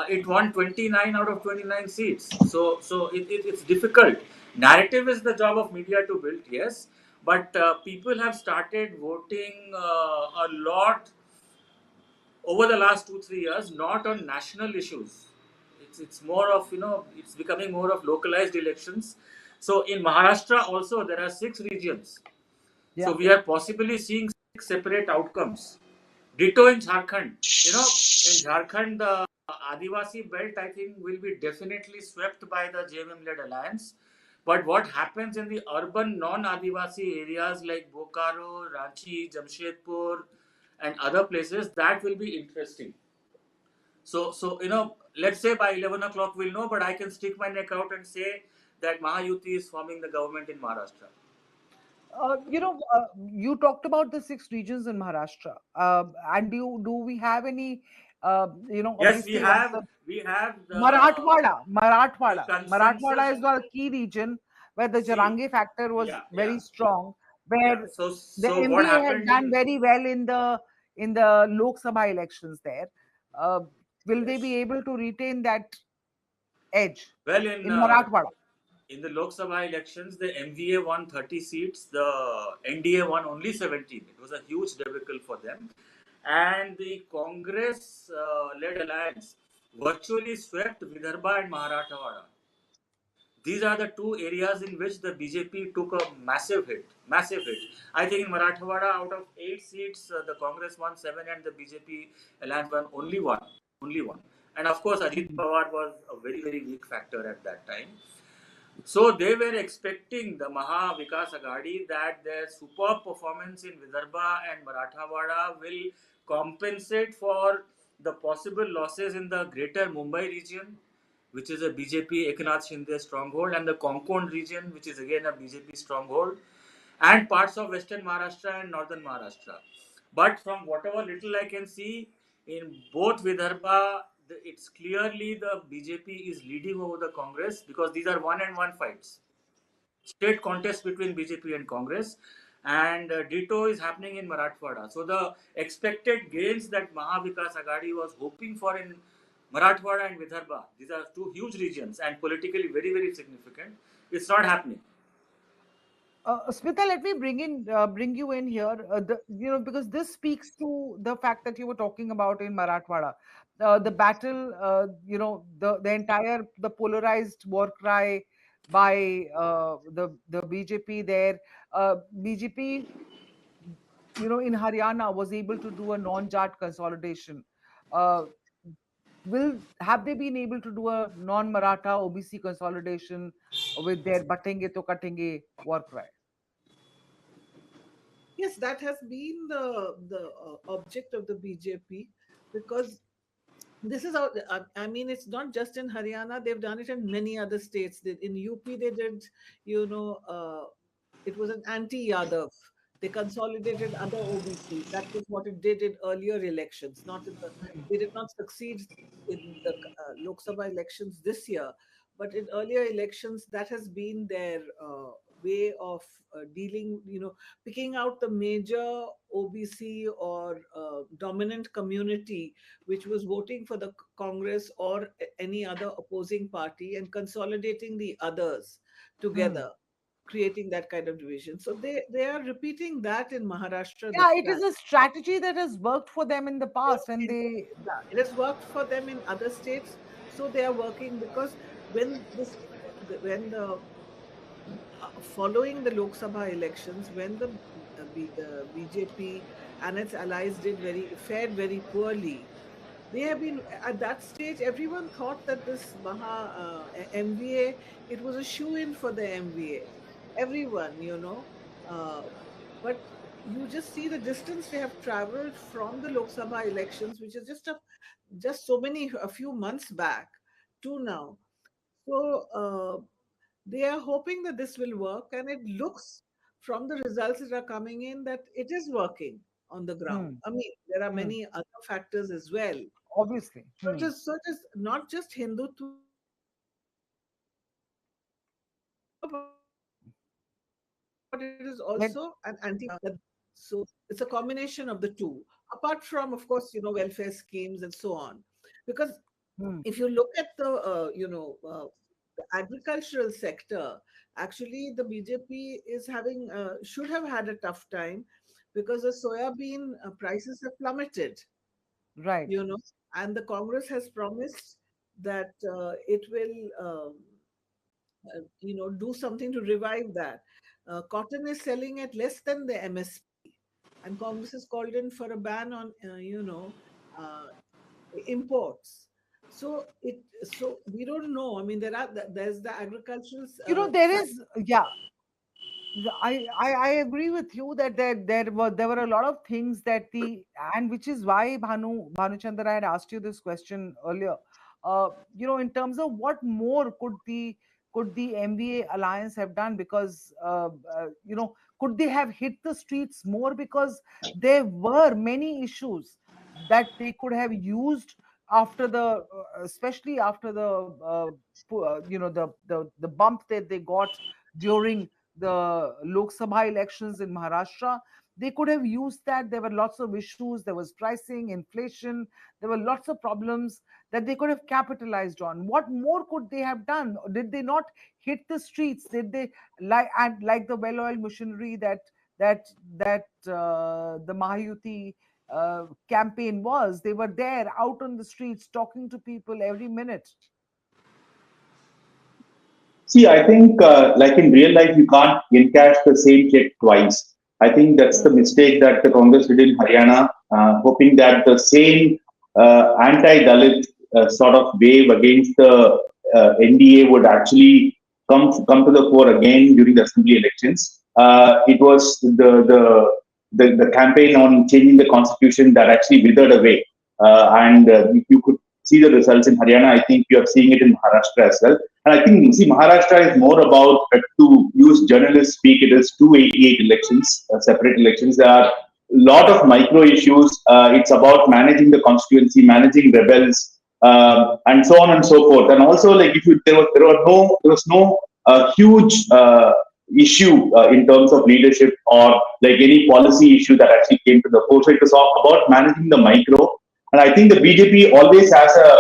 it won 29 out of 29 seats. It's difficult. Narrative is the job of media to build, yes, but people have started voting a lot over the last 2 3 years, not on national issues. It's more of it's becoming more of localized elections. So in Maharashtra also there are 6 regions. So Yeah. we are possibly seeing 6 separate outcomes. Ditto in Jharkhand. In Jharkhand, the Adivasi belt, I think, will be definitely swept by the JMM-led alliance. But what happens in the urban non-Adivasi areas like Bokaro, Ranchi, Jamshedpur, and other places, that will be interesting. Let's say by 11 o'clock we'll know, but I can stick my neck out and say that Mayahuti is forming the government in Maharashtra. You talked about the 6 regions in Maharashtra, and do we have any? Yes, we Obviously, have we have the Marathwada is consensus. the key region where the See, Jarangi factor was yeah. very strong, Yeah. where the So what MVA had happened done in very well in the Lok Sabha elections there. Uh, will they be yes, able to retain that edge well in Marathwada? in the Lok Sabha elections, the MVA won 30 seats, the NDA won only 17. It was a huge debacle for them, and the Congress-led alliance virtually swept Vidarbha and Marathwada. These are the two areas in which the BJP took a massive hit. Massive hit. I think in Marathwada, out of 8 seats, the Congress won 7 and the BJP alliance won only one. Only one. And of course, Ajit Pawar was a very weak factor at that time. So they were expecting the Maha Vikas Aghadi that their superb performance in Vidarbha and Marathwada will compensate for the possible losses in the greater Mumbai region, which is a BJP Eknath Shinde stronghold, and the Konkan region, which is again a BJP stronghold, and parts of western Maharashtra and northern Maharashtra. But from whatever little I can see, in both Vidarbha, it's clearly the BJP is leading over the Congress because these are one and one fights. State contest between BJP and Congress, and ditto is happening in Marathwada. So the expected gains that Mahavikas Aghadi was hoping for in Marathwada and Vidarbha, these are two huge regions and politically very significant. It's not happening. Smita, let me bring you in here. Because this speaks to the fact that you were talking about in Marathwada, the battle. The entire the polarized war cry by the BJP there. BJP, in Haryana was able to do a non-Jat consolidation. Uh, will have they been able to do a non-Maratha OBC consolidation with their "Batenge to Katenge" war cry? Yes, that has been the object of the BJP, because this is how I mean, it's not just in Haryana. They've done it in many other states. In UP, they did, it was an anti-Yadav. They consolidated other OBC. That was what it did in earlier elections. They did not succeed in the Lok Sabha elections this year, but in earlier elections, that has been their way of dealing, picking out the major OBC or dominant community which was voting for the Congress or any other opposing party, and consolidating the others Hmm. together, creating that kind of division. So they are repeating that in Maharashtra Yeah, this it is time. a strategy that has worked for them in the past, and It, they. yeah, it has worked for them in other states, so they are working, because when the following the Lok Sabha elections, when the BJP and its allies fared very poorly, they have been at that stage. Everyone thought that this MVA, it was a shoe-in for the MVA. Everyone, uh, but you just see the distance they have traveled from the Lok Sabha elections, which is just a few months back to now. So they are hoping that this will work, and it looks from the results that are coming in that it is working on the ground. Hmm. I mean, there are Hmm. many other factors as well. Obviously. So Hmm. it is not just Hindutva, but it is also an anti-Muslim Let. so it's a combination of the two. Apart from, of course, welfare schemes and so on, because Hmm. if you look at the agricultural sector, actually the BJP should have had a tough time, because the soya bean prices have plummeted, Right. you know, and the Congress has promised that it will, do something to revive that. Cotton is selling at less than the MSP, and Congress has called in for a ban on, uh, imports. So we don't know. I mean, there's the agricultural There side. is, yeah, I agree with you that there were a lot of things that and which is why Bhanuchandra, I had asked you this question earlier. In terms of what more could the MVA alliance have done, because could they have hit the streets more, because there were many issues that they could have used after especially after the bump that they got during the Lok Sabha elections in Maharashtra. They could have used that. There were lots of issues. There was pricing, inflation. There were lots of problems that they could have capitalized on. What more could they have done? Did they not hit the streets? Did they, like the well-oiled machinery that the Mayahuti campaign was? They were there out on the streets talking to people every minute. See, I think like in real life, you can't encash the same check twice. I think that's the Hmm. mistake that the Congress did in Haryana, hoping that the same anti-Dalit sort of wave against the NDA would actually come to the fore again during the assembly elections. It was the campaign on changing the constitution that actually withered away, and you could see the results in Haryana. I think you are seeing it in Maharashtra as well. And I think, see, Maharashtra is more about, to use journalists speak, it is 288 elections, separate elections. There are a lot of micro issues. It's about managing the constituency, managing rebels, and so on and so forth. And also, like, if you there was no huge issue in terms of leadership or like any policy issue that actually came to the fore. So it was all about managing the micro. And I think the BJP always has a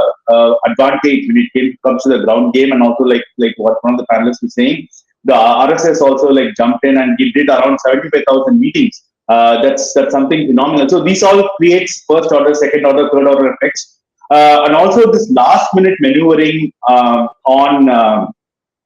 advantage when comes to the ground game, and also like what one of the panelists was saying, the RSS also like jumped in and he did around 75,000 meetings. That's something phenomenal. So these all creates first order, second order, third order effects, and also this last minute maneuvering on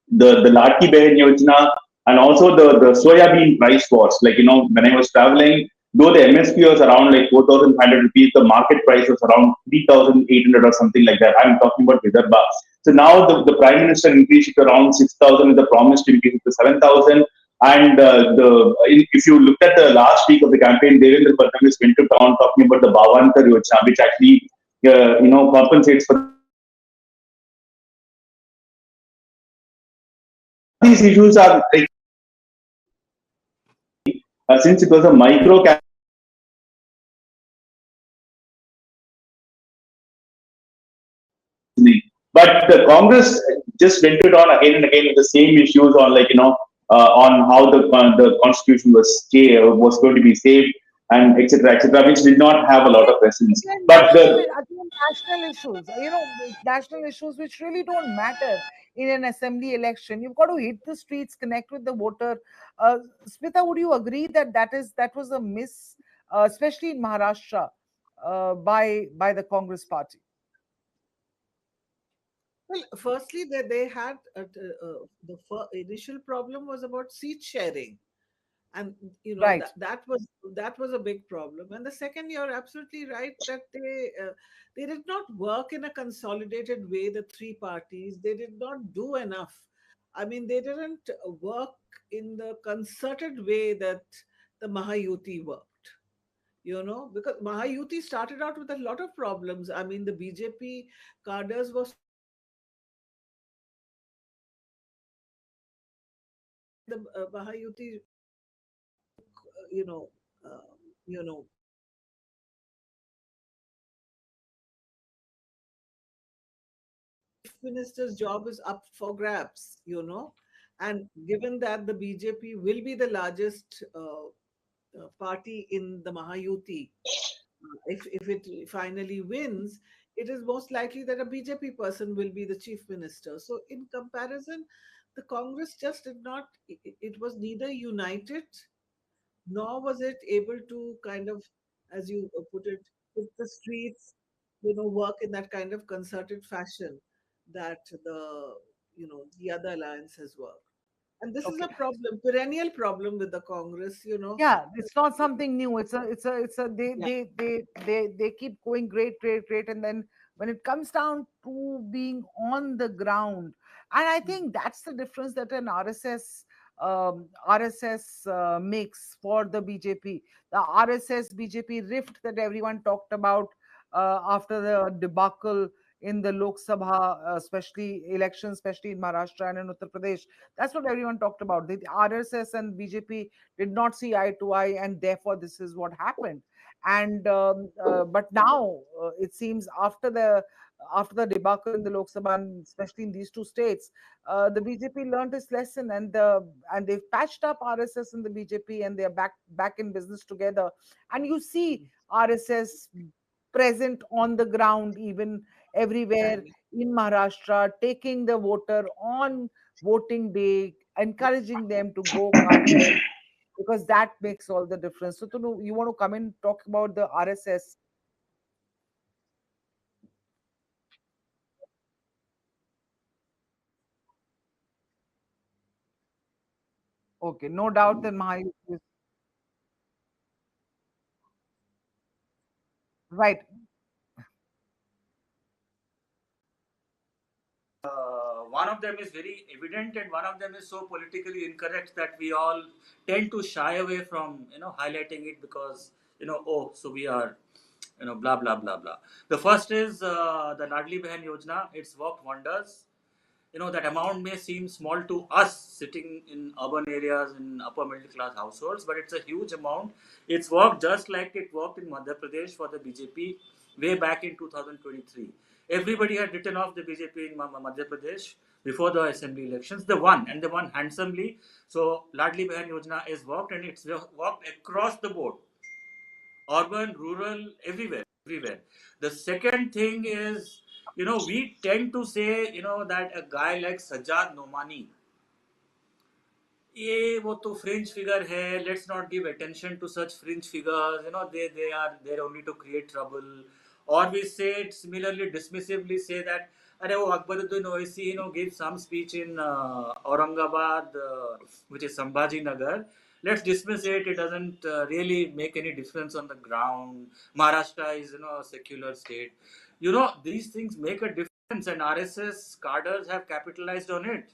the Latki Behan Yojana, and also the soya bean price wars. Like, when I was traveling, though the MSP was around like 4,500 rupees, the market price was around 3,800 or something like that. I'm talking about Vidarbha. So now the Prime Minister increased it to around 6,000 with the promise to increase it to 7,000. And if you looked at the last week of the campaign, Devendra Fadnavis went to town talking about the Bhavantar Yojana, which actually compensates for these issues are like since it was a micro but the Congress just went it on again and again with the same issues on, like, on how the constitution was going to be saved, and etc., which did not have a lot of essence. But the Again, national issues, national issues which really don't matter in an assembly election. You've got to hit the streets, connect with the voter. Smita, would you agree that that was a miss, especially in Maharashtra, by the Congress party? Well, firstly, they had the initial problem was about seat sharing, and Right. that was a big problem. And the second, you're absolutely right that they did not work in a consolidated way. The three parties, they did not do enough. I mean, they didn't work in the concerted way that the Mahajuti worked. Because Mahajuti started out with a lot of problems. I mean, the BJP cadres were so the Mahajuti, you know, uh, you know, chief minister's job is up for grabs. And given that the BJP will be the largest party in the Mahajuti, if it finally wins, it is most likely that a BJP person will be the chief minister. So, in comparison, the Congress just did not, it was neither united nor was it able to kind of, as you put it, hit the streets, work in that kind of concerted fashion that the other alliances work. And this is Okay. a problem, perennial problem with the Congress. Yeah, it's not something new. It's a they Yeah. they keep going great, and then when it comes down to being on the ground, and I think that's the difference that an RSS makes for the BJP. The RSS BJP rift that everyone talked about after the debacle in the Lok Sabha, especially elections, especially in Maharashtra and in Uttar Pradesh. That's what everyone talked about. The RSS and BJP did not see eye to eye, and therefore this is what happened. And but now it seems after the debacle in the Lok Sabha, and especially in these two states, the BJP learned its lesson, and they've patched up RSS and the BJP, and they're back in business together. And you see RSS present on the ground, even everywhere And in Maharashtra, taking the voter on voting day, encouraging them to go cast their, because that makes all the difference. So, Tunu, you want to come in talk about the RSS? Okay, no doubt that Mahayuti is right. One of them is very evident, and one of them is so politically incorrect that we all tend to shy away from highlighting it, because oh, so we are blah blah blah blah. The first is the Ladli Behan Yojana. It's worked wonders. That amount may seem small to us sitting in urban areas in upper middle class households, but it's a huge amount. It's worked just like it worked in Madhya Pradesh for the BJP way back in 2023. Everybody had written off the BJP in Madhya Pradesh before the assembly elections. They won handsomely. So Ladli Behan Yojana is worked, and it's worked across the board, urban, rural, everywhere. The second thing is, we tend to say, that a guy like Sajjad Nomani, ये वो तो fringe figure है, let's not give attention to such fringe figures, they are there only to create trouble. Or we say, similarly dismissively say that, अरे वो Akbaruddin Owaisi, gave some speech in Aurangabad, which is Sambhaji Nagar. Let's dismiss it. It doesn't really make any difference on the ground. Maharashtra is, a secular state. These things make a difference, and RSS cadres have capitalized on it.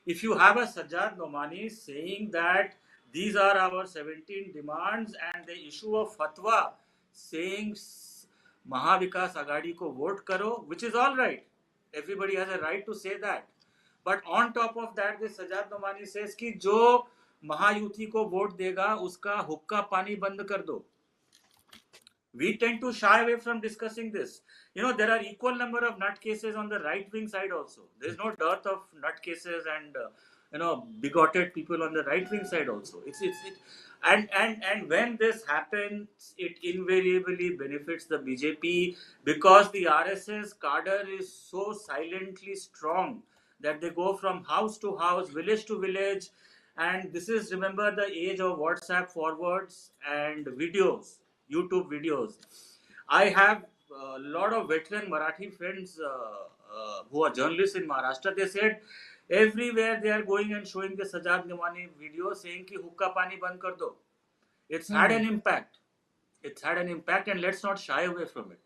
If you have a Sajjad Nomani saying that these are our 17 demands, and they issue a fatwa saying Mahavikas Agadi ko vote karo, which is all right. Everybody has a right to say that. But on top of that, this Sajjad Nomani says कि जो महायुति को vote देगा उसका हुक्का पानी बंद कर दो. We tend to shy away from discussing this. There are equal number of nut cases on the right wing side also. There is no dearth of nut cases and bigoted people on the right wing side also. And when this happens, it invariably benefits the BJP, because the RSS cadre is so silently strong that they go from house to house, village to village. And this is, remember, the age of WhatsApp forwards and videos, YouTube videos. I have a lot of veteran Marathi friends who are journalists in Maharashtra. They said everywhere they are going and showing the Sajad Nimani video saying ki hukka pani band kar do. It's had an impact. It's had an impact, and let's not shy away from it.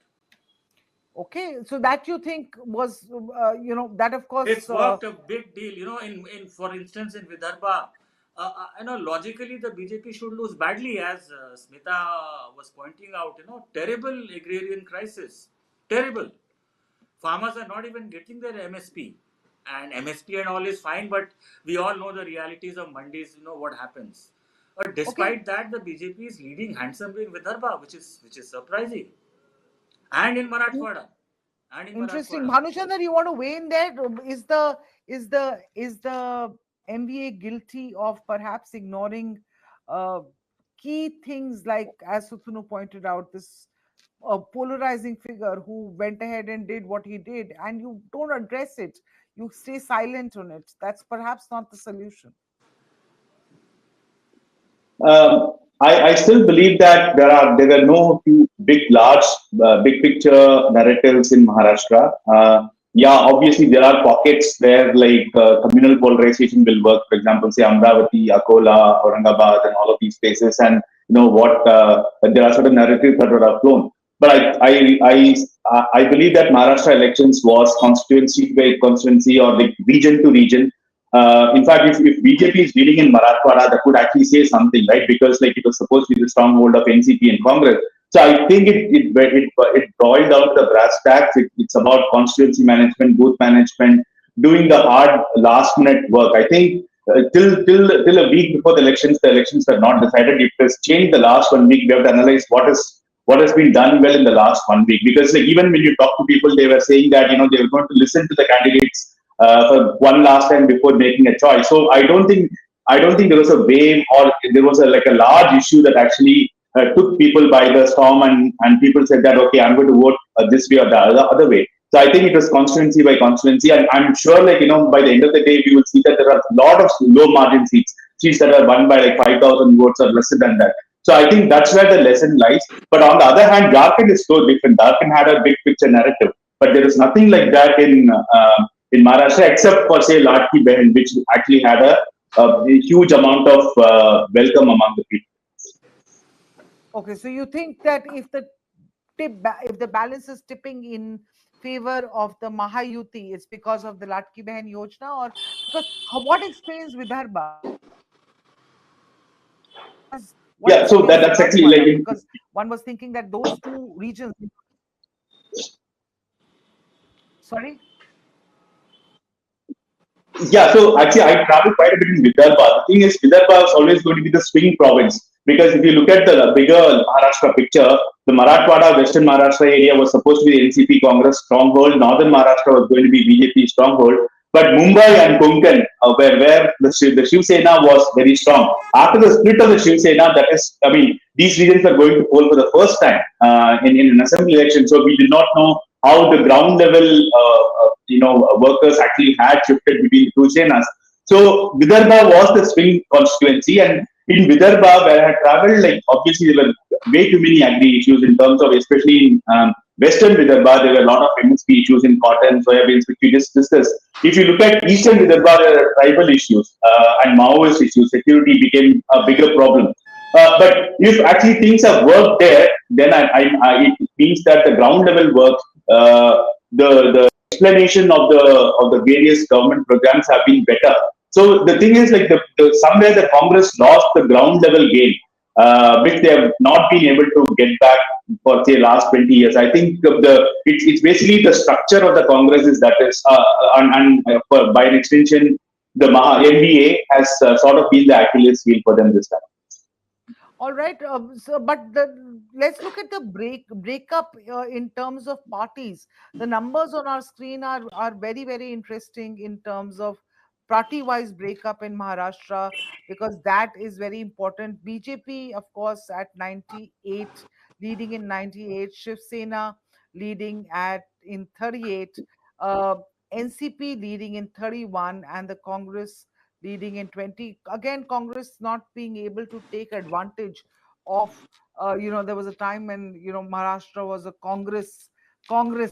Okay, so that you think was, that of course, It's worked a big deal. In for instance, in Vidarbha, logically the BJP should lose badly, as Smita was pointing out. Terrible agrarian crisis. Terrible. Farmers are not even getting their MSP. And MSP and all is fine, but we all know the realities of mandis, what happens. But okay, despite that, the BJP is leading handsomely in Vidarbha, which is surprising. And in Marathwada. And in interesting. Marathwada. Bhanuchandra, you want to weigh in there? Is the MVA guilty of perhaps ignoring uh, key things like, as Suthunu pointed out, this polarizing figure who went ahead and did what he did, and you don't address it, you stay silent on it? That's perhaps not the solution. I still believe that there were no two large, big picture narratives in Maharashtra. Yeah, obviously there are pockets where like communal polarization will work. For example, say Amravati, Akola, Aurangabad, and all of these places, and what there are certain narratives that are flown. But I believe that Maharashtra elections was constituency by constituency or like region to region. In fact, if BJP is leading in Marathwada, that could actually say something, right? Because like it was supposed to be the stronghold of NCP and Congress. So I think it boiled down to the brass tacks. It's about constituency management, booth management, doing the hard last minute work. I think till a week before the elections are not decided. If it's changed the last 1 week, we have to analyze what has been done well in the last 1 week. Because like even when you talk to people, they were saying that they were going to listen to the candidates for one last time before making a choice. So I don't think there was a wave or there was a large issue that actually took people by the storm, and people said that okay, I'm going to vote this way or the other way. So I think it was constituency by constituency, and I'm sure by the end of the day we will see that there are a lot of low margin seats that are won by like 5,000 votes or lesser than that. So I think that's where the lesson lies. But on the other hand, Jharkhand is so different. Jharkhand had a big picture narrative, but there is nothing like that in Maharashtra, except for say Latki Behan, which actually had a huge amount of welcome among the people. Okay, so you think that if the balance is tipping in favor of the Mayahuti, it's because of the Latki Behan Yojana, or because what explains Vidarbha? What Yeah, so explains that's actually Marathwada? like Because one was thinking that those two regions. Sorry. yeah, so actually, I travel quite a bit in Vidarbha. The thing is, Vidarbha is always going to be the swing province because if you look at the bigger Maharashtra picture, the Marathwada, Western Maharashtra area was supposed to be the NCP Congress stronghold. Northern Maharashtra was going to be BJP stronghold. But Mumbai and Konkan, where the Shiv Sena was very strong. After the split of the Shiv Sena, that is, I mean, these regions are going to poll for the first time in an assembly election. So we did not know how the ground level, workers actually had shifted between the two Senas. So Vidarbha was the swing constituency, and in Vidarbha, where I had traveled, like obviously there were way too many agri issues in terms of, especially in Western Vidarbha, there were a lot of MSP issues in cotton, soybeans, which we just discussed. If you look at Eastern Vidarbha, there are tribal issues and Maoist issues. Security became a bigger problem. But if actually things have worked there, then it means that the ground level work, the explanation of the various government programs have been better. So the thing is, like somewhere the Congress lost the ground level gain, which they have not been able to get back for say last 20 years. I think it's basically the structure of the Congress is that is, by an extension, the MVA has sort of been the Achilles heel for them this time. All right. Let's look at the breakup in terms of parties. The numbers on our screen are very, very interesting in terms of party-wise breakup in Maharashtra, because that is very important. BJP, of course, at 98, leading in 98. Shiv Sena leading at in 38. Uh, NCP leading in 31, and the Congress leading in 20. Again, Congress not being able to take advantage of. There was a time when Maharashtra was a Congress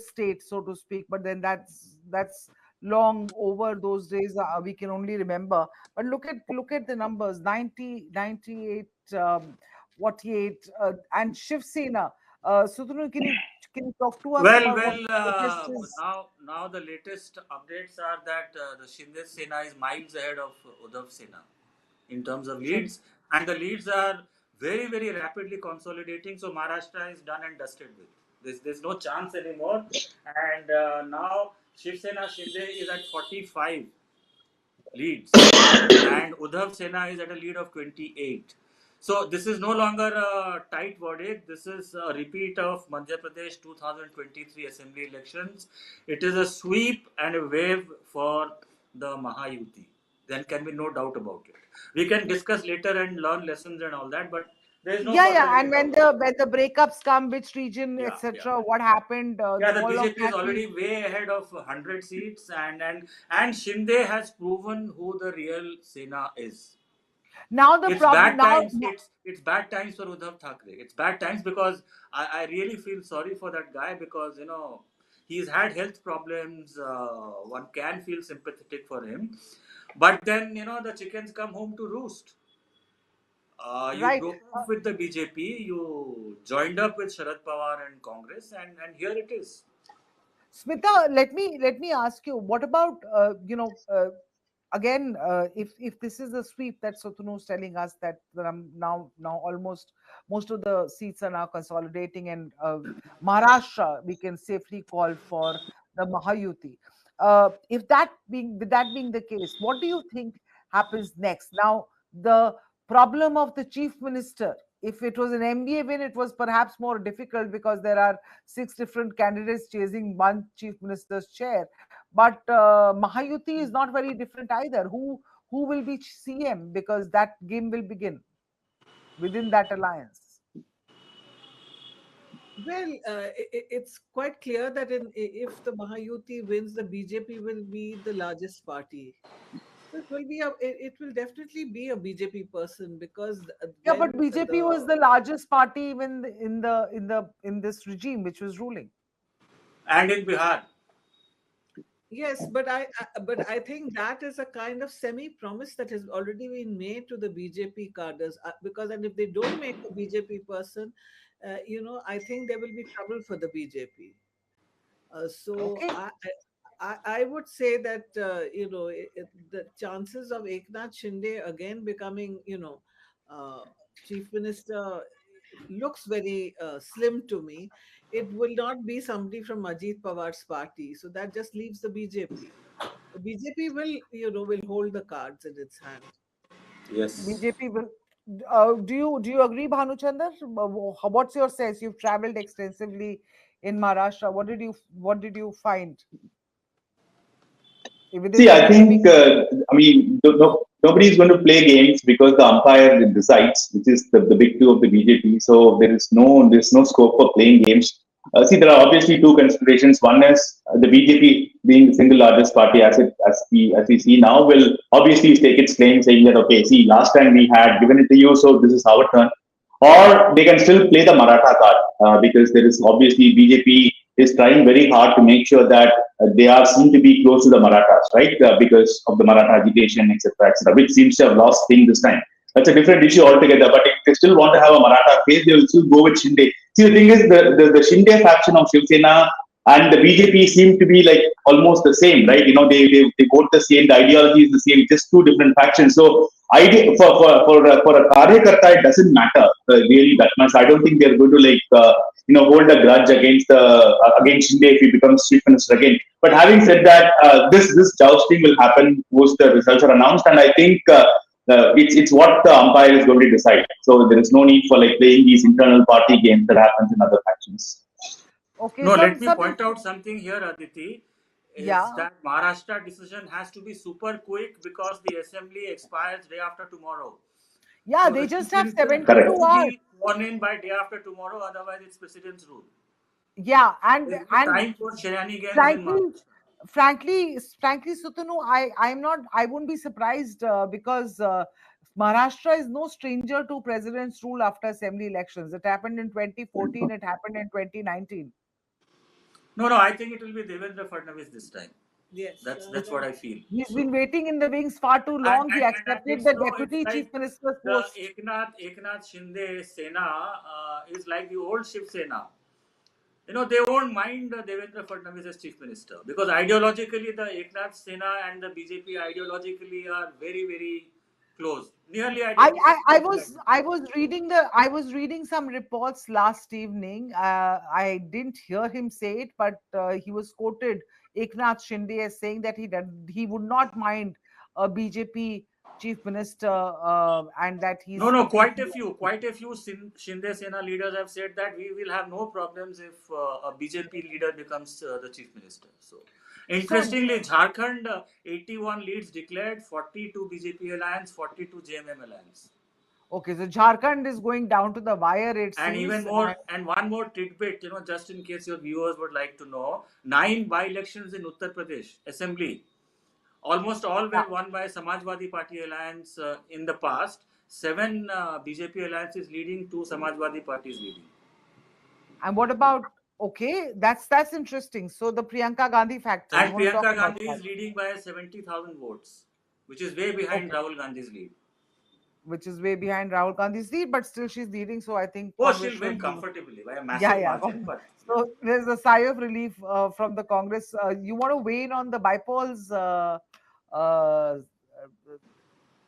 state, so to speak. But then that's long over those days. We can only remember. But look at the numbers: 90, 98, 48, and Shiv Sena. Sudhanu, can you talk to us Well, about what well. the latest is? Now the latest updates are that the Shinde Sena is miles ahead of Uddhav Sena in terms of So leads, and the leads are very, very rapidly consolidating. So Maharashtra is done and dusted with. There's no chance anymore. And now Shiv Sena Shinde is at 45 leads, and Uddhav Sena is at a lead of 28. So this is no longer a tight verdict. This is a repeat of Madhya Pradesh 2023 assembly elections. It is a sweep and a wave for the Mahajuti. There can be no doubt about it. We can discuss later and learn lessons and all that, but there is no yeah, further yeah, any and when doubt the about it. when the breakups come, which region, Yeah, yeah. etc., what happened, Yeah, the all of BJP is that we. already way ahead of 100 seats, and Shinde has proven who the real Sena is. Now the It's problem bad now. times. It's bad times for Uddhav Thackeray. It's bad times because I really feel sorry for that guy, because he's had health problems. One can feel sympathetic for him, but then the chickens come home to roost. You Right. broke off with the BJP. You joined up with Sharad Pawar and Congress, and here it is. Smita, let me ask you, what about again, if this is a sweep that Sotunu is telling us, that now almost most of the seats are now consolidating, and Maharashtra we can safely call for the Mahajuti. If that being the case, what do you think happens next? Now, the problem of the chief minister. If it was an MBA win, it was perhaps more difficult because there are six different candidates chasing one chief minister's chair. But Mahajuti is not very different either. Who will be CM, because that game will begin within that alliance. Well, it's quite clear that if the Mahajuti wins, the BJP will be the largest party. So it will definitely be a BJP person, because Yeah, but when BJP was the the largest party even in this regime which was ruling. And in Bihar, yes, but I think that is a kind of semi promise that has already been made to the BJP cadres, because, and if they don't make a BJP person, I think there will be trouble for the BJP. So Okay. I would say that the chances of Eknath Shinde again becoming chief minister looks very slim to me. It will not be somebody from Ajit Pawar's party, so that just leaves the BJP. The BJP will hold the cards in its hand. yes. BJP will. Do you agree, Bhanuchandar? What's your sense? You've traveled extensively in Maharashtra. What did you find within See, the I BJP? think, nobody is going to play games because the umpire decides, which is the big two of the BJP. So there's no scope for playing games. See, there are obviously two considerations. One is the BJP being the single largest party, as we see now, will obviously stake its claim, saying that, okay, see, last time we had given it to you, so this is our turn. Or they can still play the Maratha card, because there is obviously BJP is trying very hard to make sure that they are seen to be close to the Marathas, right? Because of the Maratha agitation, etc., etc., which seems to have lost steam this time. That's a different issue altogether. But if they still want to have a Maratha face, they will still go with Shinde. See, the thing is, the Shinde faction of Shiv Sena and the BJP seem to be like almost the same, right? They vote the same, the ideology is the same, just two different factions. So, for a Karyakarta, it doesn't matter really that much. I don't think they're going to hold a grudge against Shinde if he becomes chief minister again. But having said that, this jousting will happen once the results are announced, and I think it's what the umpire is going to decide. So there is no need for like playing these internal party games that happens in other factions. Okay, No, let me some point out something here, Aditi. is Yeah. that Maharashtra decision has to be super quick because the assembly expires day after tomorrow. Yeah, So they the just chief have minister has seventy-two Correct. to hours. be sworn in by day after tomorrow, otherwise it's president's rule. Yeah, and There is no and time for shenanigans in frankly, Maharashtra. frankly, Sutanu, I won't be surprised because Maharashtra is no stranger to president's rule after assembly elections. It happened in 2014. It happened in 2019. No, no, I think it will be Devendra Fadnavis this time. Yes, That's what right. I feel. He's So been waiting in the wings far too long. He and accepted it's the no, it's deputy chief like minister's the post. Eknath Shinde Sena is like the old Shiv Sena. They won't mind Devendra Fadnavis as chief minister because ideologically the Eknath Sena and the BJP ideologically are very, very close, nearly identical. I was reading some reports last evening. I didn't hear him say it, but he was quoted Eknath Shinde as saying that he would not mind a BJP chief minister and that No, he's no, completely. quite a few Shinde Sena leaders have said that we will have no problems if a BJP leader becomes the chief minister. So, So interestingly, Jharkhand 81 leads declared, 42 BJP alliance, 42 JMM alliance. okay, so Jharkhand is going down to the wire, it And even seems. more, and one more tidbit, just in case your viewers would like to know, 9 by-elections in Uttar Pradesh Assembly. Almost all Yeah. were won by Samajwadi Party alliance in the past. 7 BJP alliances leading, 2 Samajwadi parties leading. And what about, okay, that's interesting. So the Priyanka Gandhi factor, you And want to talk Priyanka about Gandhi that? is leading by 70,000 votes, which is way behind Okay, Rahul Gandhi's lead. which is way behind Rahul Gandhi's lead, but still she's leading. So I think Oh, Congress she'll win should be, comfortably by a yeah, massive yeah. margin, but yeah. So there's a sigh of relief from the Congress. You want to weigh in on the bipolls? Uh,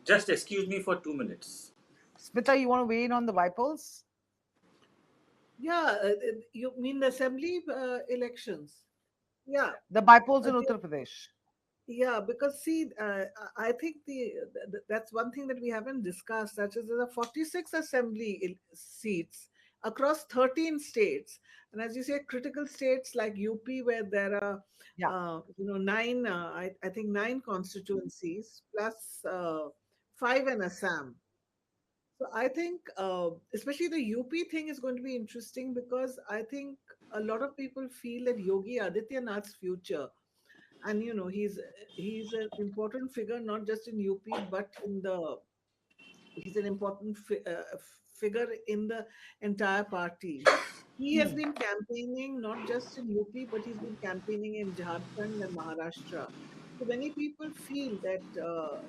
Just excuse me for 2 minutes. Smita, you want to weigh in on the bipolls? Yeah, you mean the assembly elections? Yeah, The bipolls in they- Uttar Pradesh. yeah, because see, I think that's one thing that we haven't discussed. Such as there are 46 assembly seats across 13 states, and as you say, critical states like UP, where there are, Yeah. nine. I think nine constituencies plus five in Assam. So I think, especially the UP thing is going to be interesting because I think a lot of people feel that Yogi Adityanath's future, and he's an important figure not just in UP but in the he's an important figure in the entire party. He has Hmm. been campaigning not just in UP, but he's been campaigning in Jharkhand and Maharashtra. So many people feel that the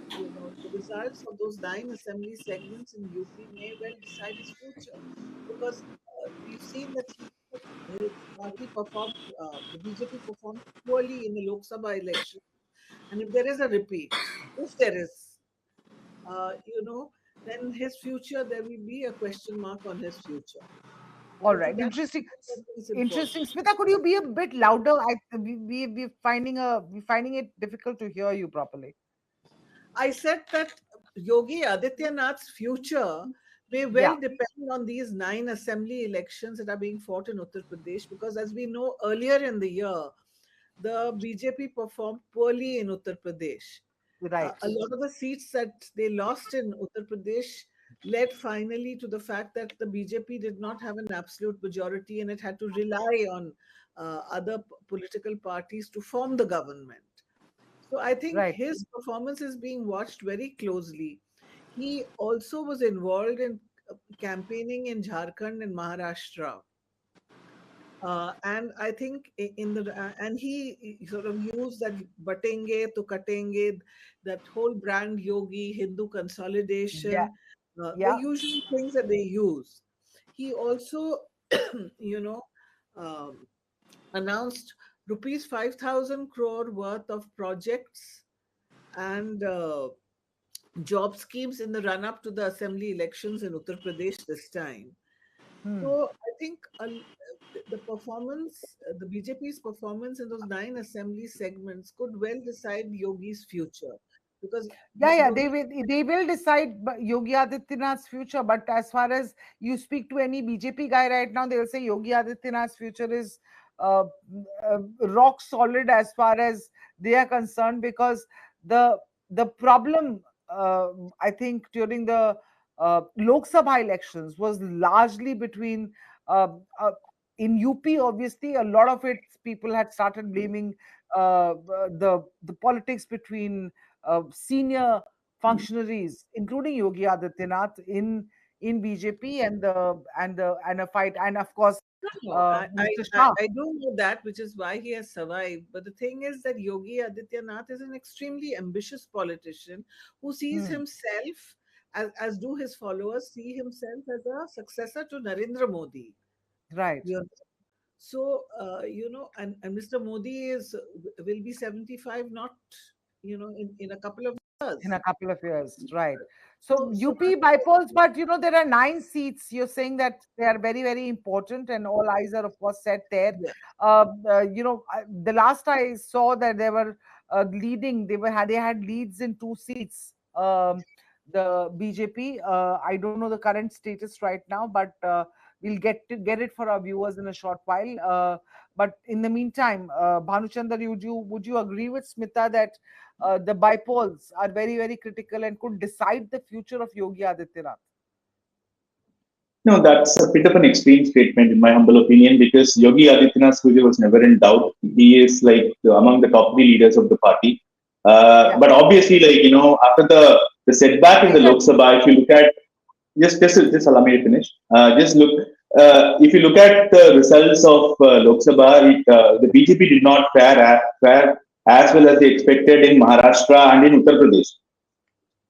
results of those nine assembly segments in UP may well decide his future, because we've seen that his party performed, the BJP performed poorly in the Lok Sabha election, and if there is a repeat, if there is, uh, you know, then his future, there will be a question mark on his future. All So right, that interesting, I think is interesting. important. Smita, could you be a bit louder? We're finding it difficult to hear you properly. I said that Yogi Adityanath's future may Yeah. well depend on these nine assembly elections that are being fought in Uttar Pradesh, because as we know, earlier in the year, the BJP performed poorly in Uttar Pradesh. Right. A lot of the seats that they lost in Uttar Pradesh led finally to the fact that the BJP did not have an absolute majority and it had to rely on other political parties to form the government. So I think Right. his performance is being watched very closely. He also was involved in campaigning in Jharkhand and Maharashtra. And I think and he sort of used that batenge to katenge, that whole brand yogi, Hindu Yeah. consolidation, the Yeah. usual things that they use. He also, you know, um, announced rupees 5,000 crore worth of projects and job schemes in the run up to the assembly elections in Uttar Pradesh this time. Hmm. So I think the performance, the BJP's performance in those nine assembly segments could well decide Yogi's future, because Yeah, yeah, Yogi, they will decide Yogi Adityanath's future. But as far as you speak to any BJP guy right now, they'll say Yogi Adityanath's future is uh, rock solid as far as they are concerned, because the problem, I think, during the Lok Sabha elections was largely between uh, uh, in UP. Obviously, a lot of it people had started blaming the politics between senior functionaries, including Yogi Adityanath in BJP, and a fight, and of course No, Mr. Shah. I do know that, which is why he has survived. But the thing is that Yogi Adityanath is an extremely ambitious politician who sees Hmm, himself, as do his followers, see himself as a successor to Narendra Modi. right. You know? So, and Mr. Modi will be 75, not, in a couple of In years. a couple of years, right? So So UP bypolls, but there are 9 seats. You're saying that they are very, very important, and all eyes are, of course, set there. yeah, The last I saw that they were leading, they had leads in 2 seats. The BJP. I don't know the current status right now, but we'll get it for our viewers in a short while. But in the meantime, Bhanuchandra, would you agree with Smita that the bypolls are very, very critical and could decide the future of Yogi Adityanath? No, that's a bit of an extreme statement, in my humble opinion, because Yogi Adityanath's future was never in doubt. He is like among the top three leaders of the party. Yeah. But obviously, after the setback in Please the Lok Sabha, if you look at just allow me to finish. Just look. If you look at the results of Lok Sabha, the BJP did not fare as well as they expected in Maharashtra and in Uttar Pradesh.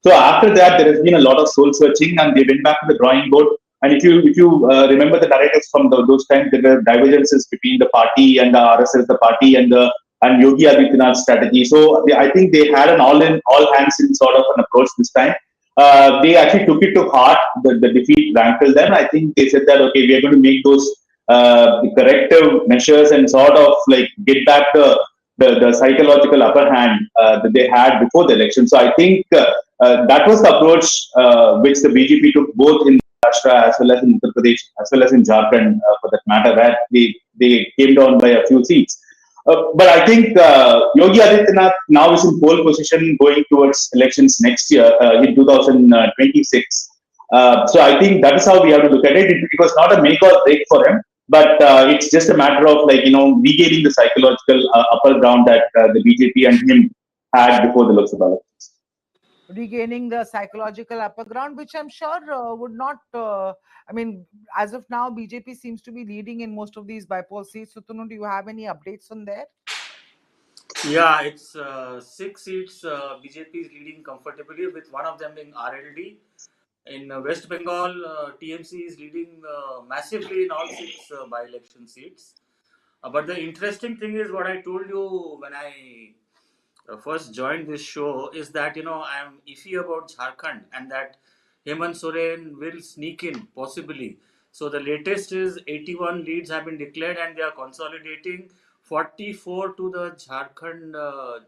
So after that, there has been a lot of soul searching, and they went back to the drawing board. And if you remember the narratives from those times, there were divergences between the party and the RSS, the party and Yogi Adityanath's strategy. So I think they had an all hands in sort of an approach this time. They actually took it to heart. The defeat rankled them. I think they said that okay, we are going to make those corrective measures and sort of like get back the psychological upper hand that they had before the election. So I think that was the approach which the BJP took both in Maharashtra as well as in Uttar Pradesh as well as in Jharkhand for that matter, where they came down by a few seats. But I think Yogi Adityanath now is in pole position going towards elections next year in 2026. So I think that is how we have to look at it. It was not a make or break for him, but it's just a matter of regaining the psychological upper ground that the BJP and him had before the Lok Sabha elections. Regaining the psychological upper ground, which I'm sure would not. I mean, as of now, BJP seems to be leading in most of these bypoll seats. So, Tunu, do you have any updates on there? Yeah, it's 6 seats. BJP is leading comfortably, with one of them being RLD. In West Bengal, TMC is leading massively in all 6 by-election seats. But the interesting thing is what I told you when I first joined this show is that I am iffy about Jharkhand, and that Hemant Soren will sneak in possibly. So the latest is 81 leads have been declared, and they are consolidating 44 to the Jharkhand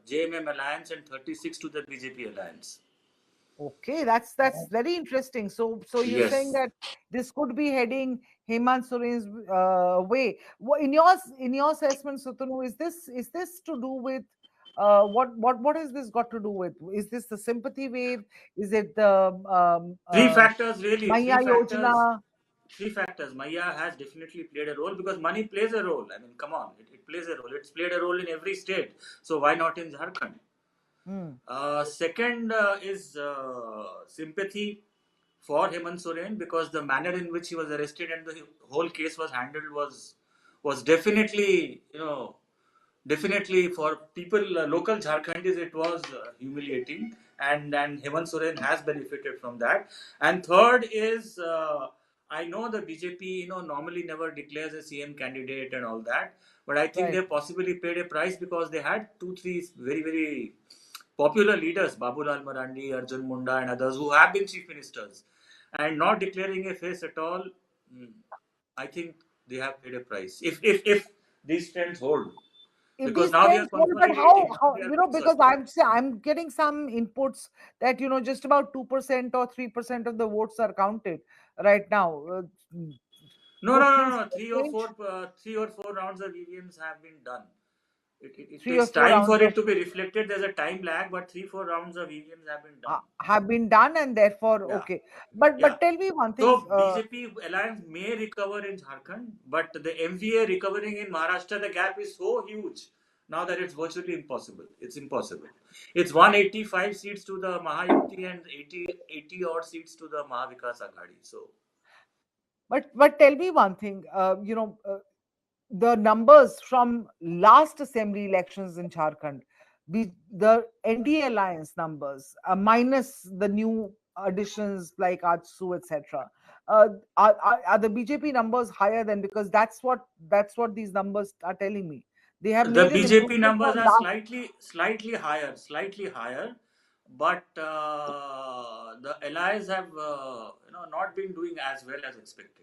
JMM alliance and 36 to the BJP alliance. Okay, that's very interesting. So you're saying Yes. that this could be heading Hemant Soren's way. In your assessment, Sutanu, is this to do with what has this got to do with? Is this the sympathy wave? Is it the Three factors really. Maya Yojana? Three factors. Maya has definitely played a role because money plays a role. I mean, come on, it plays a role. It's played a role in every state. So why not in Jharkhand? Hmm. Second is sympathy for Hemant Soren, because the manner in which he was arrested and the whole case was handled was definitely definitely for people, local Jharkhandis, it was humiliating, and Hemant Soren has benefited from that. And third is, I know the BJP, normally never declares a CM candidate and all that, but I think Right. they possibly paid a price because they had 2, 3 very, very popular leaders, Babulal Marandi, Arjun Munda, and others who have been chief ministers, and not declaring a face at all. mm, I think they have paid a price. If these trends hold, If because these now they are trends hold, but how, consolidating. Now how they are because consolidating. I'm getting some inputs that just about 2% or 3% of the votes are counted right now. No, no, would no, things no, no. change? 3 or 4 rounds of EVMs have been done. It Three or takes four time rounds for of it to be reflected. There's a time lag, but 3, 4 rounds of EVMs have been done. have been done, and therefore Yeah, okay. yeah. But tell me one thing. So BJP alliance may recover in Jharkhand, but the MVA recovering in Maharashtra, the gap is so huge now that it's virtually impossible. It's impossible. It's 185 seats to the Mayahuti and 80 odd seats to the Mahavikas Aghadi. So But tell me one thing. The numbers from last assembly elections in Jharkhand, the NDA alliance numbers, minus the new additions like Ajsu, etc. Are the BJP numbers higher than, because that's what these numbers are telling me. They have the made an BJP improvement numbers from are last. slightly higher, but the allies have not been doing as well as expected.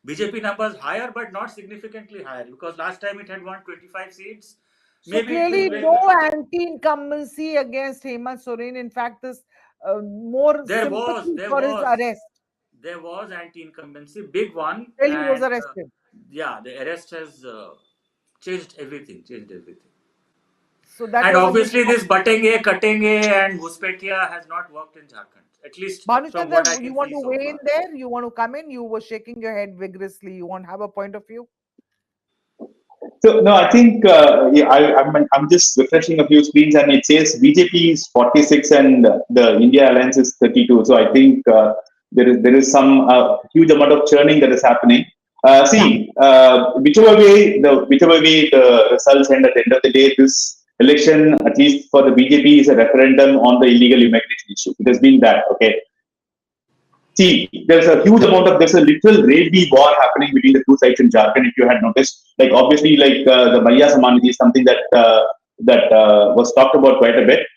BJP numbers higher, but not significantly higher because last time it had won 25 seats. So Maybe it will clearly, win. no anti-incumbency against Hemant Soren. In fact, this more There was, sympathy there for his was, arrest there was anti-incumbency, big one, till he was and arrested. yeah, the arrest has changed everything. Changed everything. So that And was a big. obviously, this Batenge, Katenge, and Ghuspetia has not worked in Jharkhand, at least from what I Bhanuchandra, you can want see to so weigh in far. there? You want to come in? You were shaking your head vigorously. You want to have a point of view? So no, I think yeah, I'm just refreshing a few screens and it says BJP is 46 and the India Alliance is 32. So I think there is some huge amount of churning that is happening. Yeah. See, whichever way the results end at the end of the day, this election, at least for the BJP, is a referendum on the illegal immigration issue. It has been that. Okay, see, there's a literal raid war happening between the two sides in Jharkhand. If you had noticed, like obviously, like the Maria Samanidhi is something that was talked about quite a bit.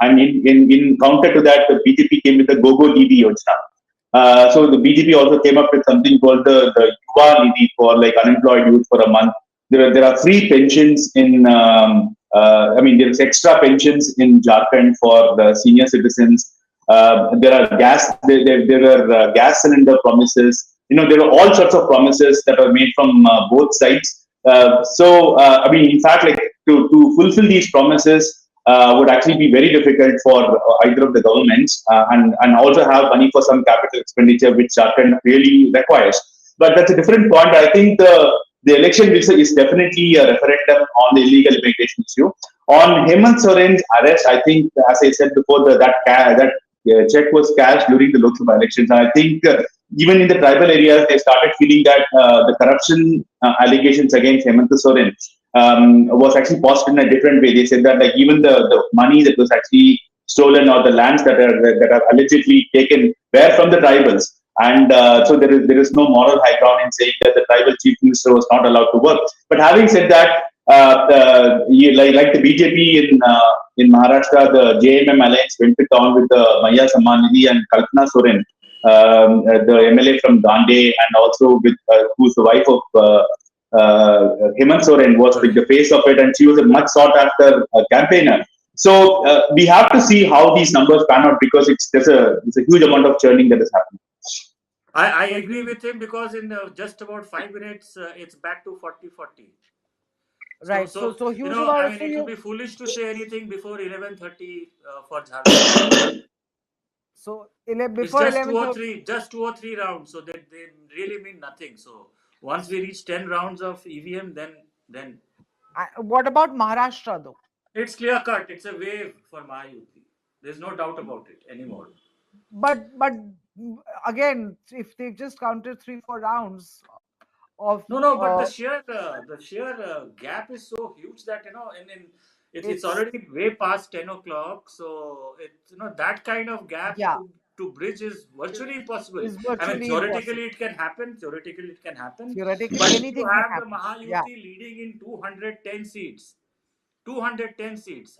And in counter to that, the BJP came with the Gogo Didi Yojana. So the BJP also came up with something called the Yuva Nidhi for like unemployed youth for a month. There are free pensions in. I mean, there's extra pensions in Jharkhand for the senior citizens. There are gas cylinder promises. There are all sorts of promises that are made from both sides. I mean, in fact, like to fulfill these promises would actually be very difficult for either of the governments, and also have money for some capital expenditure, which Jharkhand really requires. But that's a different point. I think the election is definitely a referendum on the illegal immigration issue. On Hemant Soren's arrest, I think, as I said before, that check was cashed during the Lok Sabha elections. And I think even in the tribal areas, they started feeling that the corruption allegations against Hemant Soren was actually posted in a different way. They said that like even the money that was actually stolen or the lands that are allegedly taken were from the tribals. And so there is no moral high ground in saying that the tribal chief minister was not allowed to work. But having said that, like the BJP in Maharashtra, the JMM alliance went to town with the Maya Samanidhi and Kalpana Soren, the MLA from Dande, and also with who's the wife of Hemant Soren, was like Sorry. the face of it, and she was a much sought after campaigner. So we have to see how these numbers pan out because there's a huge amount of churning that is happening. I agree with him because in just about 5 minutes, it's back to 40-40. So, Right. So so so you huge know, I amount. mean, So it will you be foolish to say anything before 11:30 for Jharkhand. so It's before 11:30. just 2 or 3 rounds, so they really mean nothing. So once we reach 10 rounds of EVM, then What about Maharashtra though? it's clear cut. It's a wave for Mayahuti. There's no doubt about it anymore. But again, if they've just counted 3 4 rounds of No, but the sheer gap is so huge that in it's it's already way past 10 o'clock. So it's that kind of gap yeah, to bridge is virtually impossible. is I mean, virtually theoretically impossible. it can happen. Theoretically it can happen. Theoretically, But if you anything can have the happen. Yeah. Mahajuti leading in 210 seats,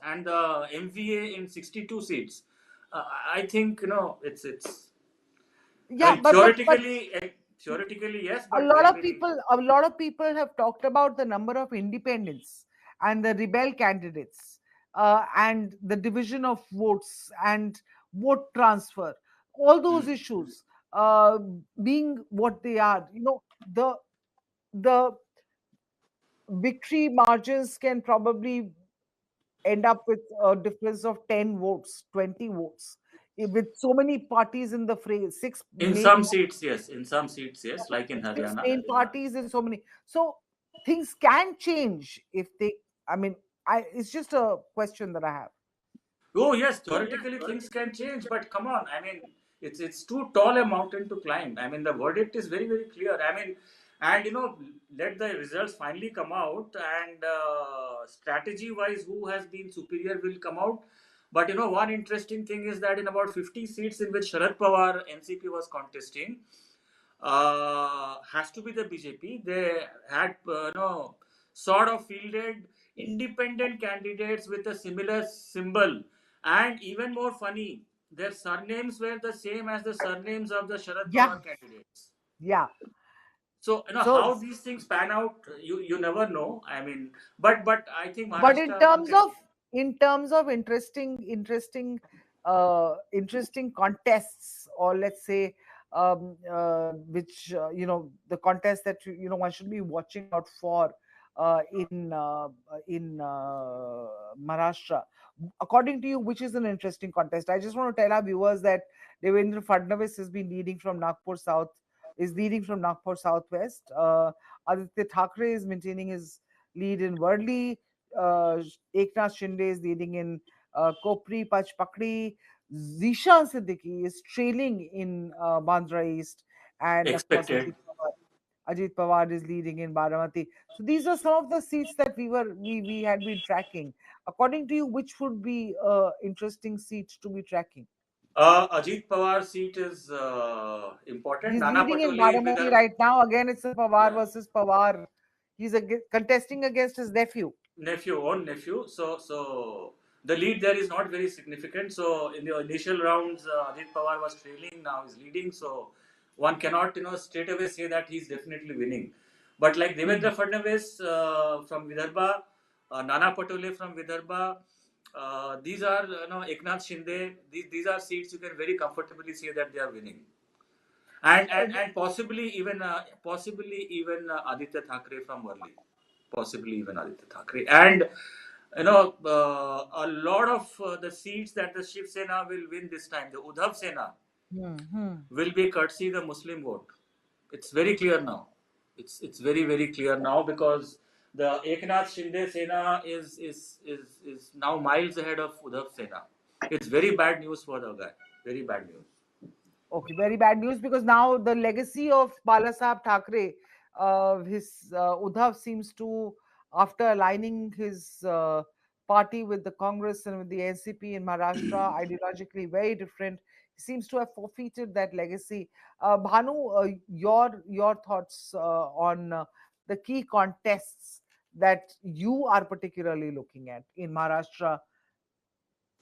and the MVA in 62 seats, I think it's. I Yeah, mean, but theoretically yes, a but lot very of very. people a lot of people have talked about the number of independents and the rebel candidates, and the division of votes and vote transfer, all those Hmm. issues being what they are, the the victory margins can probably end up with a difference of 10 votes, 20 votes. With so many parties in the fray, six In main some seats, yes. In some seats, yes. Like in six Haryana. main parties and so many. So things can change if they. I mean, it's just a question that I have. Oh yes, theoretically things can change, but come on, I mean, it's too tall a mountain to climb. I mean, the verdict is very very clear. I mean, and let the results finally come out, and strategy wise, who has been superior will come out. But one interesting thing is that in about 50 seats in which Sharad Pawar NCP was contesting, has to be the BJP. They had sort of fielded independent candidates with a similar symbol, and even more funny, their surnames were the same as the surnames of the Sharad Yeah, Pawar candidates. yeah. So So, how these things pan out, you never know. I mean, but I think but Maharashtra one can. in terms of interesting contests, or let's say, which the contest that one should be watching out for in Maharashtra. According to you, which is an interesting contest? I just want to tell our viewers that Devendra Fadnavis has been leading from Nagpur South, is leading from Nagpur Southwest. Aditya Thackeray is maintaining his lead in Worli. Eknath Shinde is leading in Kopri, Pachpakdi. Zishan Siddiqui is trailing in Bandra East. And of course, Expected. Ajit Pawar is leading in Baramati. So these are some of the seats that we had been tracking. According to you, which would be interesting seats to be tracking? Ajit Pawar seat is important. He's Nana leading in Patole Baramati Vidarbha. right now. Again, it's a Pawar Yeah. versus Pawar. He's contesting against his nephew. Own nephew. So the lead there is not very significant. So in the initial rounds, Ajit Pawar was trailing. Now he's leading. So one cannot straight away say that he's definitely winning. But like Hmm. Devendra Fadnavis from Vidarbha, Nana Patole from Vidarbha, these are Eknath Shinde. These are seats you can very comfortably say that they are winning. And possibly even Aditya Thackeray from Worli, possibly even Aditya Thackeray, and a lot of the seats that the Shiv Sena will win this time, the Udhav Sena, Hmm. Hmm. will be courtesy the Muslim vote. It's very clear now. It's very very clear now because the Eknath Shinde Sena is now miles ahead of Udhav Sena. It's very bad news for the guy. Very bad news. Okay, very bad news because now the legacy of Balasaheb Thackeray, his Udhav seems to, after aligning his party with the Congress and with the NCP in Maharashtra, ideologically very different, he seems to have forfeited that legacy. Bhanu, your thoughts on the key contests that you are particularly looking at in Maharashtra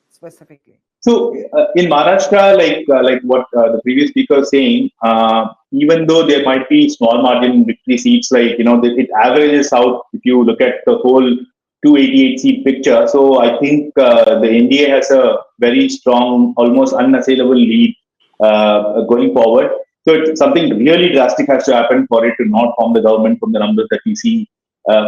specifically? So in Maharashtra, like what the previous speaker was saying, even though there might be small margin victory seats, it averages out if you look at the whole 288 seat picture. So I think the NDA has a very strong, almost unassailable lead going forward. So something really drastic has to happen for it to not form the government from the numbers that we see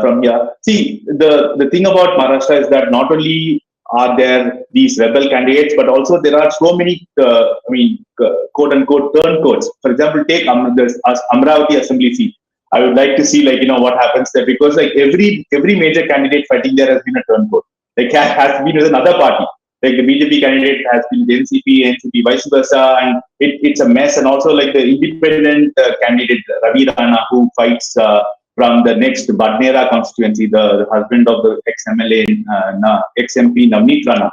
from here. See, the thing about Maharashtra is that not only are there these rebel candidates, but also there are so many, quote unquote, turncoats. For example, take this Amravati Assembly seat. I would like to see, what happens there, because every major candidate fighting there has been a turncoat. Has been with another party. Like the BJP candidate has been the NCP, vice versa, and it's a mess. And also like the independent candidate Ravi Rana, who fights from the next Badnera constituency, the husband of the ex-MLA, ex-MP Navneet Rana.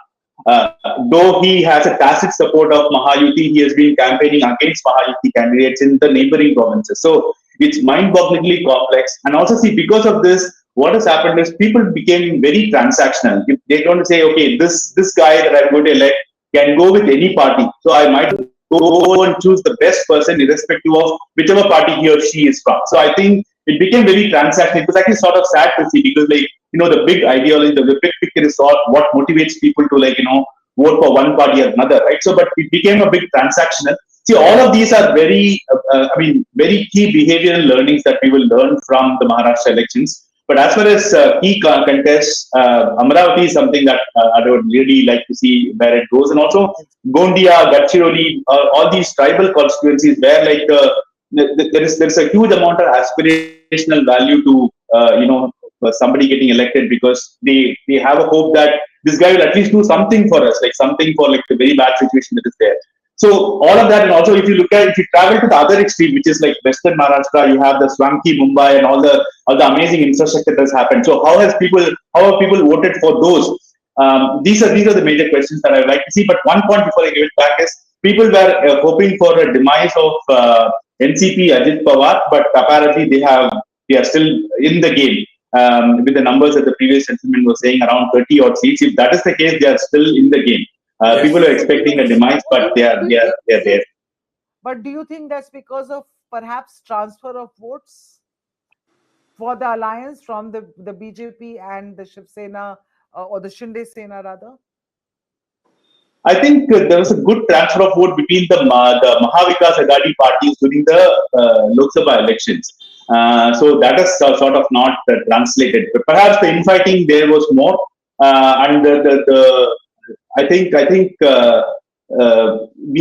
Though he has a tacit support of Mayahuti, he has been campaigning against Mayahuti candidates in the neighboring provinces. So it's mind-bogglingly complex. And also, see, because of this, what has happened is people became very transactional. If they don't say, okay, this guy that I'm going to elect can go with any party, so I might go and choose the best person irrespective of whichever party he or she is from. So I think it became very transactional. It was actually sort of sad to see because, the big ideology, the big picture is what motivates people to, vote for one party or another, right? So, but it became a big transactional. See, all of these are very key behavioral learnings that we will learn from the Maharashtra elections. But as far as key contests, Amravati is something that I would really like to see where it goes, and also Gondia, Gadchiroli, all these tribal constituencies where there is a huge amount of aspirational value to somebody getting elected, because they have a hope that this guy will at least do something for us, like something for like the very bad situation that is there. So all of that, and also if you travel to the other extreme, which is like Western Maharashtra, you have the swanky Mumbai and all the amazing infrastructure that has happened. So how have people voted for those? These are the major questions that I would like to see. But one point before I give it back is people were hoping for a demise of NCP Ajit Pawar, but apparently they are still in the game. With the numbers that the previous gentleman was saying, around 30 odd seats. If that is the case, they are still in the game. Yes. People are expecting a demise, but they are there. But do you think that's because of perhaps transfer of votes for the alliance from the BJP and the Shiv Sena or the Shinde Sena rather? I think there was a good transfer of vote between the Mahavikas Agadi parties during the Lok Sabha elections. So that is sort of not translated. But perhaps the infighting there was more, and I think we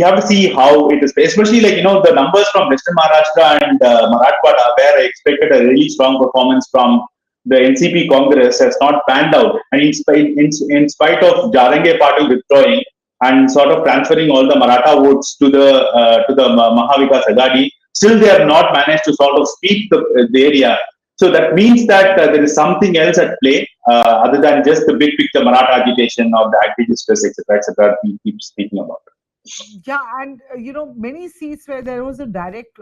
have to see how it is, especially the numbers from Western Maharashtra and Marathwada, where I expected a really strong performance from the NCP Congress, has not panned out. And in spite of Jarange Patil withdrawing and sort of transferring all the Maratha votes to the Mahavikas Agadi, still they have not managed to sort of sweep the area. So that means that there is something else at play other than just the big picture Maratha agitation or the activists, etc. We keep speaking about. Yeah, and many seats where there was a direct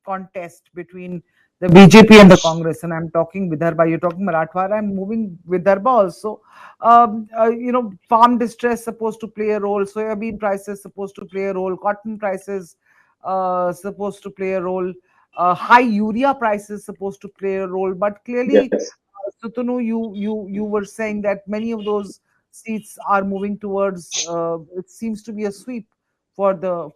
contest between the BJP and the Congress, and I'm talking Vidarbha, you're talking Marathwada, I'm moving Vidarbha also. Farm distress supposed to play a role, soybean prices supposed to play a role, cotton prices supposed to play a role, high urea prices supposed to play a role. But clearly, Yes. Sutanu, you were saying that many of those seats are moving towards. It seems to be a sweep for the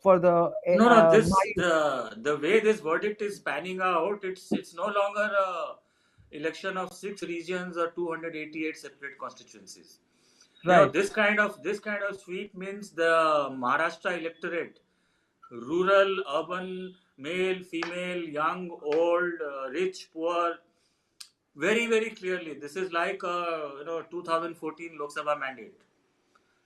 No. This Mayu. the way this verdict is panning out. It's no longer a election of 6 regions or 288 separate constituencies. Right. This kind of sweep means the Maharashtra electorate, rural, urban, male, female, young, old, rich, poor, very very clearly. This is like a 2014 Lok Sabha mandate.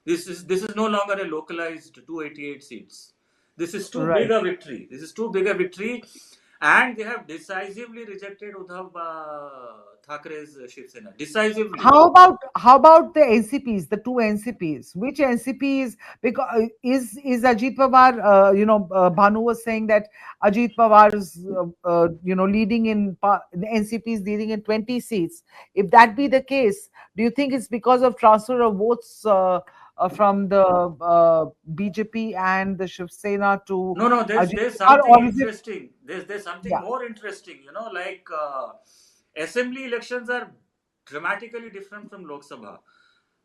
This is no longer a localized 288 seats. This is too big Right. a victory. This is too big a victory, and they have decisively rejected Uddhav Thackeray's Shiv Sena. Decisively. How about the NCPs, the two NCPs? Which NCPs? Because is Ajit Pawar? Bhanu was saying that Ajit Pawar is leading the NCP is leading in 20 seats. If that be the case, do you think it's because of transfer of votes from the BJP and the Shiv Sena to No. There's Ajit there's Pawar, something or is it? interesting. There's something Yeah. more interesting. Like assembly elections are dramatically different from Lok Sabha.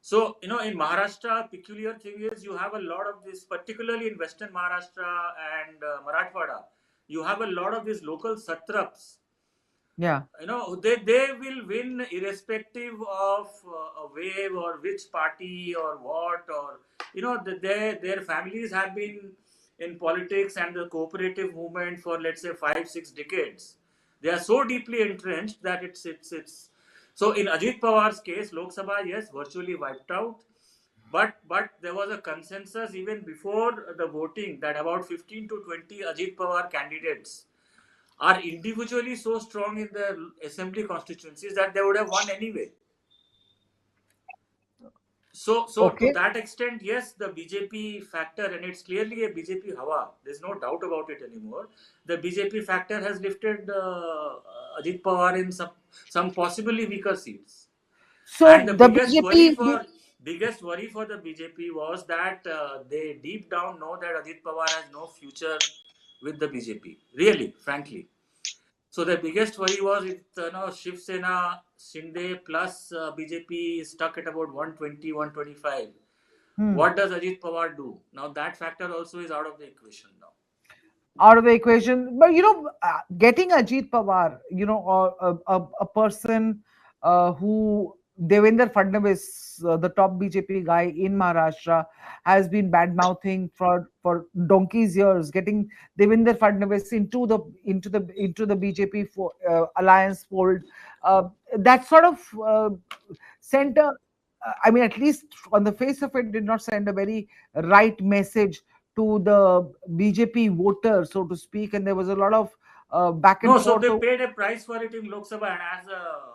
So, in Maharashtra, peculiar thing is you have a lot of this, particularly in Western Maharashtra and Marathwada, you have a lot of these local satraps. Yeah. They will win irrespective of a wave or which party or what, or their families have been in politics and the cooperative movement for, let's say, 5-6 decades. They are so deeply entrenched that it's so in Ajit Pawar's case, Lok Sabha, yes, virtually wiped out. But there was a consensus even before the voting that about 15 to 20 Ajit Pawar candidates are individually so strong in the assembly constituencies that they would have won anyway. So to Okay. that extent, yes, the BJP factor, and it's clearly a BJP hawa. There's no doubt about it anymore. The BJP factor has lifted Ajit Pawar in some possibly weaker seats. And So the the biggest worry BJP. for the BJP was that they deep down know that Ajit Pawar has no future with the BJP. Really, frankly. So the biggest worry was if Shiv Sena, Shinde plus BJP is stuck at about 120, 125. Hmm. What does Ajit Pawar do? Now that factor also is out of the equation now. out of the equation. But getting Ajit Pawar, or a person who Devendra Fadnavis, the top BJP guy in Maharashtra, has been bad mouthing for donkey's years. Getting Devendra Fadnavis into the BJP alliance fold, that sort of sent a, I mean, at least on the face of it, did not send a very right message to the BJP voter, so to speak, and there was a lot of back No, and so forth. they paid a price for it in Lok Sabha, and as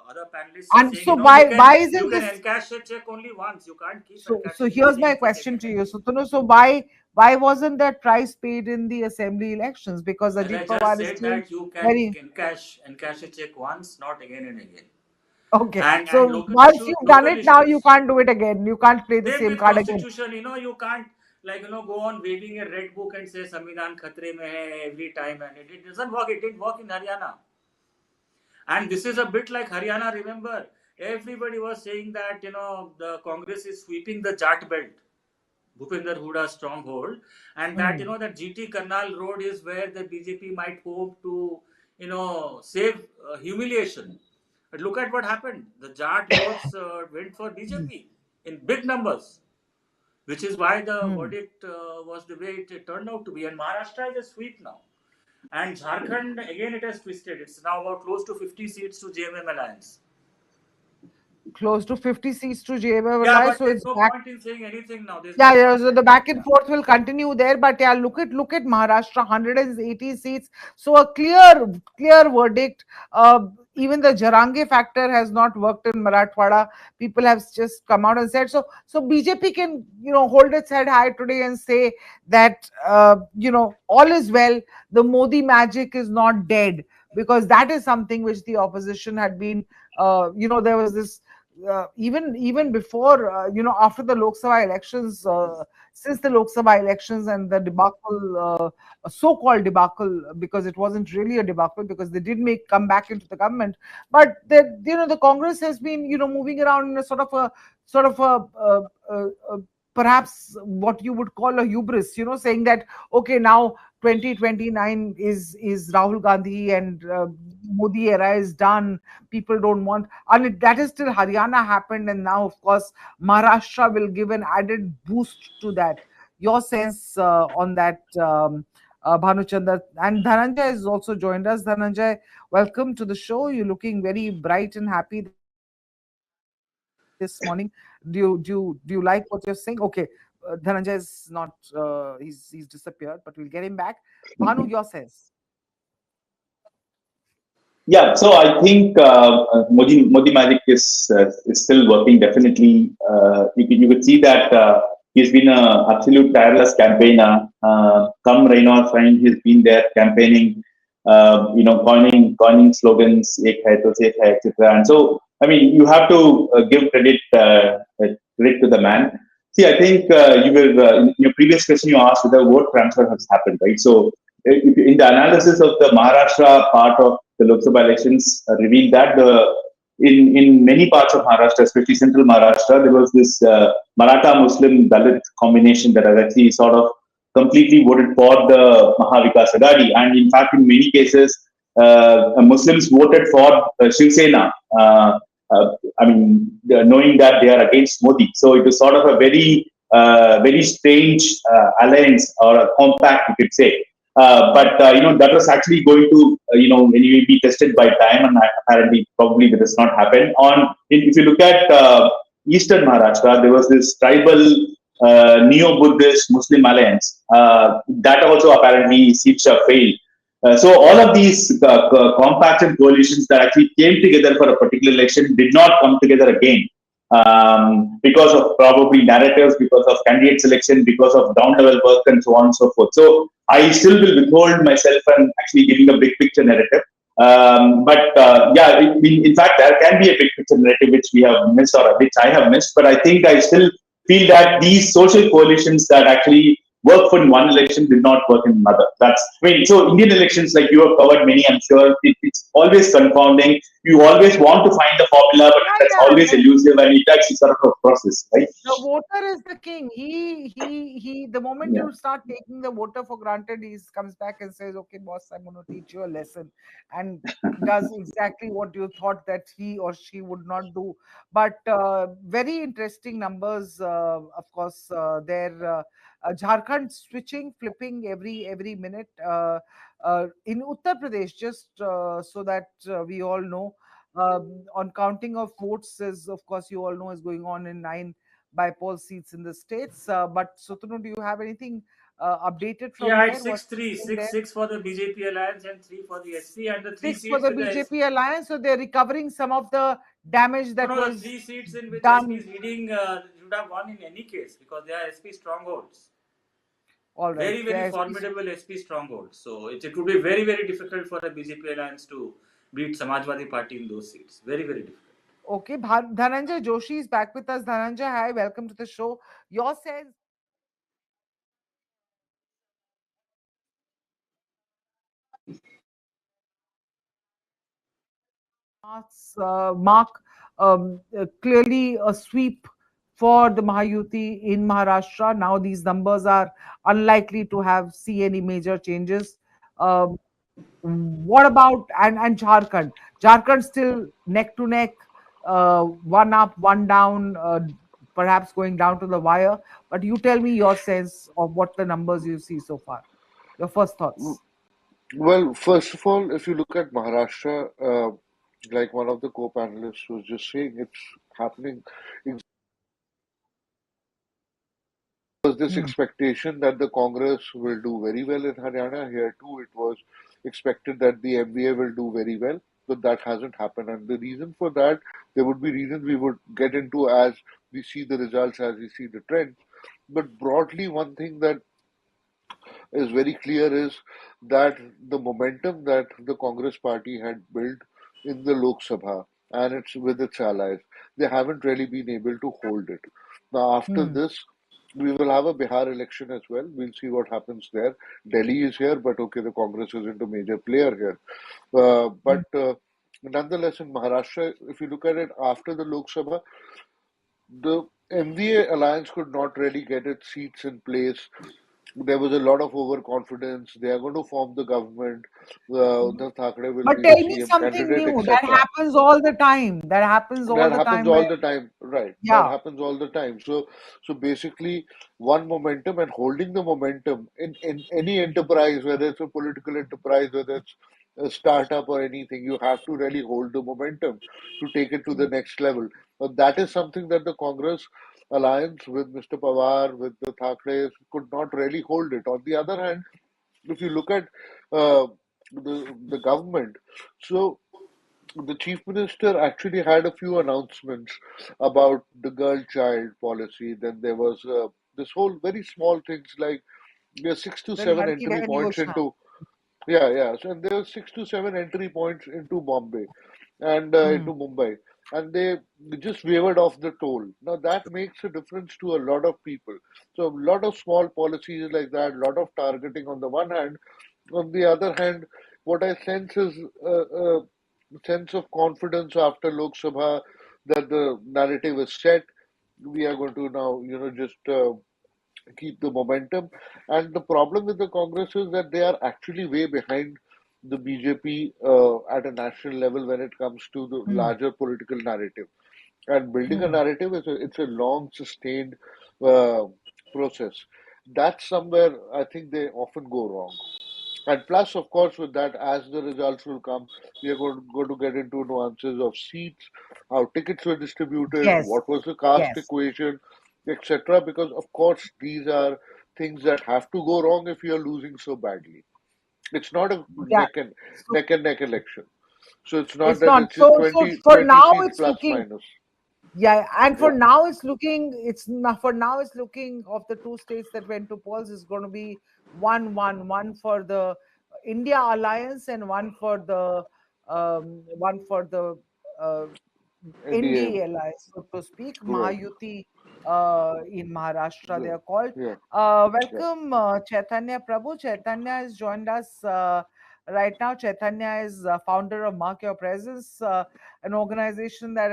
other panelists are And saying, so you why you isn't can this encash a check only once. You can't keep so encashing the here's my same check question again to and you, again. Sutanu. So why wasn't that price paid in the assembly elections? Because As I Ajit just Pawar is said, still that you can very encash a check once, not again and again. okay. And So once you've done local it, now you issues. can't do it again. You can't play the Same same with card again. constitution, you can't go on waving a red book and say Samvidhan khatre mein hai every time, and it doesn't work. It didn't work in Haryana. And this is a bit like Haryana, remember? Everybody was saying that, the Congress is sweeping the Jat belt, Bhupinder Huda's stronghold, and that, Hmm. that GT Karnal Road is where the BJP might hope to, save humiliation. But look at what happened. The Jat votes went for BJP in big numbers, which is why the Hmm. verdict was the way it turned out to be. And Maharashtra is a sweep now. And Jharkhand, again, it has twisted. It's now about close to 50 seats to JMM Alliance. Close to 50 seats to JMM Yeah, Alliance, but so there's it's no back. point in saying anything now. There's Yeah, no yeah, point so in the saying back and anything. forth will continue there, but yeah, look at Maharashtra, 180 seats. So a clear verdict. Even the Jarange factor has not worked in Marathwada. People have just come out and said so. So BJP can hold its head high today and say that all is well. The Modi magic is not dead, because that is something which the opposition had been. There was this even before, after the Lok Sabha elections, since the Lok Sabha elections and the debacle, a so-called debacle, because it wasn't really a debacle, because they did come back into the government, but the Congress has been moving around in a sort of a perhaps what you would call a hubris, saying that okay, now 2029 is Rahul Gandhi, and Modi era is done. People don't want, and that is till Haryana happened, and now of course Maharashtra will give an added boost to that. Your sense on that, Bhanuchandra, and Dhananjay has also joined us. Dhananjay, welcome to the show. You're looking very bright and happy this morning. Do you like what you're saying? Okay, Dhananjay is not. He's disappeared, but we'll get him back. Bhanu, your sense. Yeah, so I think Modi Magic is still working. Definitely, you could see that he's been an absolute tireless campaigner. Come rain or shine, he's been there campaigning. Coining slogans, "Ek hai to safe hai," etc. And so, I mean, you have to give credit to the man. See, I think you were in your previous question you asked whether vote transfer has happened, right? So, in the analysis of the Maharashtra part of the Lok Sabha elections revealed that in many parts of Maharashtra, especially central Maharashtra, there was this Maratha Muslim Dalit combination that has actually sort of completely voted for the Mahavikas Agadi, and in fact, in many cases, Muslims voted for Shiv Sena. Uh, I mean, knowing that they are against Modi, so it was sort of a very strange alliance or a compact, you could say. But that was actually going to anyway be tested by time, and apparently probably that has not happened. If you look at eastern Maharashtra, there was this tribal neo-Buddhist Muslim alliance that also apparently seems to have failed. So all of these compacted coalitions that actually came together for a particular election did not come together again, because of probably narratives, because of candidate selection, because of down level work, and so on and so forth. So I still will withhold myself and actually giving a big picture narrative. In fact, there can be a big picture narrative which we have missed or which I have missed. But I think I still feel that these social coalitions that actually work for one election did not work in another. So Indian elections, like you have covered many, I'm sure, it's always confounding. You always want to find the formula, but Yeah, that's yeah. always elusive and it takes a sort of a process, right? The voter is the king. He. The moment Yeah. you start taking the voter for granted, he comes back and says, "Okay, boss, I'm going to teach you a lesson," and does exactly what you thought that he or she would not do. But very interesting numbers, of course. Jharkhand switching, flipping every minute. In Uttar Pradesh, just so that we all know, on counting of votes is, of course, you all know, is going on in 9 by poll seats in the states. But Sutanu, do you have anything updated from Yeah, it's there? What's 6-3, happening there? 6-6 for the BJP alliance and 3 for the SP, and the three Six for seats the with the SP. BJP alliance, so they're recovering some of the damage No, that no, the was three seats in which SP done. is leading should have won in any case because they are SP strongholds. All right, Very, very there's formidable SP strongholds. So it would be very, very difficult for a BJP alliance to beat Samajwadi Party in those seats. Very, very difficult. okay. Dhananjay Joshi is back with us. Dhananjay, hi, welcome to the show. Your sense. Mark, clearly a sweep for the Mayahuti in Maharashtra. Now these numbers are unlikely to have see any major changes. Um, what about and Jharkhand? Jharkhand still neck to neck, one up, one down, perhaps going down to the wire. But you tell me your sense of what the numbers you see so far. Your first thoughts. Well, first of all, if you look at Maharashtra, like one of the co-panelists was just saying, it's happening. Was this Hmm. expectation that the Congress will do very well in Haryana? Here too, it was expected that the MVA will do very well, but that hasn't happened. And the reason for that, there would be reasons we would get into as we see the results, as we see the trends. But broadly, one thing that is very clear is that the momentum that the Congress party had built in the Lok Sabha and it's with its allies, they haven't really been able to hold it. Now, after Hmm. this, we will have a Bihar election as well. We'll see what happens there. Delhi is here, but okay, the Congress isn't a major player here. But nonetheless, in Maharashtra, if you look at it after the Lok Sabha, the MVA alliance could not really get its seats in place. There was a lot of overconfidence. They are going to form the government. Uddhav Thackeray will But be the tell me CM something candidate, new. That etc. happens all the time. That happens all That the happens time all where, the time, right? That yeah. happens all the time. So basically, one momentum and holding the momentum in any enterprise, whether it's a political enterprise, whether it's a startup or anything, you have to really hold the momentum to take it to the next level. But that is something that the Congress alliance with Mr. Pawar, with the Thackeray's, could not really hold it. On the other hand, if you look at uh, the government, so the chief minister actually had a few announcements about the girl child policy. Then there was this whole very small things like there's six to The seven Ladki entry Behan points Yojana. into yeah. So and there were 6 to 7 entry points into Bombay and Hmm. into Mumbai, and they just wavered off the toll. Now that makes a difference to a lot of people. So a lot of small policies like that, a lot of targeting on the one hand. On the other hand, what I sense is a sense of confidence after Lok Sabha that the narrative is set. We are going to now, just keep the momentum. And the problem with the Congress is that they are actually way behind the BJP at a national level when it comes to the Hmm. larger political narrative. And building a Hmm. narrative it's a long sustained uh, process. That's somewhere I think they often go wrong. And plus, of course, with that, as the results will come, we are going to get into nuances of seats, how tickets were distributed, Yes. what was the caste Yes. equation, etc. Because, of course, these are things that have to go wrong if you are losing so badly. It's not a Yeah. So neck election. So it's not it's that not. it's just So for 20 now seats it's plus looking. minus. Yeah, and for Yeah, now it's looking. It's not for now. It's looking of the two states that went to polls is going to be one for the India alliance and one for the uh, NDA, NDA alliance, so to speak. right. Mayahuti in Maharashtra, they are called. Yeah. Yeah. Welcome, Chaitanya Prabhu. Chaitanya has joined us right now. Chaitanya is founder of Mark Your Presence, an organization that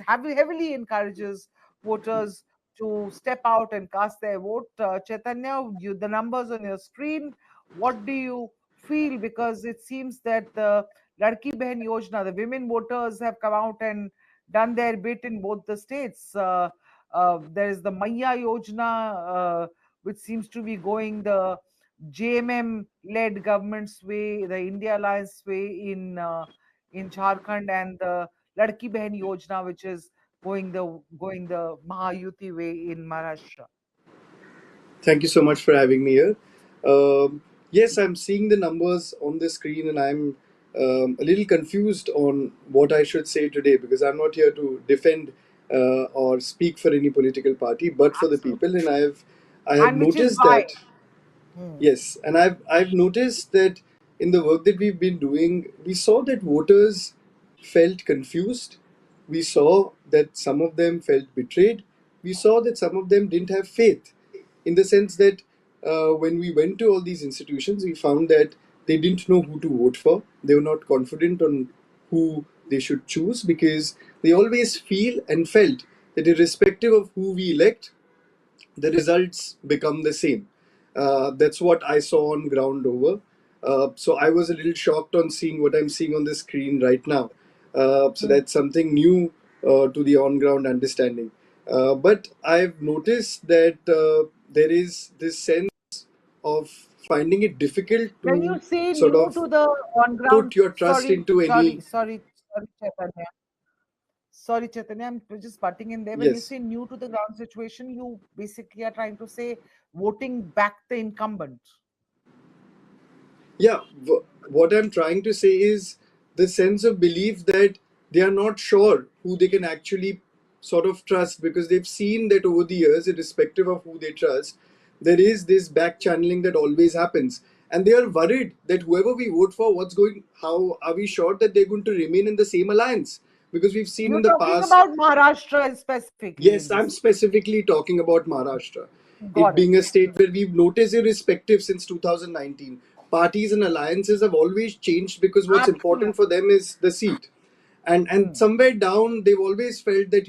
heavily encourages voters to step out and cast their vote. Chaitanya, the numbers on your screen, what do you feel? Because it seems that the Ladki Behan Yojana, the women voters have come out and done their bit in both the states. There is the Maya Yojana, which seems to be going the JMM-led government's way, the India Alliance way in Jharkhand, and the Ladki Behan Yojana, which is going the Mayahuti way in Maharashtra. Thank you so much for having me here. Yes, I'm seeing the numbers on the screen, and I'm a little confused on what I should say today because I'm not here to defend or speak for any political party, but for the people. And I have And which is noticed why. that. Hmm. Yes, and I've noticed that in the work that we've been doing, we saw that voters felt confused. We saw that some of them felt betrayed. We saw that some of them didn't have faith, in the sense that when we went to all these institutions, we found that they didn't know who to vote for. They were not confident on who they should choose because they always feel and felt that irrespective of who we elect, the results become the same. That's what I saw on ground over. So I was a little shocked on seeing what I'm seeing on the screen right now. So Hmm. that's something new to the on ground understanding. But I've noticed that there is this sense of finding it difficult When you to say sort new of to the on ground, put your trust sorry, into sorry, any. sorry, sorry, Chaitanya. Sorry, Chaitanya, I'm just butting in there. When you Yes. say new to the ground situation, you basically are trying to say voting back the incumbent. Yeah, what I'm trying to say is the sense of belief that they are not sure who they can actually sort of trust because they've seen that over the years, irrespective of who they trust, there is this back channeling that always happens. And they are worried that whoever we vote for, how are we sure that they're going to remain in the same alliance? Because we've seen You're in the talking past. about Maharashtra specifically in Yes, I'm this. specifically talking about Maharashtra. It Got it. being a state where we've noticed, irrespective since 2019, parties and alliances have always changed because what's important for Absolutely. them is the seat. And Hmm. somewhere down, they've always felt that,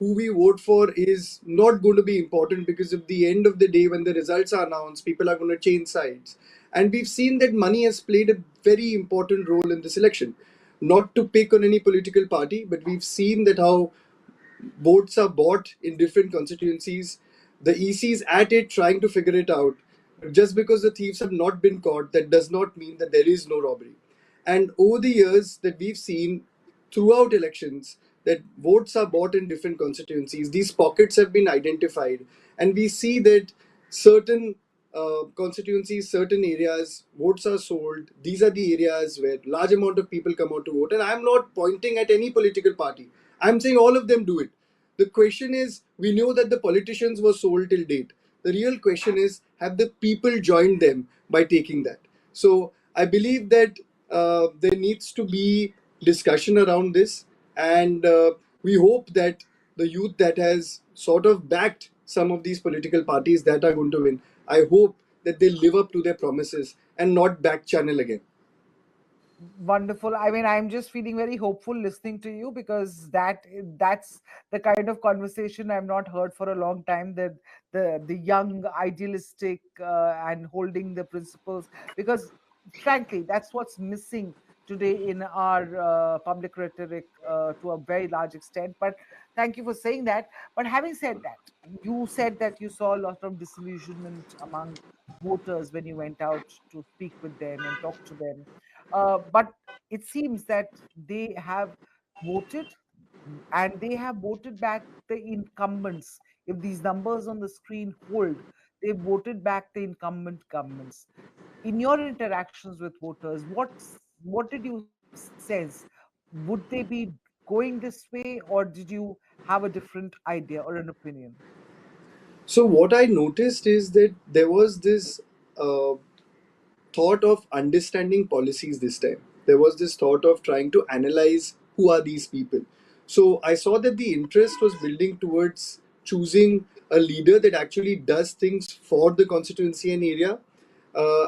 who we vote for is not going to be important because at the end of the day, when the results are announced, people are going to change sides. And we've seen that money has played a very important role in this election. Not to pick on any political party, but we've seen that how votes are bought in different constituencies. The EC is at it trying to figure it out. But just because the thieves have not been caught, that does not mean that there is no robbery. And over the years that we've seen throughout elections, that votes are bought in different constituencies, these pockets have been identified. And we see that certain constituencies, certain areas, votes are sold. These are the areas where large amount of people come out to vote. And I'm not pointing at any political party. I'm saying all of them do it. The question is, we know that the politicians were sold till date. The real question is, have the people joined them by taking that? So I believe that there needs to be discussion around this, and we hope that the youth that has sort of backed some of these political parties that are going to win, I hope that they live up to their promises and not back channel again. Wonderful. I mean, I'm just feeling very hopeful listening to you because that's the kind of conversation I've not heard for a long time. That the young, idealistic, and holding the principles. Because frankly, that's what's missing today in our public rhetoric to a very large extent. But thank you for saying that. But having said that, you said that you saw a lot of disillusionment among voters when you went out to speak with them and talk to them, but it seems that they have voted and they have voted back the incumbents. If these numbers on the screen hold, they voted back the incumbent governments. In your interactions with voters, what did you sense? Would they be going this way, or did you have a different idea or an opinion? So what I noticed is that there was this uh, thought of understanding policies this time. There was this thought of trying to analyze who are these people. So I saw that the interest was building towards choosing a leader that actually does things for the constituency and area.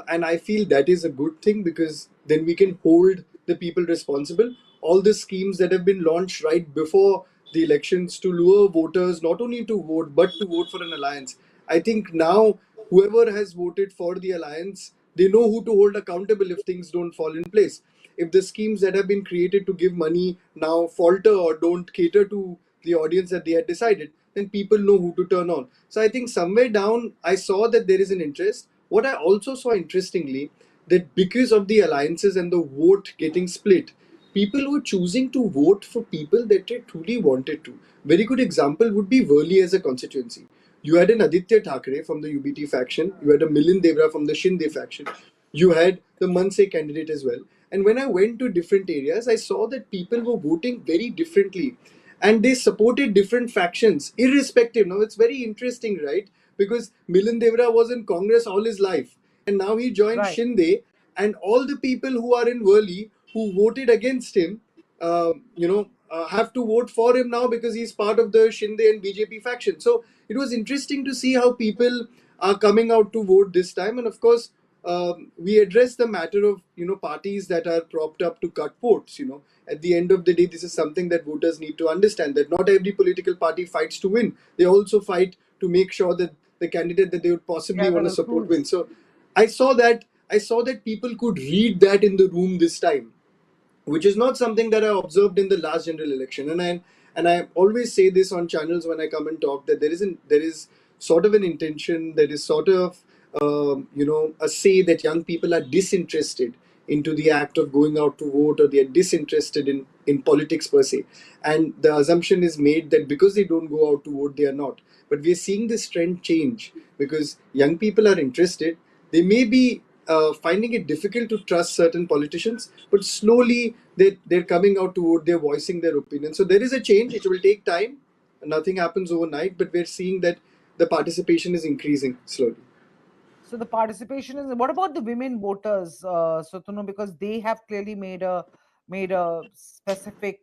And I feel that is a good thing, because then we can hold the people responsible. All the schemes that have been launched right before the elections to lure voters not only to vote but to vote for an alliance. I think now whoever has voted for the alliance, they know who to hold accountable if things don't fall in place. If the schemes that have been created to give money now falter or don't cater to the audience that they had decided, then people know who to turn on. So I think somewhere down, I saw that there is an interest. What I also saw interestingly, that because of the alliances and the vote getting split, people were choosing to vote for people that they truly wanted to. Very good example would be Worli as a constituency. You had an Aditya Thackeray from the UBT faction, you had a Milind Devra from the Shinde faction, you had the Manse candidate as well. And when I went to different areas, I saw that people were voting very differently and they supported different factions irrespective. Now it's very interesting, right? Because Milind Devra was in Congress all his life and now he joined Right. Shinde, and all the people who are in Worli who voted against him, have to vote for him now because he's part of the Shinde and BJP faction. So it was interesting to see how people are coming out to vote this time. And of course, we address the matter of parties that are propped up to cut votes. At the end of the day, this is something that voters need to understand, that not every political party fights to win. They also fight to make sure that the candidate that they would possibly Yeah, they want to will support cruise. wins. So I saw that people could read that in the room this time, which is not something that I observed in the last general election. And I always say this on channels when I come and talk, that there is sort of an intention, there is sort of a say that young people are disinterested into the act of going out to vote, or they are disinterested in politics per se. And the assumption is made that because they don't go out to vote, they are not. But we are seeing this trend change, because young people are interested. They may be finding it difficult to trust certain politicians, but slowly they're coming out to vote, they're voicing their opinion. So there is a change. It will take time. Nothing happens overnight, but we're seeing that the participation is increasing slowly. So the participation is. What about the women voters, Sutanu? Because they have clearly made a specific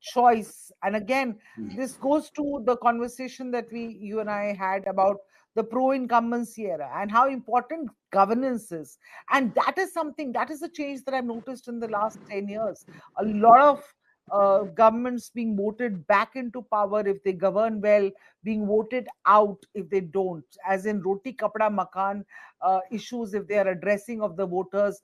choice. And again, this goes to the conversation that you and I had about the pro-incumbency era and how important governance is. And that is something, that is a change that I've noticed in the last 10 years. A lot of governments being voted back into power if they govern well, being voted out if they don't, as in roti kapda makan issues. If they are addressing of the voters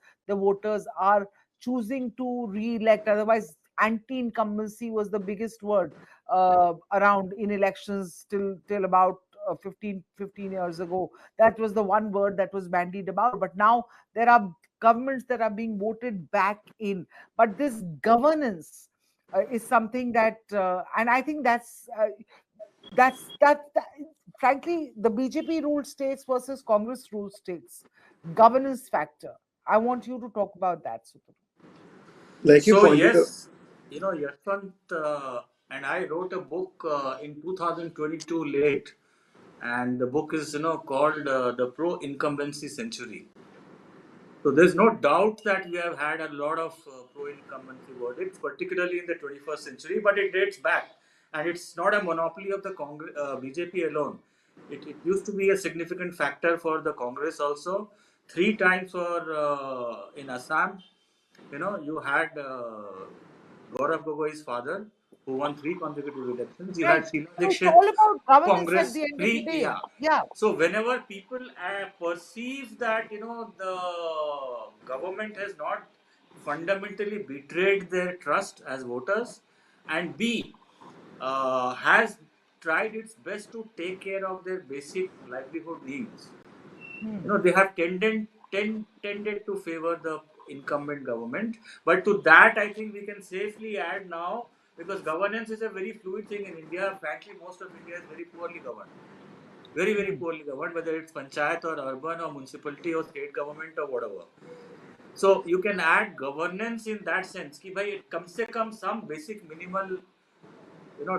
are choosing to re-elect. Otherwise, anti-incumbency was the biggest word around in elections till about 15 years ago. That was the one word that was bandied about. But now there are governments that are being voted back in. But this governance is something that, and I think that frankly, the BJP ruled states versus Congress ruled states, governance factor. I want you to talk about that, Super. Like you So pointed out. yes, Yashwant and I wrote a book in 2022 late, and the book is called The Pro Incumbency Century. So there's no doubt that we have had a lot of pro-incumbency verdicts, particularly in the 21st century, but it dates back, and it's not a monopoly of the BJP alone. It used to be a significant factor for the Congress also. Three times for in Assam, you had Gaurav Gogoi's father, who won three consecutive elections. You Right. had Sheila So it's Dixit, all about governance at Congress, the end of the three, day. yeah. Yeah. So whenever people perceive that the government has not fundamentally betrayed their trust as voters, and B has tried its best to take care of their basic livelihood needs, Hmm. they have tended to favor the incumbent government. But to that, I think we can safely add now, because governance is a very fluid thing in India. Frankly, most of India is very poorly governed, very Hmm. poorly governed, whether it's panchayat or urban or municipality or state government or whatever. So you can add governance in that sense ki bhai kam se kam some basic minimal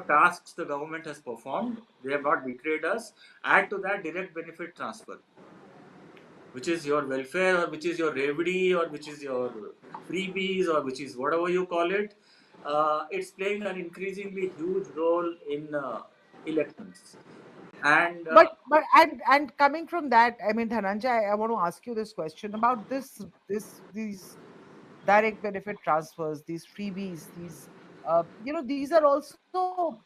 tasks the government has performed, they have not betrayed us. Add to that direct benefit transfer, which is your welfare, or which is your revenue, or which is your freebies, or which is whatever you call it. It's playing an increasingly huge role in elections. And But coming from that, I mean, Dhananjay, I want to ask you this question about these direct benefit transfers, these freebies, these are also,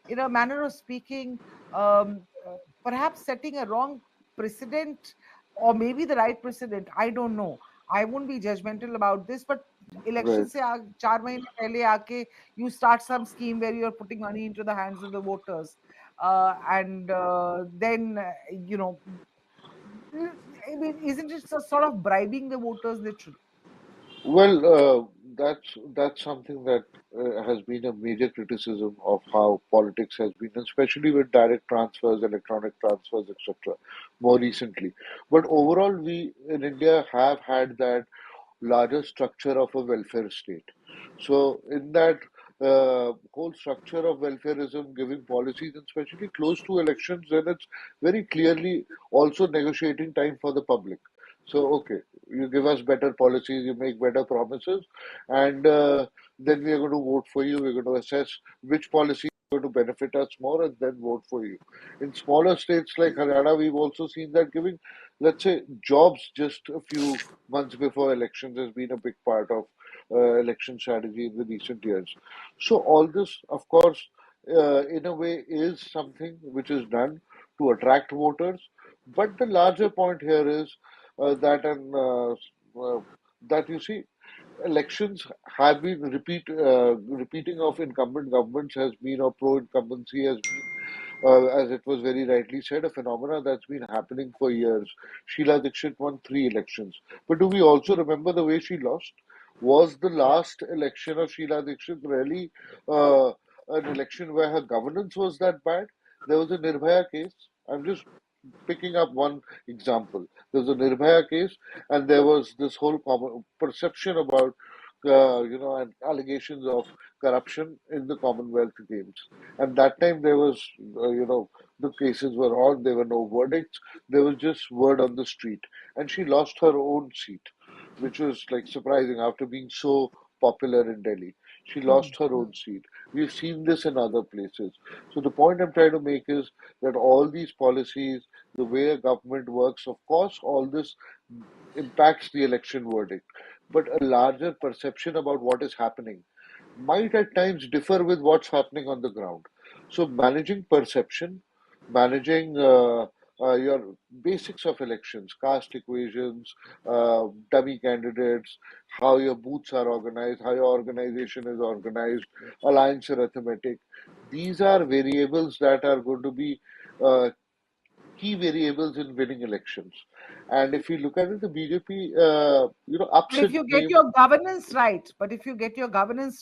in a manner of speaking, perhaps setting a wrong precedent, or maybe the right precedent. I don't know. I won't be judgmental about this, but election Right. se 4 mahine pehle aake, you start some scheme where you're putting money into the hands of the voters, and then I mean, isn't it sort of bribing the voters literally? Well, that's something that has been a major criticism of how politics has been, especially with direct transfers, electronic transfers, etc. More recently, but overall, we in India have had that larger structure of a welfare state. So, in that whole structure of welfareism, giving policies, and especially close to elections, then it's very clearly also negotiating time for the public. So, okay, you give us better policies, you make better promises, and then we are going to vote for you. We're going to assess which policy is going to benefit us more and then vote for you. In smaller states like Haryana, we've also seen that giving, let's say, jobs just a few months before elections has been a big part of election strategy in the recent years. So, all this, of course, in a way, is something which is done to attract voters. But the larger point here is that and that you see elections have been repeating of incumbent governments has been, or pro incumbency has been, as it was very rightly said, a phenomena that's been happening for years. Sheila Dikshit won 3 elections, but do we also remember the way she lost? Was the Yeah. last election of Sheila Dikshit really uh, an election where her governance was that bad? There was a Nirbhaya case. I'm just picking up one example. There's a Nirbhaya case, and there was this whole perception about, and allegations of corruption in the Commonwealth Games. And that time there was, the cases were on, there were no verdicts, there was just word on the street. And she lost her own seat, which was like surprising after being so popular in Delhi. She lost her own seat. We've seen this in other places. So the point I'm trying to make is that all these policies, the way a government works, of course, all this impacts the election verdict. But a larger perception about what is happening might at times differ with what's happening on the ground. So, managing perception, managing your basics of elections, caste equations, dummy candidates, how your booths are organized, how your organization is organized, alliance arithmetic. These are variables that are going to be uh, key variables in winning elections. And if you look at it, the BJP, But ups if its you get game. your governance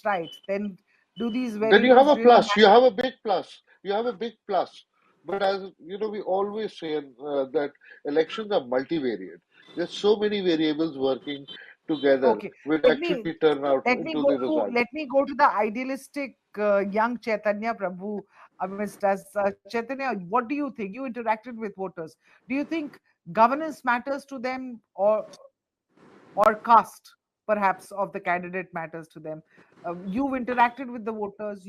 right, then do these Then you have variables a really plus. You matter? have a big plus. You have a big plus. But as you know, we always say that elections are multivariate. There's so many variables working together, Okay, which let actually me turn out let me into go the to result. let me go to the idealistic young Chaitanya Prabhu amidst us. Chaitanya, what do you think? You interacted with voters. Do you think governance matters to them, or caste perhaps of the candidate matters to them? You've interacted with the voters.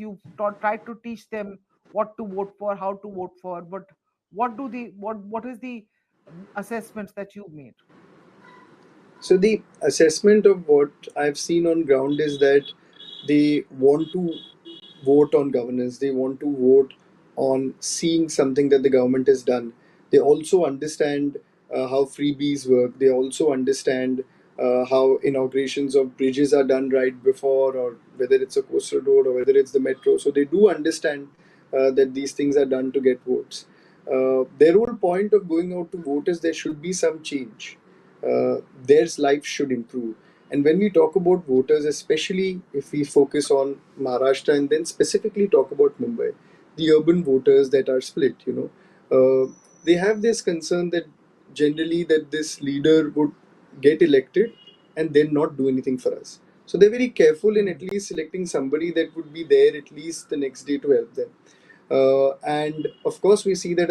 Tried to teach them what to vote for, how to vote for. But what is the assessments that you've made? So the assessment of what I've seen on ground is that they want to vote on governance. They want to vote on seeing something that the government has done. They also understand how freebies work. They also understand how inaugurations of bridges are done right before, or whether it's a coastal road or whether it's the metro. So they do understand that these things are done to get votes. Their whole point of going out to vote is there should be some change. Their life should improve. And when we talk about voters, especially if we focus on Maharashtra and then specifically talk about Mumbai, the urban voters that are split, they have this concern that generally that this leader would get elected and then not do anything for us. So they're very careful in at least selecting somebody that would be there at least the next day to help them. And of course, we see that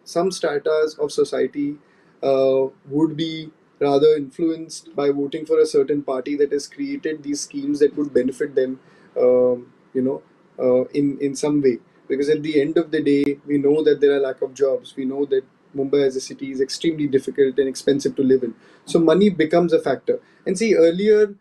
some stratas of society would be rather influenced by voting for a certain party that has created these schemes that would benefit them, in some way. because at the end of the day, we know that there are lack of jobs. We know that Mumbai as a city is extremely difficult and expensive to live in. So money becomes a factor. And see, earlier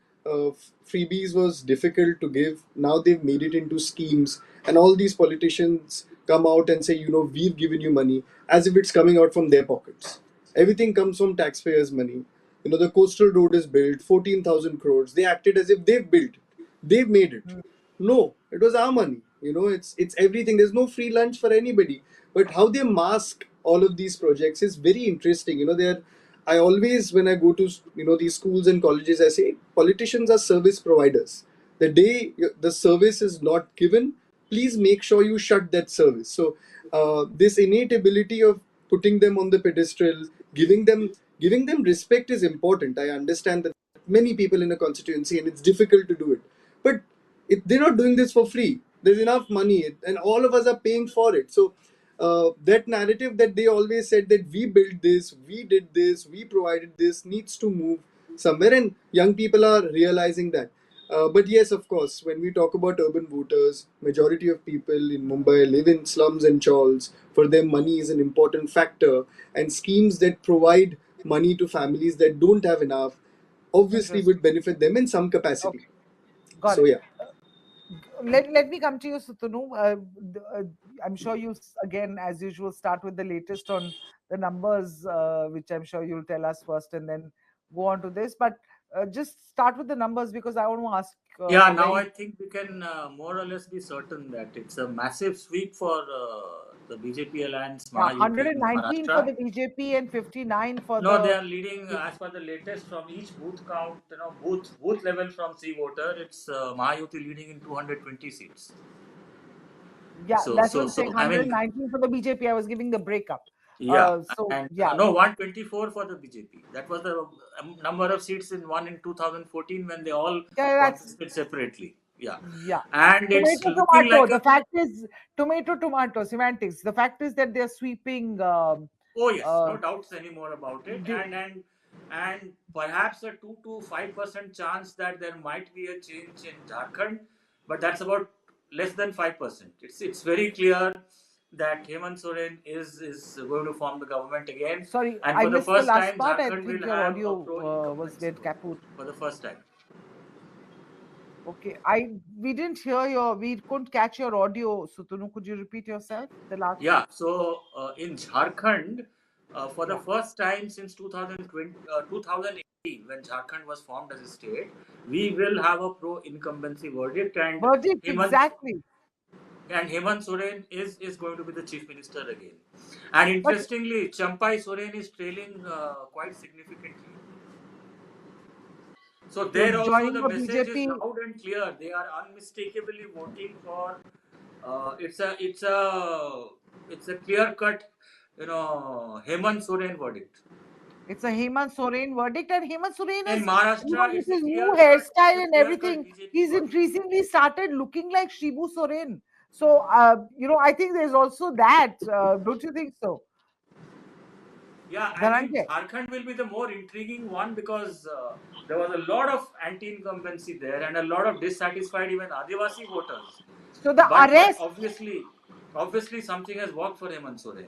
freebies was difficult to give. Now they've made it into schemes, and all these politicians come out and say, we've given you money, as if it's coming out from their pockets. Everything comes from taxpayers' money. The coastal road is built, 14,000 crores. They acted as if they've built it, they've made it. No, it was our money. It's everything. There's no free lunch for anybody. But how they mask all of these projects is very interesting. They're I always, when I go to these schools and colleges, I say politicians are service providers. The day the service is not given, please make sure you shut that service. So this innate ability of putting them on the pedestal, giving them respect is important. I understand that many people in a constituency, and it's difficult to do it, but they're not doing this for free. There's enough money, and all of us are paying for it. So that narrative that they always said that we built this, we did this, we provided this, needs to move somewhere, and young people are realizing that. But yes, of course, when we talk about urban voters, majority of people in Mumbai live in slums and chawls. For them, money is an important factor, and schemes that provide money to families that don't have enough obviously would benefit them in some capacity. Okay, got So it. yeah. Let me come to you, Sutanu. I'm sure you, again, as usual, start with the latest on the numbers, which I'm sure you'll tell us first, and then go on to this. But just start with the numbers, because I want to ask. Yeah, now I think we can more or less be certain that it's a massive sweep for the BJP alliance Mahahuti in 119 for the Maharashtra. BJP and 59 for No, they the. are leading as per the latest from each booth count. Booth level from C voter. It's Mahahuti leading in 220 seats. Yeah, So that's what I'm saying. I mean, 119 for the BJP. I was giving the breakup. yeah, So and yeah, no, 124 for the BJP. That was the number of seats in 2014 when they all yeah, that's contested separately. Yeah, yeah. and it's Tomato, looking tomato. like The a. fact is, tomato semantics. The fact is that they're sweeping. Oh yes, Uh, no doubts anymore about it, do, and perhaps a 2 to 5% chance that there might be a change in Jharkhand, but that's about less than 5%. It's very clear that Hemant Soren is going to form the government again, Sorry, and I for the missed the first last time, part. I Jharkhand think will your have a audio pro was incumbency get kaput. for the first time. Okay, we didn't hear we couldn't catch your audio. Sutanu, could you repeat yourself the last Yeah, bit? so in Jharkhand, for the Yeah, first time since 2018, when Jharkhand was formed as a state, we will have a pro-incumbency verdict, verdict Hemant exactly. Hemant Soren is going to be the chief minister again. And But interestingly, Champai Soren is trailing quite significantly. So there also joining the the message is BJP, loud and clear. They are unmistakably voting for. It's a clear cut, Hemant Soren verdict. it's a Hemant Soren verdict, and Hemant Soren In is, Maharashtra, with it's a his new clear cut. It's hairstyle a and clear cut everything, BJP he's verdict. increasingly started looking like Shibu Soren. So, I think there's also that. Don't you think so, Yeah, I think Dhananjay? Jharkhand will be the more intriguing one because there was a lot of anti-incumbency there and a lot of dissatisfied even Adivasi voters. So the But arrest, obviously something has worked for Hemant Soren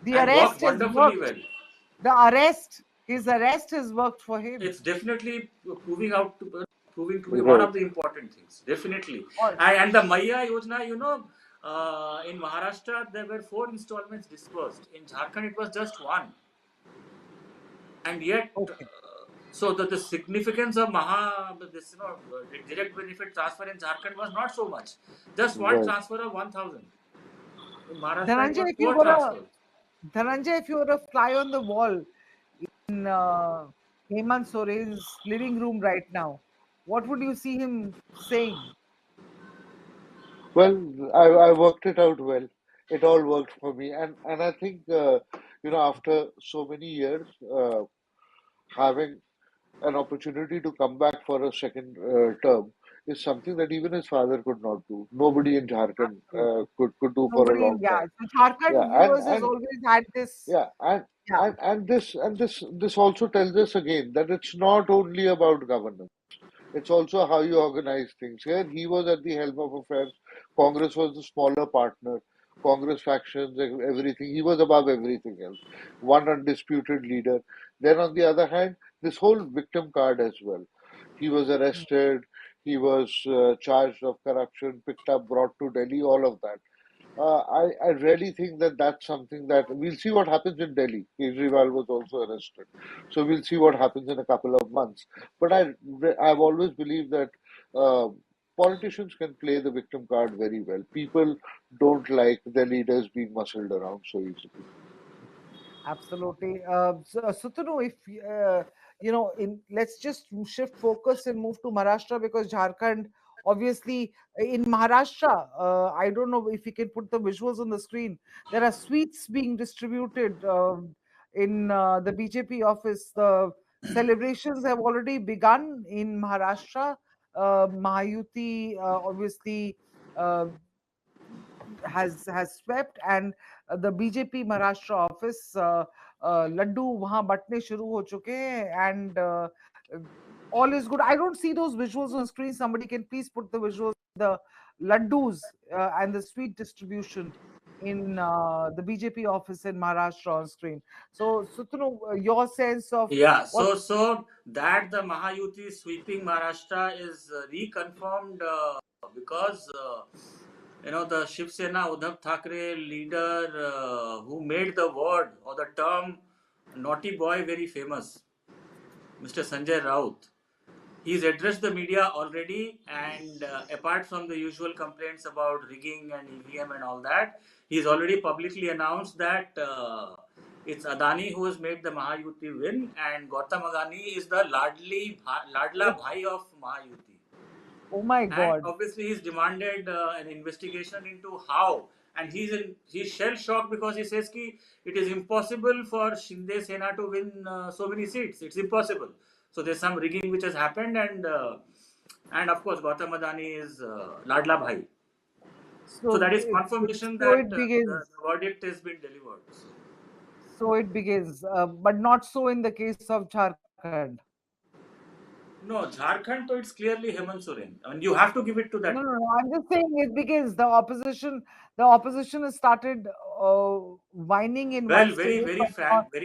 the and worked arrest has wonderfully worked. well. His arrest has worked for him. It's definitely proving to be one Right. of the important things. Definitely, Or- and the Maya Yojana, in Maharashtra there were 4 installments disbursed. In Jharkhand it was just one, and yet. Okay. So the significance of direct benefit transfer in Jharkhand was not so much. Just one Right. transfer of 1,000. In Maharashtra, it Dhananjay, was 4 transfers. If you were a fly on the wall in Hemant Soren's living room right now, what would you see him saying? Well, I worked it out well. It all worked for me, and I think after so many years, having an opportunity to come back for a second term is something that even his father could not do. Nobody in Jharkhand Absolutely. could do for a Nobody in, long yeah. time. So Jharkhand Yeah, viewers has always had this, yeah, yeah. and this also tells us again that it's not only about governance. It's also how you organize things. Here, he was at the helm of affairs. Congress was the smaller partner. Congress factions, everything. He was above everything else. One undisputed leader. Then, on the other hand, this whole victim card as well. He was arrested. He was charged of corruption, picked up, brought to Delhi, all of that. I really think that that's something that we'll see what happens in Delhi. Kejriwal was also arrested. So we'll see what happens in a couple of months. But I've always believed that uh, politicians can play the victim card very well. People don't like their leaders being muscled around so easily. Absolutely. Sutanu, if let's just shift focus and move to Maharashtra, because Jharkhand, obviously, in Maharashtra, I don't know if you can put the visuals on the screen. There are sweets being distributed in the BJP office. The celebrations have already begun in Maharashtra. Mayahuti, obviously. Has swept, and the BJP Maharashtra office laddu wahan batne shuru ho chuke hain, and all is good. I don't see those visuals on screen. Somebody can please put the visuals, the laddus and the sweet distribution in the BJP office in Maharashtra on screen. So Sutanu, your sense of Yeah, what? so that the Mahajuti sweeping Maharashtra is reconfirmed because the Shiv Sena Uddhav Thackeray leader who made the word or the term naughty boy very famous, Mr. Sanjay Raut. He's addressed the media already, and apart from the usual complaints about rigging and EVM and all that, he's already publicly announced that it's Adani who has made the Mahajuti win, and Gautam Adani is the ladla Oh, bhai of Mahajuti. oh my And God. obviously, he's demanded an investigation into how. And he's shell shocked because he says ki it is impossible for Shinde Sena to win so many seats. It's impossible. So there's some rigging which has happened, and of course Gautam Adani is Ladla Bhai. So So that is it, confirmation so that it the begins. verdict has been delivered. So. So it begins, but not so in the case of Jharkhand. No, Jharkhand, so it's clearly Hemant Soren. I mean, you have to give it to No, that. no, no. I'm just saying it begins. The opposition has started whining in one Well, stadium, very but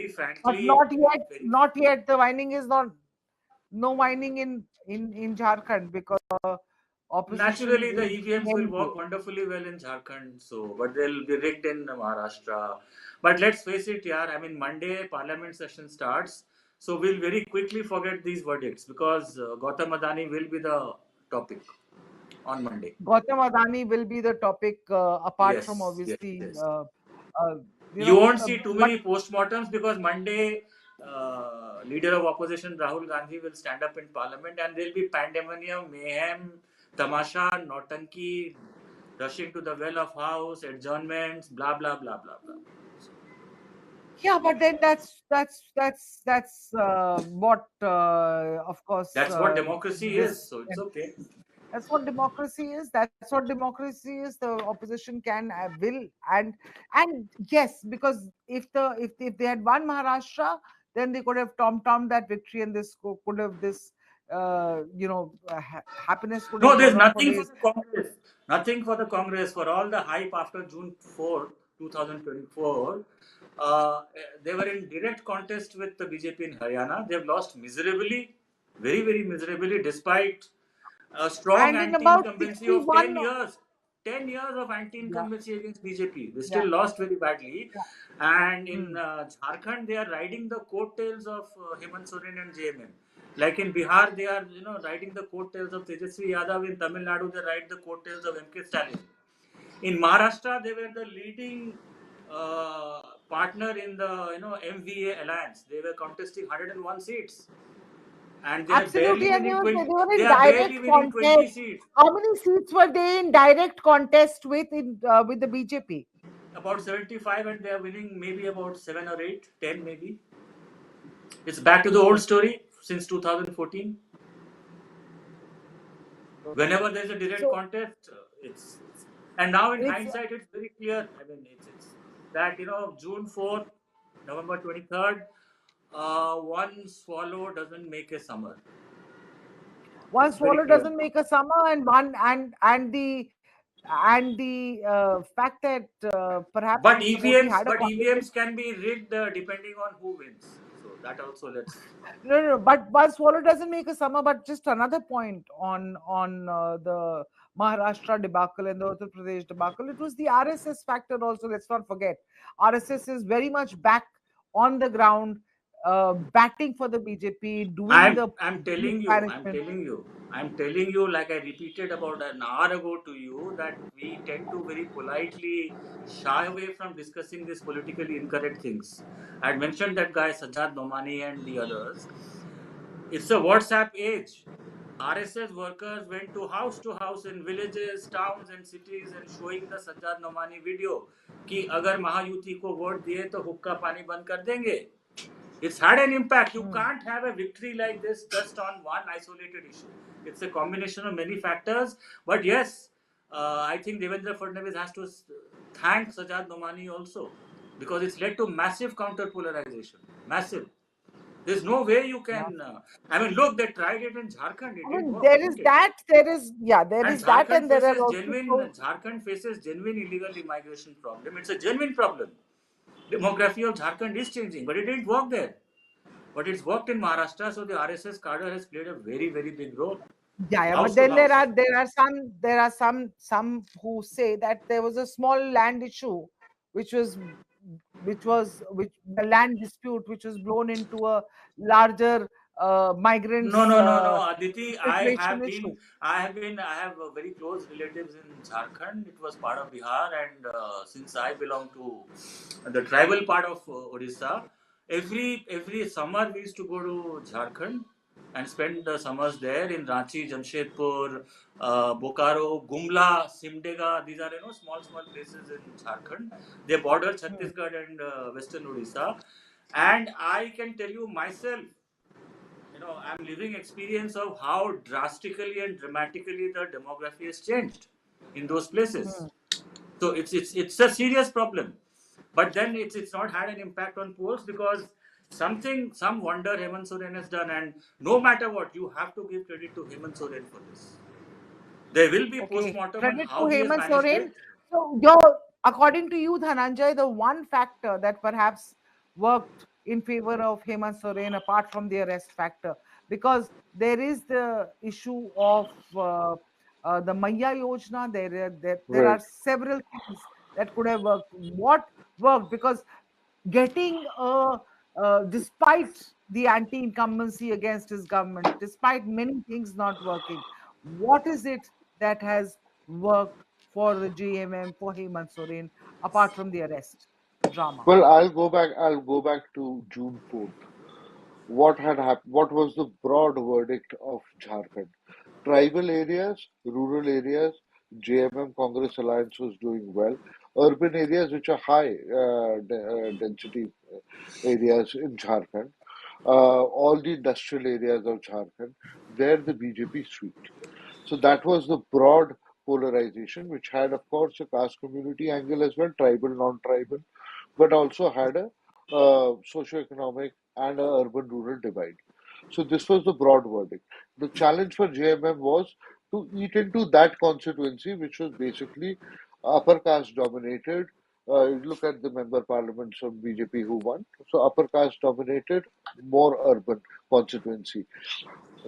frankly, not yet. very Not yet. The whining is not. No whining in Jharkhand, because opposition naturally, the is EVMs will MVA. work wonderfully well in Jharkhand, so but they'll be rigged in Maharashtra. But let's face it, yeah. I mean, Monday Parliament session starts, so we'll very quickly forget these verdicts because Gautam Adani will be the topic on Monday. Gautam Adani will be the topic, apart from Yes, yes, obviously, yes. uh, You won't see too but many postmortems because Monday, leader of opposition Rahul Gandhi will stand up in parliament and there'll be pandemonium, mayhem, tamasha, nautanki, rushing to the well of house, adjournments, blah blah blah blah blah. So yeah, but then that's what, of course, that's what democracy is. this So it's okay. that's what democracy is. That's what democracy is. The opposition can, will, and yes, because if they had won Maharashtra, then they could have tom-tommed that victory, and this could have this happiness could have No, there's gone on for nothing for days. the Congress. Nothing for the Congress. For all the hype after June 4, 2024, they were in direct contest with the BJP in Haryana. They've lost miserably, very miserably, despite a strong And in about anti-incumbency of 61, 10 years. 10 years of yeah, anti-incumbency against BJP. They yeah, still lost very badly. yeah. And in Hmm. Jharkhand, they are riding the coattails of Hemant Soren and JMM. Like in Bihar, they are riding the coattails of Tejasvi Yadav. In Tamil Nadu, they ride the coattails of MK Stalin. In Maharashtra, they were the leading uh, partner in the MVA alliance. They were contesting 101 seats, and they are Absolutely, barely and they winning were, 20. they were They in are barely direct winning 20 contest. seats. How many seats were they in direct contest with the BJP? About 75, and they are winning maybe about 7 or 8, 10 maybe. It's back to the old story since 2014. Whenever there's a direct So contest, it's and now in it's hindsight, it's very clear. I mean, it's that June 4th, November 23rd, one swallow doesn't make a summer. one Very swallow clear. doesn't make a summer, and one and the fact that perhaps Modi had a But conversation. EVMs can be rigged depending on who wins. So that also let's. No, no, no, but one swallow doesn't make a summer. But just another point on the Maharashtra debacle and the Uttar Pradesh debacle. It was the RSS factor also. Let's not forget, RSS is very much back on the ground, batting for the BJP, doing the I'm telling you, mismanagement. I'm telling you, like I repeated about an hour ago to you, that we tend to very politely shy away from discussing these politically incorrect things. I had mentioned that guy Sajjad Nomani and the others. It's a WhatsApp age. RSS workers went to house in villages, towns, and cities and showing the Sajjad Nomani video कि अगर महायुति को vote दिए तो हुक्का पानी बंद कर देंगे. It's had an impact. You can't have a victory like this just on one isolated issue. It's a combination of many factors. But yes, I think Devendra Fadnavis has to thank Sajjad Nomani also, because it's led to massive counter polarization. Massive. There's no way you can. I mean, look, they tried it in Jharkhand. It I didn't mean, work, there is didn't it? that, there is, yeah, there And is that, and there are also Jharkhand faces genuine illegal immigration problem. It's a genuine problem. Demography of Jharkhand is changing, but it didn't work there. But it's worked in Maharashtra, so the RSS cadre has played a very, very big role, yeah, yeah, but house to then house. there are some who say that there was a small land issue, which was which the land dispute, which was blown into a larger No, migrants no, no, no, Aditi. infiltration issue. I have very close relatives in Jharkhand. It was part of Bihar, and since I belong to the tribal part of Odisha, every summer we used to go to Jharkhand and spend the summers there in Ranchi, Jamshedpur, Bokaro, Gumla, Simdega. These are small places in Jharkhand. They border Hmm, Chhattisgarh and Western Odisha, and I can tell you myself, I'm living experience of how drastically and dramatically the demography has changed in those places. hmm. So it's a serious problem. But then it's not had an impact on polls, because some wonder Hemant Soren has done, and no matter what, you have to give credit to Hemant Soren for this. There will be Okay, post-mortem on credit to how he has Hemant managed it. Soren. So, according to you, Dhananjay, the one factor that perhaps worked in favor of Hemant Soren, apart from the arrest factor, because there is the issue of the Maya Yojana. There Right. are several things that could have worked. What worked? Because getting despite the anti-incumbency against his government, despite many things not working, what is it that has worked for the GMM, for Hemant Soren, apart from the arrest drama? Well, I'll go back. I'll go back to June 4th. What had happened? What was the broad verdict of Jharkhand? Tribal areas, rural areas, JMM Congress alliance was doing well. Urban areas, which are high density areas in Jharkhand, all the industrial areas of Jharkhand, there the BJP swept. So that was the broad polarization, which had, of course, a caste community angle as well, tribal, non-tribal, but also had a socio-economic and a urban-rural divide. So this was the broad verdict. The challenge for JMM was to eat into that constituency, which was basically upper caste dominated. Look at the member parliaments of BJP who won. So upper caste dominated, more urban constituency.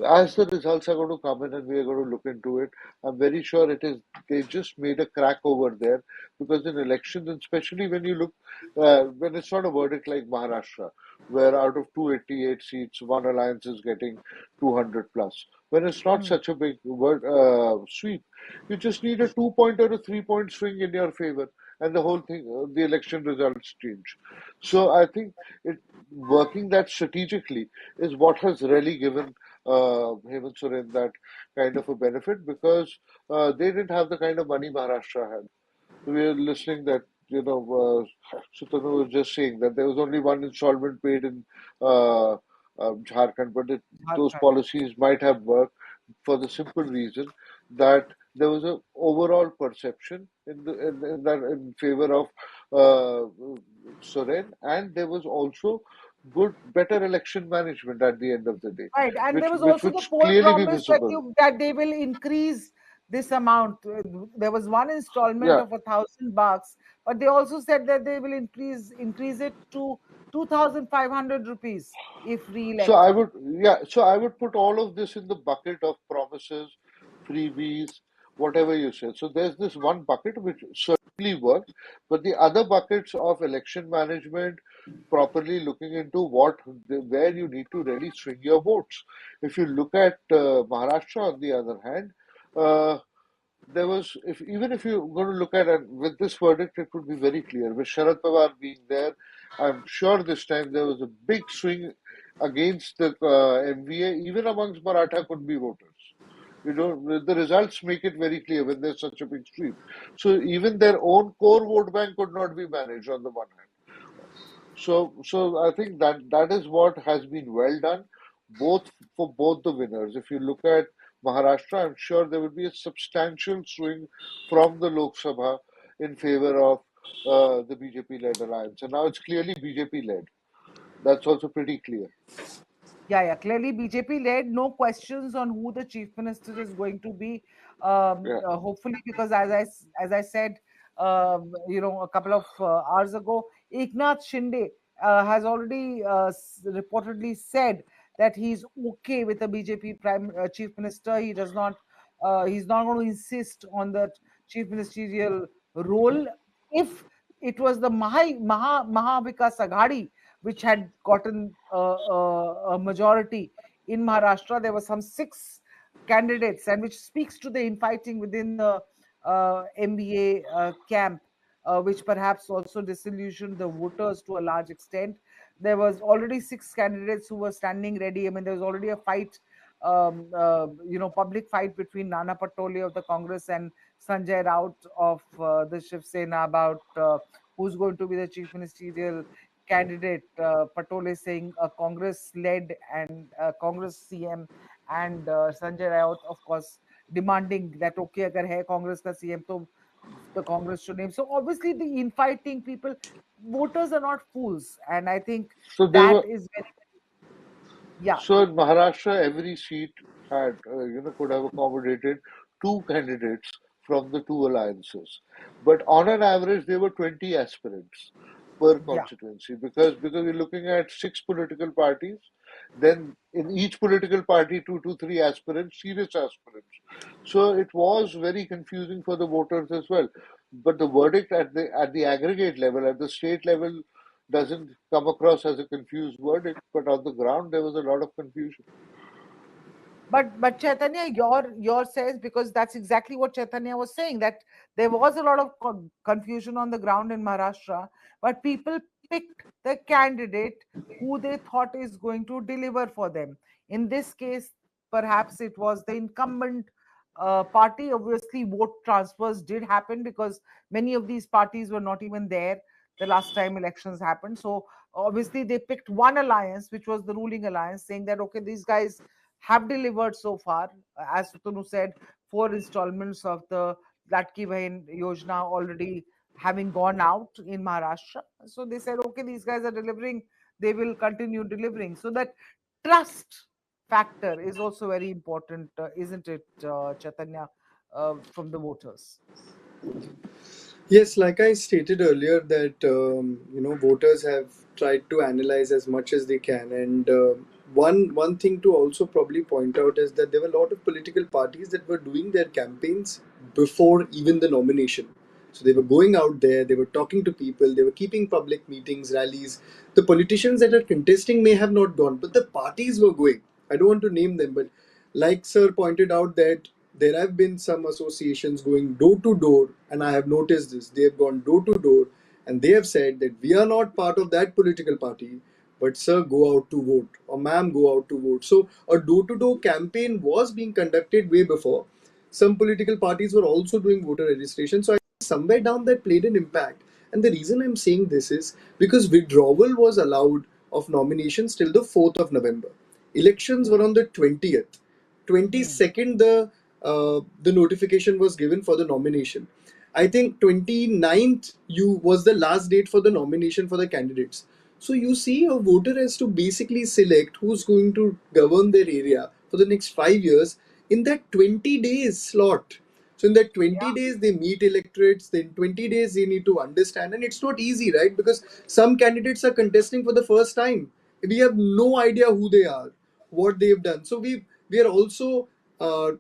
As the results are going to come in and we are going to look into it, I'm very sure it is they just made a crack over there, because in elections, and especially when you look when it's not a verdict like Maharashtra, where out of 288 seats, one alliance is getting 200 plus. When it's not Hmm. such a big sweep, you just need a 2 point or a 3 point swing in your favor, and the whole thing, the election results change. So I think it working that strategically is what has really given Hemant Soren that kind of a benefit, because they didn't have the kind of money Maharashtra had. So we are listening that, Sutanu was just saying that there was only one installment paid in Jharkhand, but those Jharkhand. policies might have worked for the simple reason that there was a overall perception in favor of Soren, and there was also better election management at the end of the day, Right, and there was which also the would poll clearly be promise that visible. they will increase this amount. There was one installment Yeah. of $1,000, but they also said that they will increase it to 2,500 rupees if So I re-elected. would, yeah, so I would put all of this in the bucket of promises, freebies, whatever you said. So there's this one bucket which certainly worked, but the other buckets of election management, properly looking into where you need to really swing your votes. If you look at Maharashtra, on the other hand, uh, there was, if even if you're going to look at it with this verdict, it would be very clear. With Sharad Pawar being there, I'm sure this time there was a big swing against the MVA, even amongst Maratha could be voters. You know, the results make it very clear when there's such a big sweep. So even their own core vote bank could not be managed on the one hand. So I think that is what has been well done, both for both the winners. If you look at Maharashtra, I'm sure there will be a substantial swing from the Lok Sabha in favor of the BJP-led alliance, and now it's clearly BJP-led. That's also pretty clear. Yeah, clearly BJP led, no questions on who the chief minister is going to be. Yeah. Hopefully, because as I said, a couple of hours ago, Eknath Shinde has already reportedly said that he's okay with the BJP prime chief minister. He's not going to insist on that chief ministerial role. If it was the Mahavikas Aghadi which had gotten a majority in Maharashtra. There were some 6 candidates, and which speaks to the infighting within the MVA camp, which perhaps also disillusioned the voters to a large extent. There was already 6 candidates who were standing ready. I mean, there was already a fight, public fight between Nana Patole of the Congress and Sanjay Raut of the Shiv Sena about who's going to be the chief ministerial candidate. Patole saying a Congress-led and Congress CM, and Sanjay Raut, of course, demanding that okay, agar hai Congress ka CM, to the Congress should name. So obviously, the infighting people, voters are not fools, and I think So they that were is very, yeah, So in Maharashtra, every seat had, could have accommodated two candidates from the two alliances. But on an average, there were 20 aspirants per yeah. constituency because we're looking at 6 political parties. Then in each political party, 2 to 3 aspirants, serious aspirants. So it was very confusing for the voters as well. But the verdict at the aggregate level, at the state level, doesn't come across as a confused verdict, but on the ground there was a lot of confusion. But Chaitanya, your sense, because that's exactly what Chaitanya was saying, that there was a lot of confusion on the ground in Maharashtra, but people picked the candidate who they thought is going to deliver for them. In this case, perhaps it was the incumbent party. Obviously, vote transfers did happen because many of these parties were not even there the last time elections happened. So obviously, they picked one alliance, which was the ruling alliance, saying that okay, these guys have delivered so far. As Sutanu said, 4 installments of the Latki Bahin Yojana already having gone out in Maharashtra. So they said, okay, these guys are delivering, they will continue delivering. So that trust factor is also very important, isn't it, Chaitanya, from the voters? Yes, like I stated earlier, that voters have tried to analyze as much as they can, and one thing to also probably point out is that there were a lot of political parties that were doing their campaigns before even the nomination. So they were going out there, they were talking to people, they were keeping public meetings, rallies. The politicians that are contesting may have not gone, but the parties were going. I don't want to name them, but like Sir pointed out, that there have been some associations going door to door, and I have noticed this. They have gone door to door and they have said that we are not part of that political party, but sir, go out to vote, or ma'am, go out to vote. So a door to door campaign was being conducted way before. Some political parties were also doing voter registration. So I think somewhere down that played an impact. And the reason I'm saying this is because withdrawal was allowed of nominations till the 4th of November. Elections were on the 20th. Hmm. 22nd, the notification was given for the nomination. I think 29th you was the last date for the nomination for the candidates. So you see, a voter has to basically select who's going to govern their area for the next 5 years in that 20 days slot. So in that 20 days, they meet electorates. Then 20 days, they need to understand, and it's not easy, right? Because some candidates are contesting for the first time. We have no idea who they are, what they've done. So we are also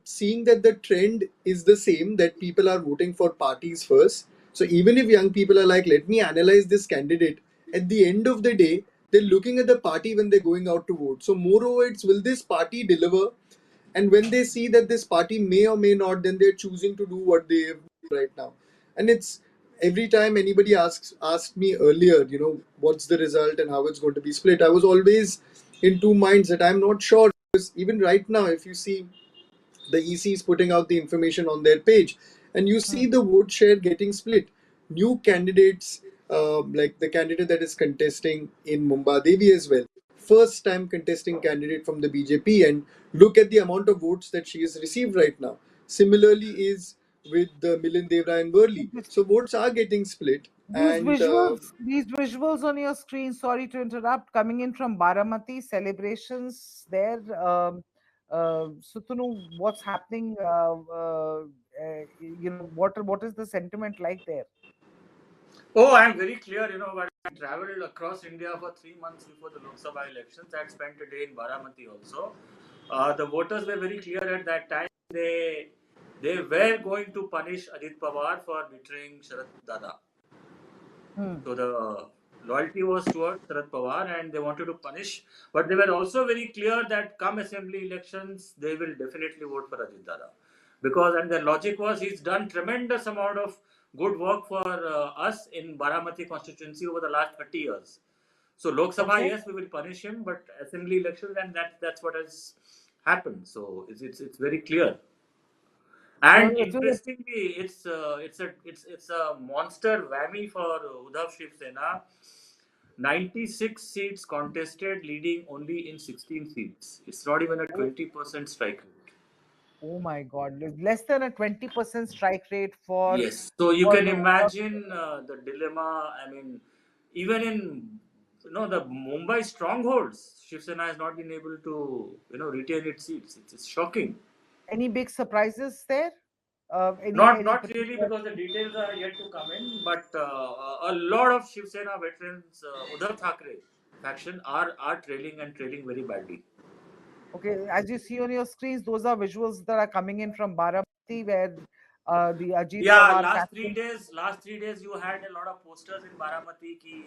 seeing that the trend is the same, that people are voting for parties first. So even if young people are like, let me analyze this candidate, at the end of the day, they're looking at the party when they're going out to vote. So moreover, it's, will this party deliver? And when they see that this party may or may not, then they're choosing to do what they have right now. And it's, every time anybody asked me earlier, what's the result and how it's going to be split, I was always in two minds that I'm not sure. Because even right now, if you see, the EC is putting out the information on their page, and you see the vote share getting split. New candidates, like the candidate that is contesting in Mumbai Devi as well, first time contesting candidate from the BJP, and look at the amount of votes that she has received right now. Similarly, is with the Milind Devra and Worli. So votes are getting split, These and visuals, these visuals on your screen, sorry to interrupt, coming in from Baramati, celebrations there. Sutunu, what's happening? What is the sentiment like there? Oh, I'm very clear. But I traveled across India for 3 months before the Lok Sabha elections. I had spent a day in Baramati also. The voters were very clear at that time. They were going to punish Ajit Pawar for betraying Sharad Dada. So the loyalty was towards Sharad Pawar, and they wanted to punish. But they were also very clear that come assembly elections, they will definitely vote for Ajit Dada. And their logic was, he's done tremendous amount of good work for us in Baramati constituency over the last 30 years. So Lok Sabha, yes, we will punish him, but assembly elections, and that's what has happened. So it's very clear. And interestingly, it's a monster whammy for Uddhav Shiv Sena. 96 seats contested, leading only in 16 seats. It's not even a 20% strike rate. Oh my God, less than a 20% strike rate for Yes. So you for can the imagine the dilemma. I mean, even in the Mumbai strongholds, Shiv Sena has not been able to retain its seats. It's shocking. any big surprises there? Any Not really, particular? because the details are yet to come in. But a lot of Shiv Sena veterans, Uddhav Thackeray faction, are trailing very badly. Okay, as you see on your screens, those are visuals that are coming in from Baramati, where the Ajit Yeah, Pawar last 3 days, faction, you had a lot of posters in Baramati ki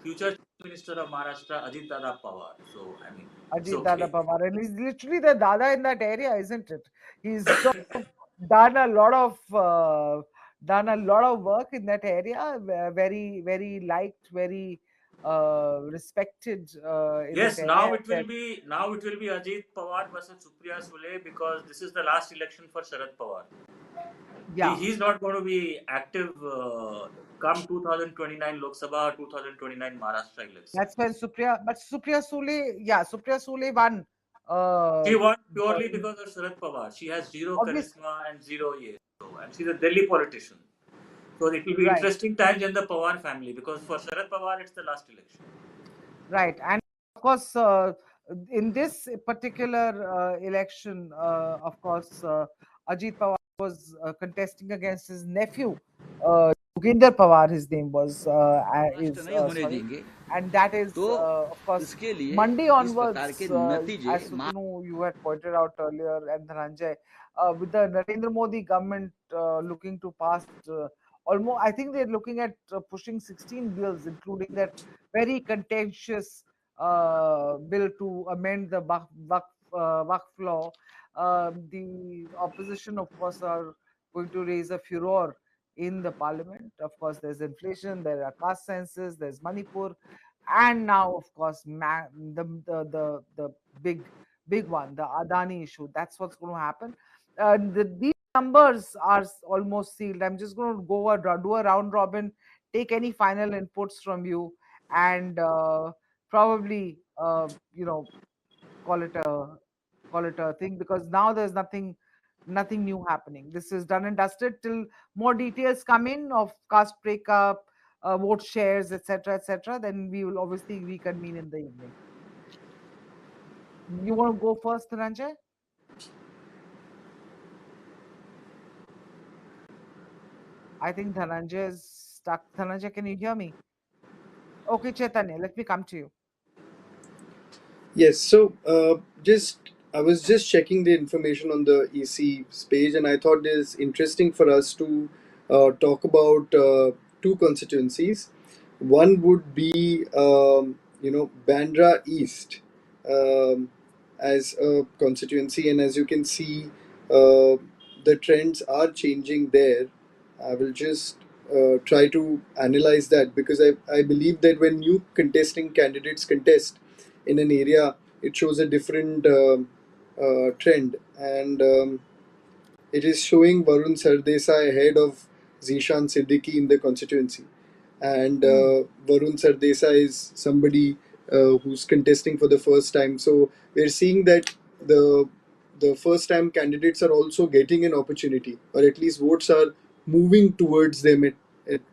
future Chief Minister of Maharashtra Ajit Dada Pawar. So I mean, it's Ajit Dada okay. Pawar, and he's literally the Dada in that area, isn't it? He's sort of done a lot of work in that area. Very very liked, very respected in that Yes, area. now it will be Ajit Pawar versus Supriya Sule, because this is the last election for Sharad Pawar. Yeah, He's not going to be active come 2029 Lok Sabha, 2029 Maharashtra election. that's when Supriya Sule, yeah, Supriya Sule won. She won The, purely because of Sharad Pawar. She has zero obviously, charisma and zero yes. So, and she's a Delhi politician. So it will be right. interesting times in the Pawar family, because for Sharad Pawar it's the last election. Right. And of course, in this particular election, of course, Ajit Pawar was contesting against his nephew, Joginder Pawar, his name was, नष्ट is, नहीं होने sorry. देंगे And that is, तो of course, इसके लिए Monday इस प्रकार onwards, के नतीजे as Sutanu, you had pointed out earlier, and Dhananjay, with the Narendra Modi government looking to pass almost, I think they're looking at pushing 16 bills, including that very contentious bill to amend the Waqf law. The opposition, of course, are going to raise a furor in the parliament. Of course, there's inflation, there are caste census, there's Manipur, and now, of course, the big one, the Adani issue. That's what's going to happen. These numbers are almost sealed. I'm just going to do a round robin, take any final inputs from you, and probably call it a thing, because now there's nothing new happening. This is done and dusted till more details come in of caste breakup, vote shares, etc., then we will obviously reconvene in the evening. You want to go first, Dhananjay? I think Dhananjay is stuck. Dhananjay, can you hear me? Okay, Chaitanya, let me come to you. Yes, so just I was just checking the information on the EC's page, and I thought it is interesting for us to talk about two constituencies. One would be Bandra East as a constituency, and as you can see, the trends are changing there. I will just try to analyze that because I believe that when new contesting candidates contest in an area, it shows a different trend. And it is showing Varun Sardesai ahead of Zishan Siddiqui in the constituency. And Varun Sardesai is somebody who's contesting for the first time. So we're seeing that the first time candidates are also getting an opportunity, or at least votes are moving towards them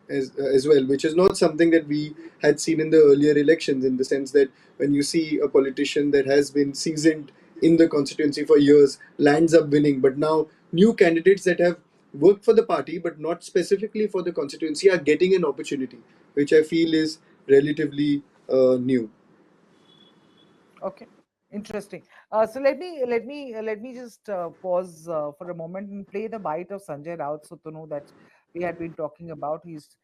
as well, which is not something that we had seen in the earlier elections, in the sense that when you see a politician that has been seasoned in the constituency for years lands up winning, but now new candidates that have worked for the party but not specifically for the constituency are getting an opportunity, which I feel is relatively new. Okay, interesting. So let me just pause for a moment and play the bite of Sanjay Raut, so to know that we had been talking about. He's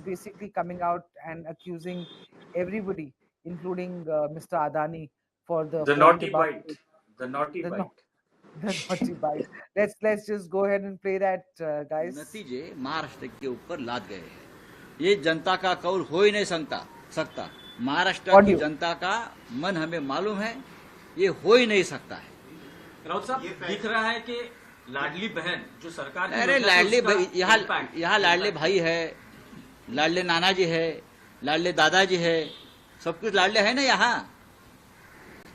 basically coming out and accusing everybody, including Mr. Adani, for the The point naughty about bite. The naughty the bite. the naughty bite. Let's just go ahead and play that, guys. नतीजे महाराष्ट्र के ऊपर लाद गए हैं। ये जनता का कौल हो ही नहीं सकता। महाराष्ट्र की जनता का मन हमें मालूम है, ये हो ही नहीं सकता है। राउत साहब, दिख रहा है कि लाडली बहन जो सरकार की अरे लाडली भाई, यहाँ लाडले भाई है, लाडले नाना जी है, लाडले दादाजी है, सब कुछ लाडले है ना यहाँ।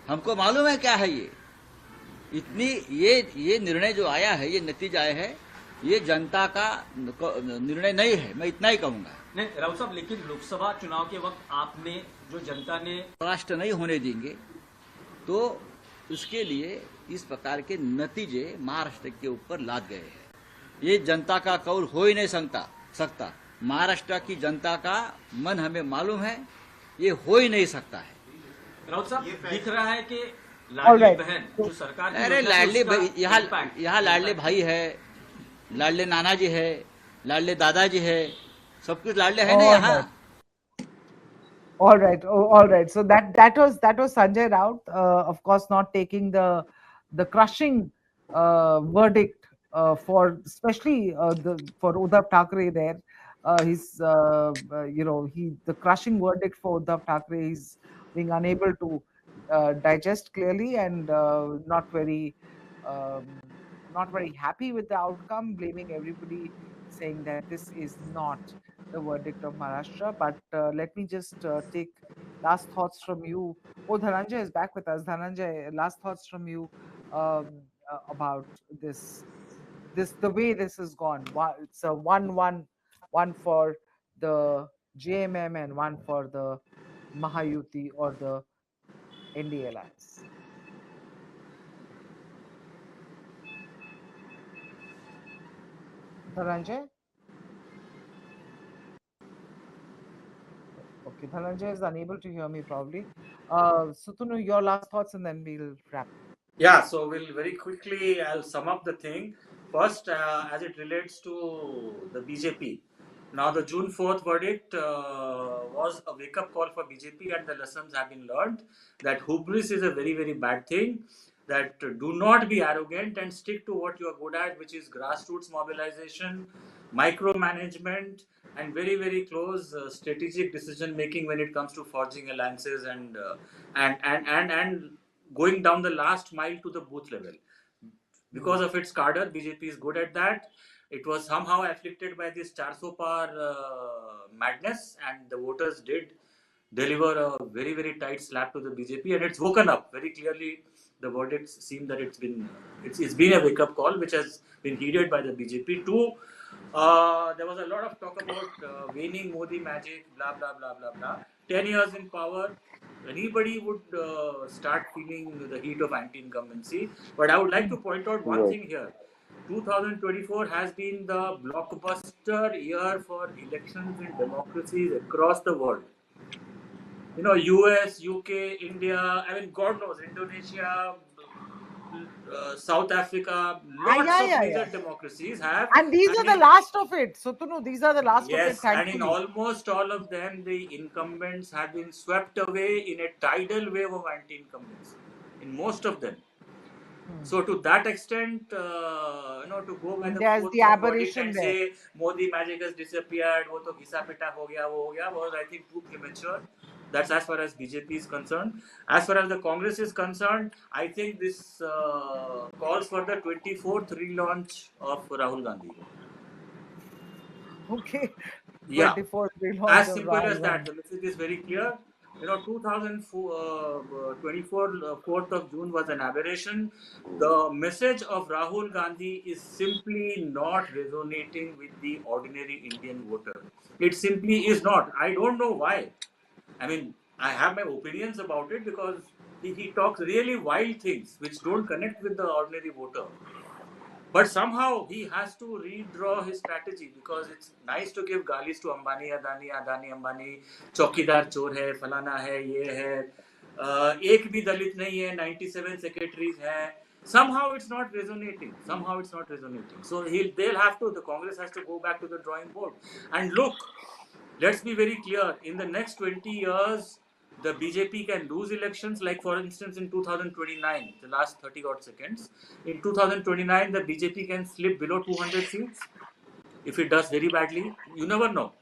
हमको मालूम है क्या है ये। इतनी ये निर्णय जो आया है, ये नतीजा आया है, ये जनता का निर्णय नहीं है, मैं इतना ही कहूंगा। नहीं राउत साहब, लेकिन लोकसभा चुनाव के वक्त आपने जो जनता ने राष्ट्र नहीं होने देंगे, तो उसके लिए इस प्रकार के नतीजे महाराष्ट्र के ऊपर लाद गए हैं। ये जनता का कौल हो ही नहीं सकता। महाराष्ट्र की जनता का मन हमें मालूम है, ये हो ही नहीं सकता है। राउत साहब, दिख रहा है कि लाडली बहन जो सरकार की अरे लाडली भाई, यहाँ लाडले भाई है, लाडले नाना जी है, लाडले दादाजी है, सब कुछ लाडले है ना यहाँ। All right. So that was Sanjay Raut, of course, not taking the crushing verdict for especially for Uddhav Thackeray there. The crushing verdict for Uddhav Thackeray. He's being unable to digest clearly and not very happy with the outcome, blaming everybody, saying that this is not the verdict of Maharashtra. But let me just take last thoughts from you. Oh, Dhananjay is back with us. Dhananjay, last thoughts from you about this, the way this has gone. It's a one for the JMM and one for the Mayahuti or the NDA alliance. Dhananjay? Okay, Dhananjay is unable to hear me probably. Sutunu, your last thoughts and then we'll wrap. Yeah, so we'll very quickly, I'll sum up the thing. First, as it relates to the BJP. Now, the June 4th verdict was a wake-up call for BJP, and the lessons have been learned that hubris is a very, very bad thing, that do not be arrogant and stick to what you are good at, which is grassroots mobilization, micromanagement, and very, very close strategic decision-making when it comes to forging alliances and going down the last mile to the booth level. Because of its cadre, BJP is good at that. It was somehow afflicted by this 400 par madness, and the voters did deliver a very, very tight slap to the BJP, and it's woken up very clearly. The verdicts seem that it's been a wake-up call which has been heeded by the BJP. Two, There was a lot of talk about waning Modi magic, blah blah blah blah blah. 10 years in power, anybody would start feeling the heat of anti-incumbency. But I would like to point out one Right. thing here. 2024 has been the blockbuster year for elections in democracies across the world. You know, US, UK, India, I mean, God knows, Indonesia, South Africa, lots Yeah, of yeah, major yeah. democracies have. And these And are the in, last of it. So, Tunu, these are the last of it, yes, and in thankfully. almost all of them, the incumbents have been swept away in a tidal wave of anti incumbency. In most of them. So to that extent, to go by the There's the forthcoming verdict aberration and there. say Modi magic has disappeared, वो तो घिसा पिटा हो गया, was I think too premature. That's as far as BJP is concerned. As far as the Congress is concerned, I think this calls for the 24th relaunch of Rahul Gandhi. Okay. Yeah, 24th relaunch as of simple Rahul as that. Gandhi. The message is very clear. 2024, 4th of June was an aberration. The message of Rahul Gandhi is simply not resonating with the ordinary Indian voter. It simply is not. I don't know why. I mean, I have my opinions about it because he talks really wild things which don't connect with the ordinary voter. But somehow he has to redraw his strategy because it's nice to give galis to Ambani, Adani, Ambani, चौकीदार चोर है, फलाना है, ये है, एक भी दलित नहीं है, 97 secretaries हैं. Somehow it's not resonating. So they'll have to, the Congress has to go back to the drawing board. And look, let's be very clear. In the next 20 years, the BJP can lose elections, like for instance in 2029, the last 30 odd seconds. In 2029, the BJP can slip below 200 seats if it does very badly. You never know.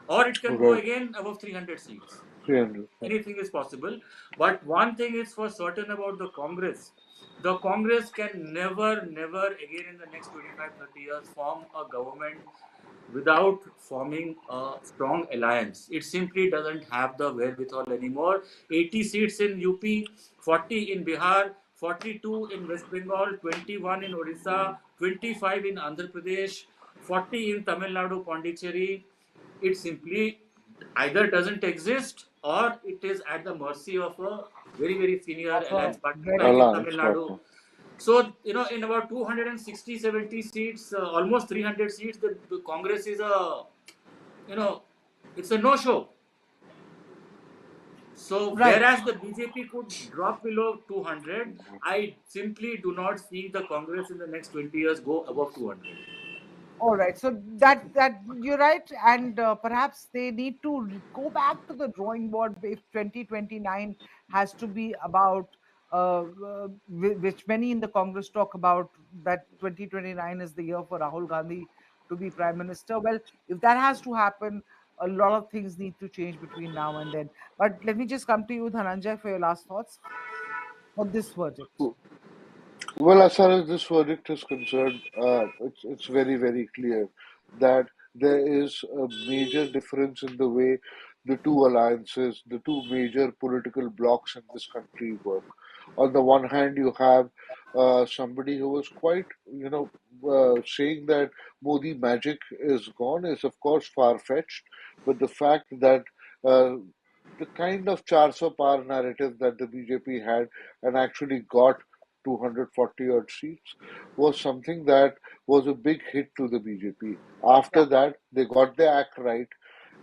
Or it can go Right. again above 300 seats. 300. Anything is possible. But one thing is for certain about the Congress. The Congress can never again in the next 25, 30 years form a government without forming a strong alliance. It simply doesn't have the wherewithal anymore. 80 seats in UP, 40 in Bihar, 42 in West Bengal, 21 in Odisha, 25 in Andhra Pradesh, 40 in Tamil Nadu, Pondicherry. It simply either doesn't exist or it is at the mercy of a very, very senior Of a alliance partner like very in Tamil Alliance Nadu. partner. So, in about 260, 70 seats, almost 300 seats, the Congress is you know, it's a no-show. So, right. whereas the BJP could drop below 200, I simply do not see the Congress in the next 20 years go above 200. All right, so that you're right, and perhaps they need to go back to the drawing board if 2029 has to be about, which many in the Congress talk about, that 2029 is the year for Rahul Gandhi to be prime minister. Well, if that has to happen, a lot of things need to change between now and then. But let me just come to you, Dhananjay, for your last thoughts on this verdict. Well, as far as this verdict is concerned, it's very, very clear that there is a major difference in the way the two alliances, the two major political blocs in this country work. On the one hand, you have somebody who was quite, saying that Modi magic is gone is of course far-fetched, but the fact that the kind of 400 par narrative that the BJP had and actually got 240 odd seats was something that was a big hit to the BJP. Yeah, After that, they got their act right.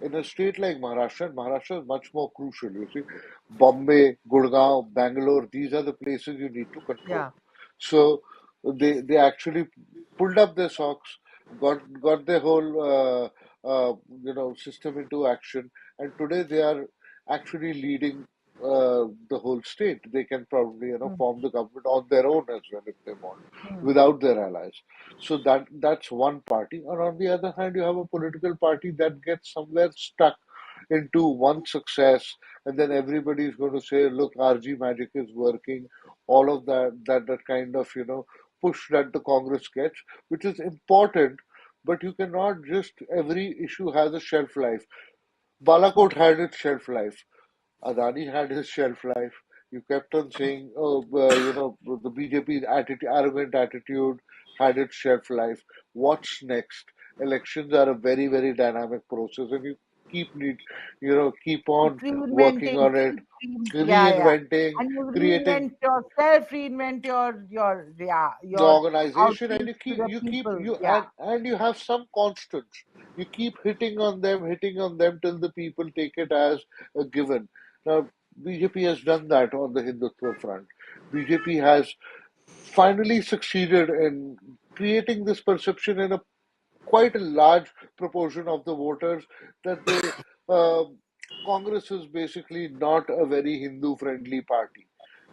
In a state like Maharashtra, and Maharashtra is much more crucial. You see, Bombay, Gurgaon, Bangalore, these are the places you need to control. yeah, So they actually pulled up their socks, got their whole system into action, and today they are actually leading the whole state. They can probably hmm, form the government on their own as well if they want, hmm, without their allies. So that's one party. And on the other hand, you have a political party that gets somewhere stuck into one success, and then everybody is going to say, "Look, RG magic is working." All of that kind of push that the Congress gets, which is important, but you cannot just every issue has a shelf life. Balakot had its shelf life. Adani had his shelf life. You kept on saying, oh, the BJP's attitude, arrogant attitude had its shelf life. What's next? elections are a very, very dynamic process, and you keep Keep on working reinventing, on it, yeah, yeah. reinventing, And you creating reinvent yourself, reinvent yeah, the your organization, and outreach to the people. Yeah, and you have some constants. You keep hitting on them till the people take it as a given. Now, BJP has done that on the Hindutva front. BJP has finally succeeded in creating this perception in a quite a large proportion of the voters that the uh, Congress is basically not a very Hindu friendly party.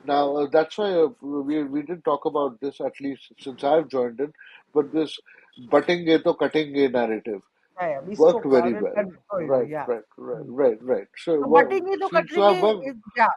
Now, that's why we didn't talk about this, at least since I've joined in, but this "batenge to katenge" narrative yeah, yeah. We worked spoke about very it, well. but Right, yeah. right, right, Mm. right, right. So, So well, butting into seems to have cutting worked. is, yeah,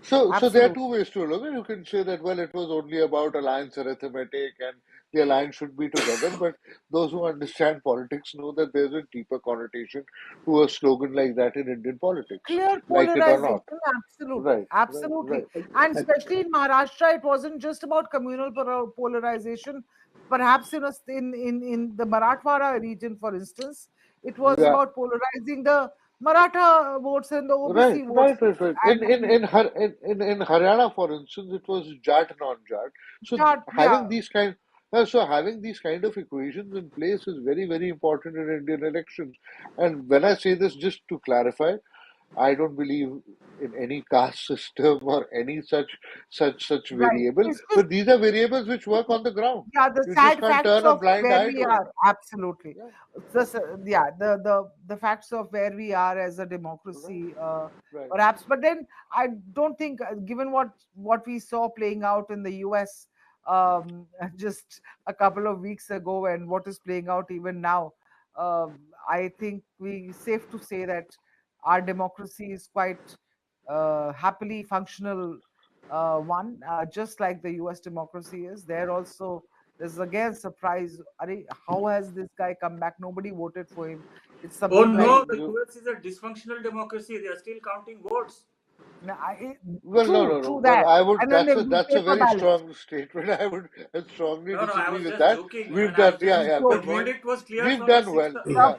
So there are absolutely. two ways to look at it. You can say that, well, it was only about alliance arithmetic and the alliance should be together. But those who understand politics know that there's a deeper connotation to a slogan like that in Indian politics, Clear like it or polarization, not. absolutely, Right, right, absolutely. right. And especially in Maharashtra, it wasn't just about communal polarization. Perhaps in the Marathwada region, for instance, it was Yeah. about polarizing the Maratha votes and the Right, OBC votes. right, right, right. And In Haryana, for instance, it was Jat non-Jat. So yeah, having these kind of equations in place is very, very important in Indian elections. And when I say this, just to clarify, I don't believe in any caste system or any such right. variable. It's just But these are variables which work on the ground. yeah, the You just sad can't facts turn a of blind where eye we to it. are, absolutely. Yeah, Yeah, the facts of where we are as a right, democracy, right. perhaps. But then I don't think, given what we saw playing out in the US just a couple of weeks ago, and what is playing out even now, I think we safe to say that our democracy is quite happily functional one, just like the US democracy is. There also, there's again surprise. How has this guy come back? Nobody voted for him. It's Oh something like no, the You, US is a dysfunctional democracy. They are still counting votes. Well, no, true, no, no. true Well, that. I would. And then they do That's a paper very ballots. strong statement. I would strongly No, no, I disagree was with just that. joking. I We've mean, I done, was yeah, just yeah. So the But verdict was clear we've from the done sixth. well. the Yeah,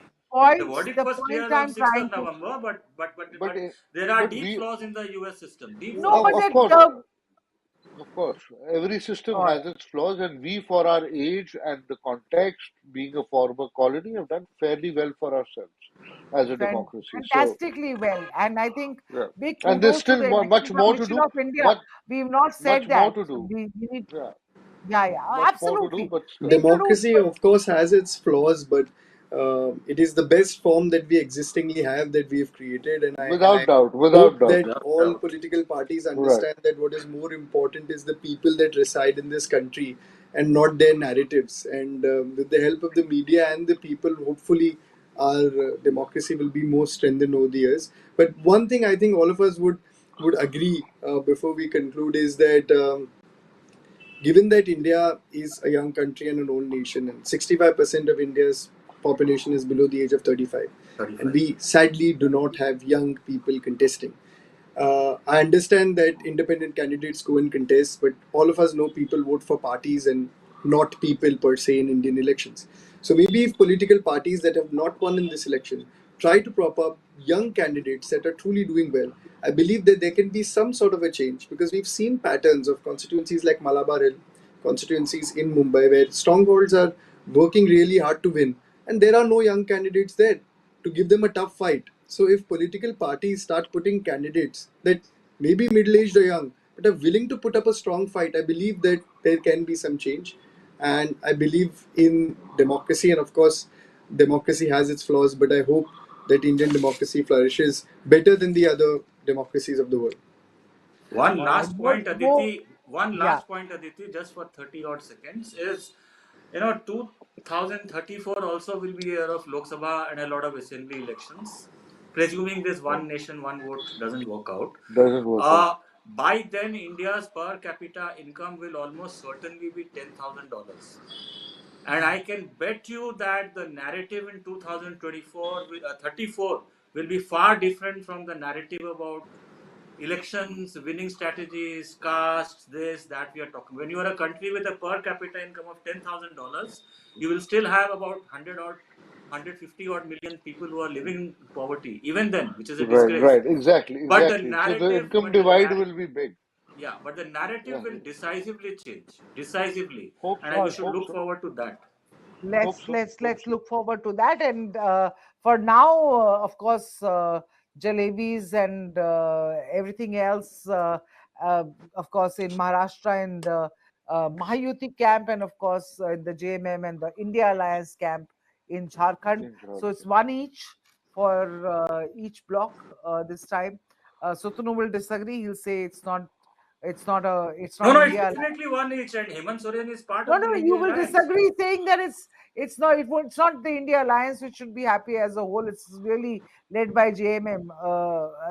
The verdict the was point clear on I'm 6th of trying to November, but but there are but deep we, flaws in the US system. Deep no, but flaws. of course, every system all has right. its flaws, and we, for our age and the context, being a former colony, have done fairly well for ourselves as a democracy. So, Fantastically well. And I think yeah, big and there's kudos to still the much Election more to Commission do. of India. Much We've not said much more that. to do. We need, Yeah, yeah, yeah, much more to do, absolutely. but still. Introduce, Democracy, of course, has its flaws, but it is the best form that we existingly have that we have created, and I Without doubt, hope without doubt. that Without all doubt. political parties Right. understand that what is more important is the people that reside in this country and not their narratives. And with the help of the media and the people, hopefully, our democracy will be more strengthened over the years. But one thing I think all of us would agree before we conclude is that. Given that India is a young country and an old nation, and 65% of India's population is below the age of 35, and 35. we sadly do not have young people contesting. I understand that independent candidates go and contest, but all of us know people vote for parties and not people per se in Indian elections. So maybe if political parties that have not won in this election try to prop up young candidates that are truly doing well, I believe that there can be some sort of a change because we've seen patterns of constituencies like Malabar Hill, constituencies in Mumbai where strongholds are working really hard to win, and there are no young candidates there to give them a tough fight. So if political parties start putting candidates that may be middle-aged or young but are willing to put up a strong fight, I believe that there can be some change. And I believe in democracy, and of course, democracy has its flaws, but I hope that Indian democracy flourishes better than the other democracies of the world. One all right. last point, Aditi. One Yeah, last point, Aditi, just for 30 odd seconds is, 2034 also will be a year of Lok Sabha and a lot of assembly elections. Presuming this one nation, one vote doesn't work out. Doesn't work out. By then, India's per capita income will almost certainly be $10,000. And I can bet you that the narrative in 2024, 34 will be far different from the narrative about elections, winning strategies, castes, this, that we are talking. When you are a country with a per capita income of $10,000, you will still have about 100 or 150 odd million people who are living in poverty, even then, which is a Right, disgrace. right, exactly, But the exactly. So the narrative, income divide will be big. yeah, but the narrative Yeah, will decisively change, decisively, hope and we so, should hope look so, forward to that. hope let's so, let's hope let's so. look forward to that. And for now, of course, jalebis and everything else, uh, of course, in Maharashtra and Mayahuti camp, and of course in the JMM and the India Alliance camp in Jharkhand. In So it's Jharkhand. one each for each block this time. Sutanu will disagree. He'll say it's No, not no, it's India. definitely one each, and Hemant Soren is part No, of no, the you India will Alliance. disagree, saying that it's not the India Alliance which should be happy as a whole. It's really led by JMM.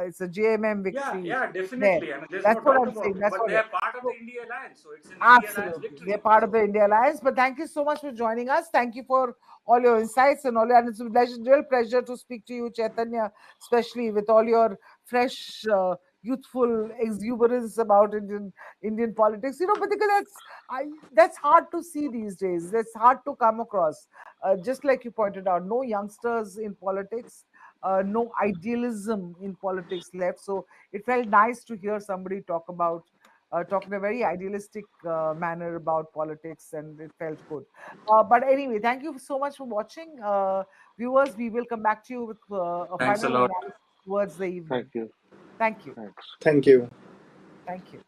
It's a JMM Yeah, victory yeah, there. definitely. I mean, there's no That's what doubt I'm about saying. it. That's But what they it. are part of the So, India Alliance, so it's an India Alliance absolutely. They're victory. part of So, the India Alliance. But thank you so much for joining us. Thank you for all your insights and all your, and it's a real pleasure to speak to you, Chaitanya, especially with all your fresh, youthful exuberance about Indian politics. You know, but because that's hard to see these days. That's hard to come across. Just like you pointed out, no youngsters in politics. No idealism in politics left. So it felt nice to hear somebody talk in a very idealistic manner about politics, and it felt good. But anyway, thank you so much for watching. Viewers, we will come back to you with a thanks a final lot. analysis towards the Thank evening. you. Thank you. Thanks. Thank you. Thank you.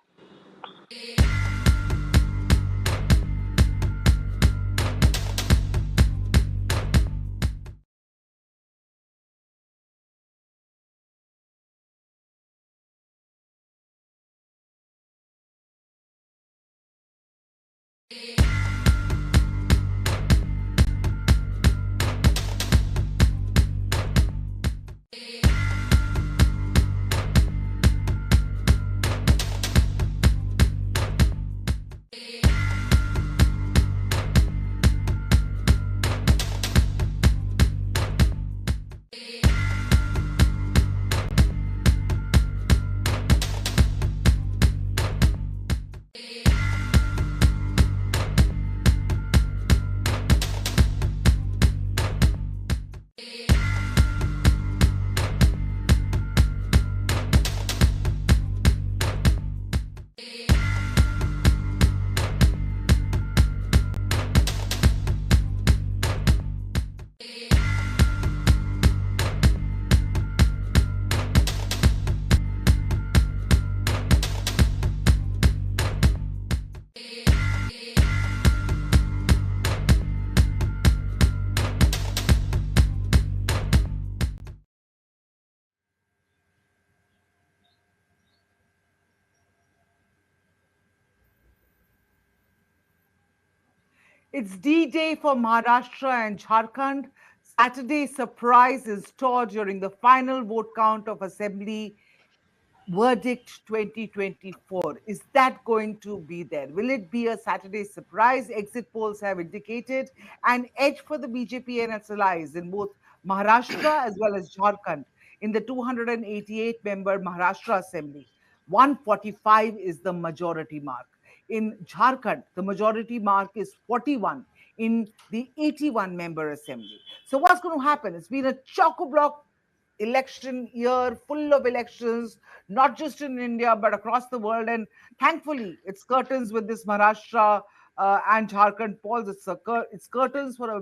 It's D-Day for Maharashtra and Jharkhand. Saturday surprise is stored during the final vote count of Assembly Verdict 2024. Is that going to be there? Will it be a Saturday surprise? Exit polls have indicated an edge for the BJP and its allies in both Maharashtra as well as Jharkhand in the 288 member Maharashtra Assembly. 145 is the majority mark. In Jharkhand, the majority mark is 41 in the 81 member assembly. So, what's going to happen? It's been a chock a block election year full of elections, not just in India, but across the world. And thankfully, it's curtains with this Maharashtra and Jharkhand polls. It's curtains for a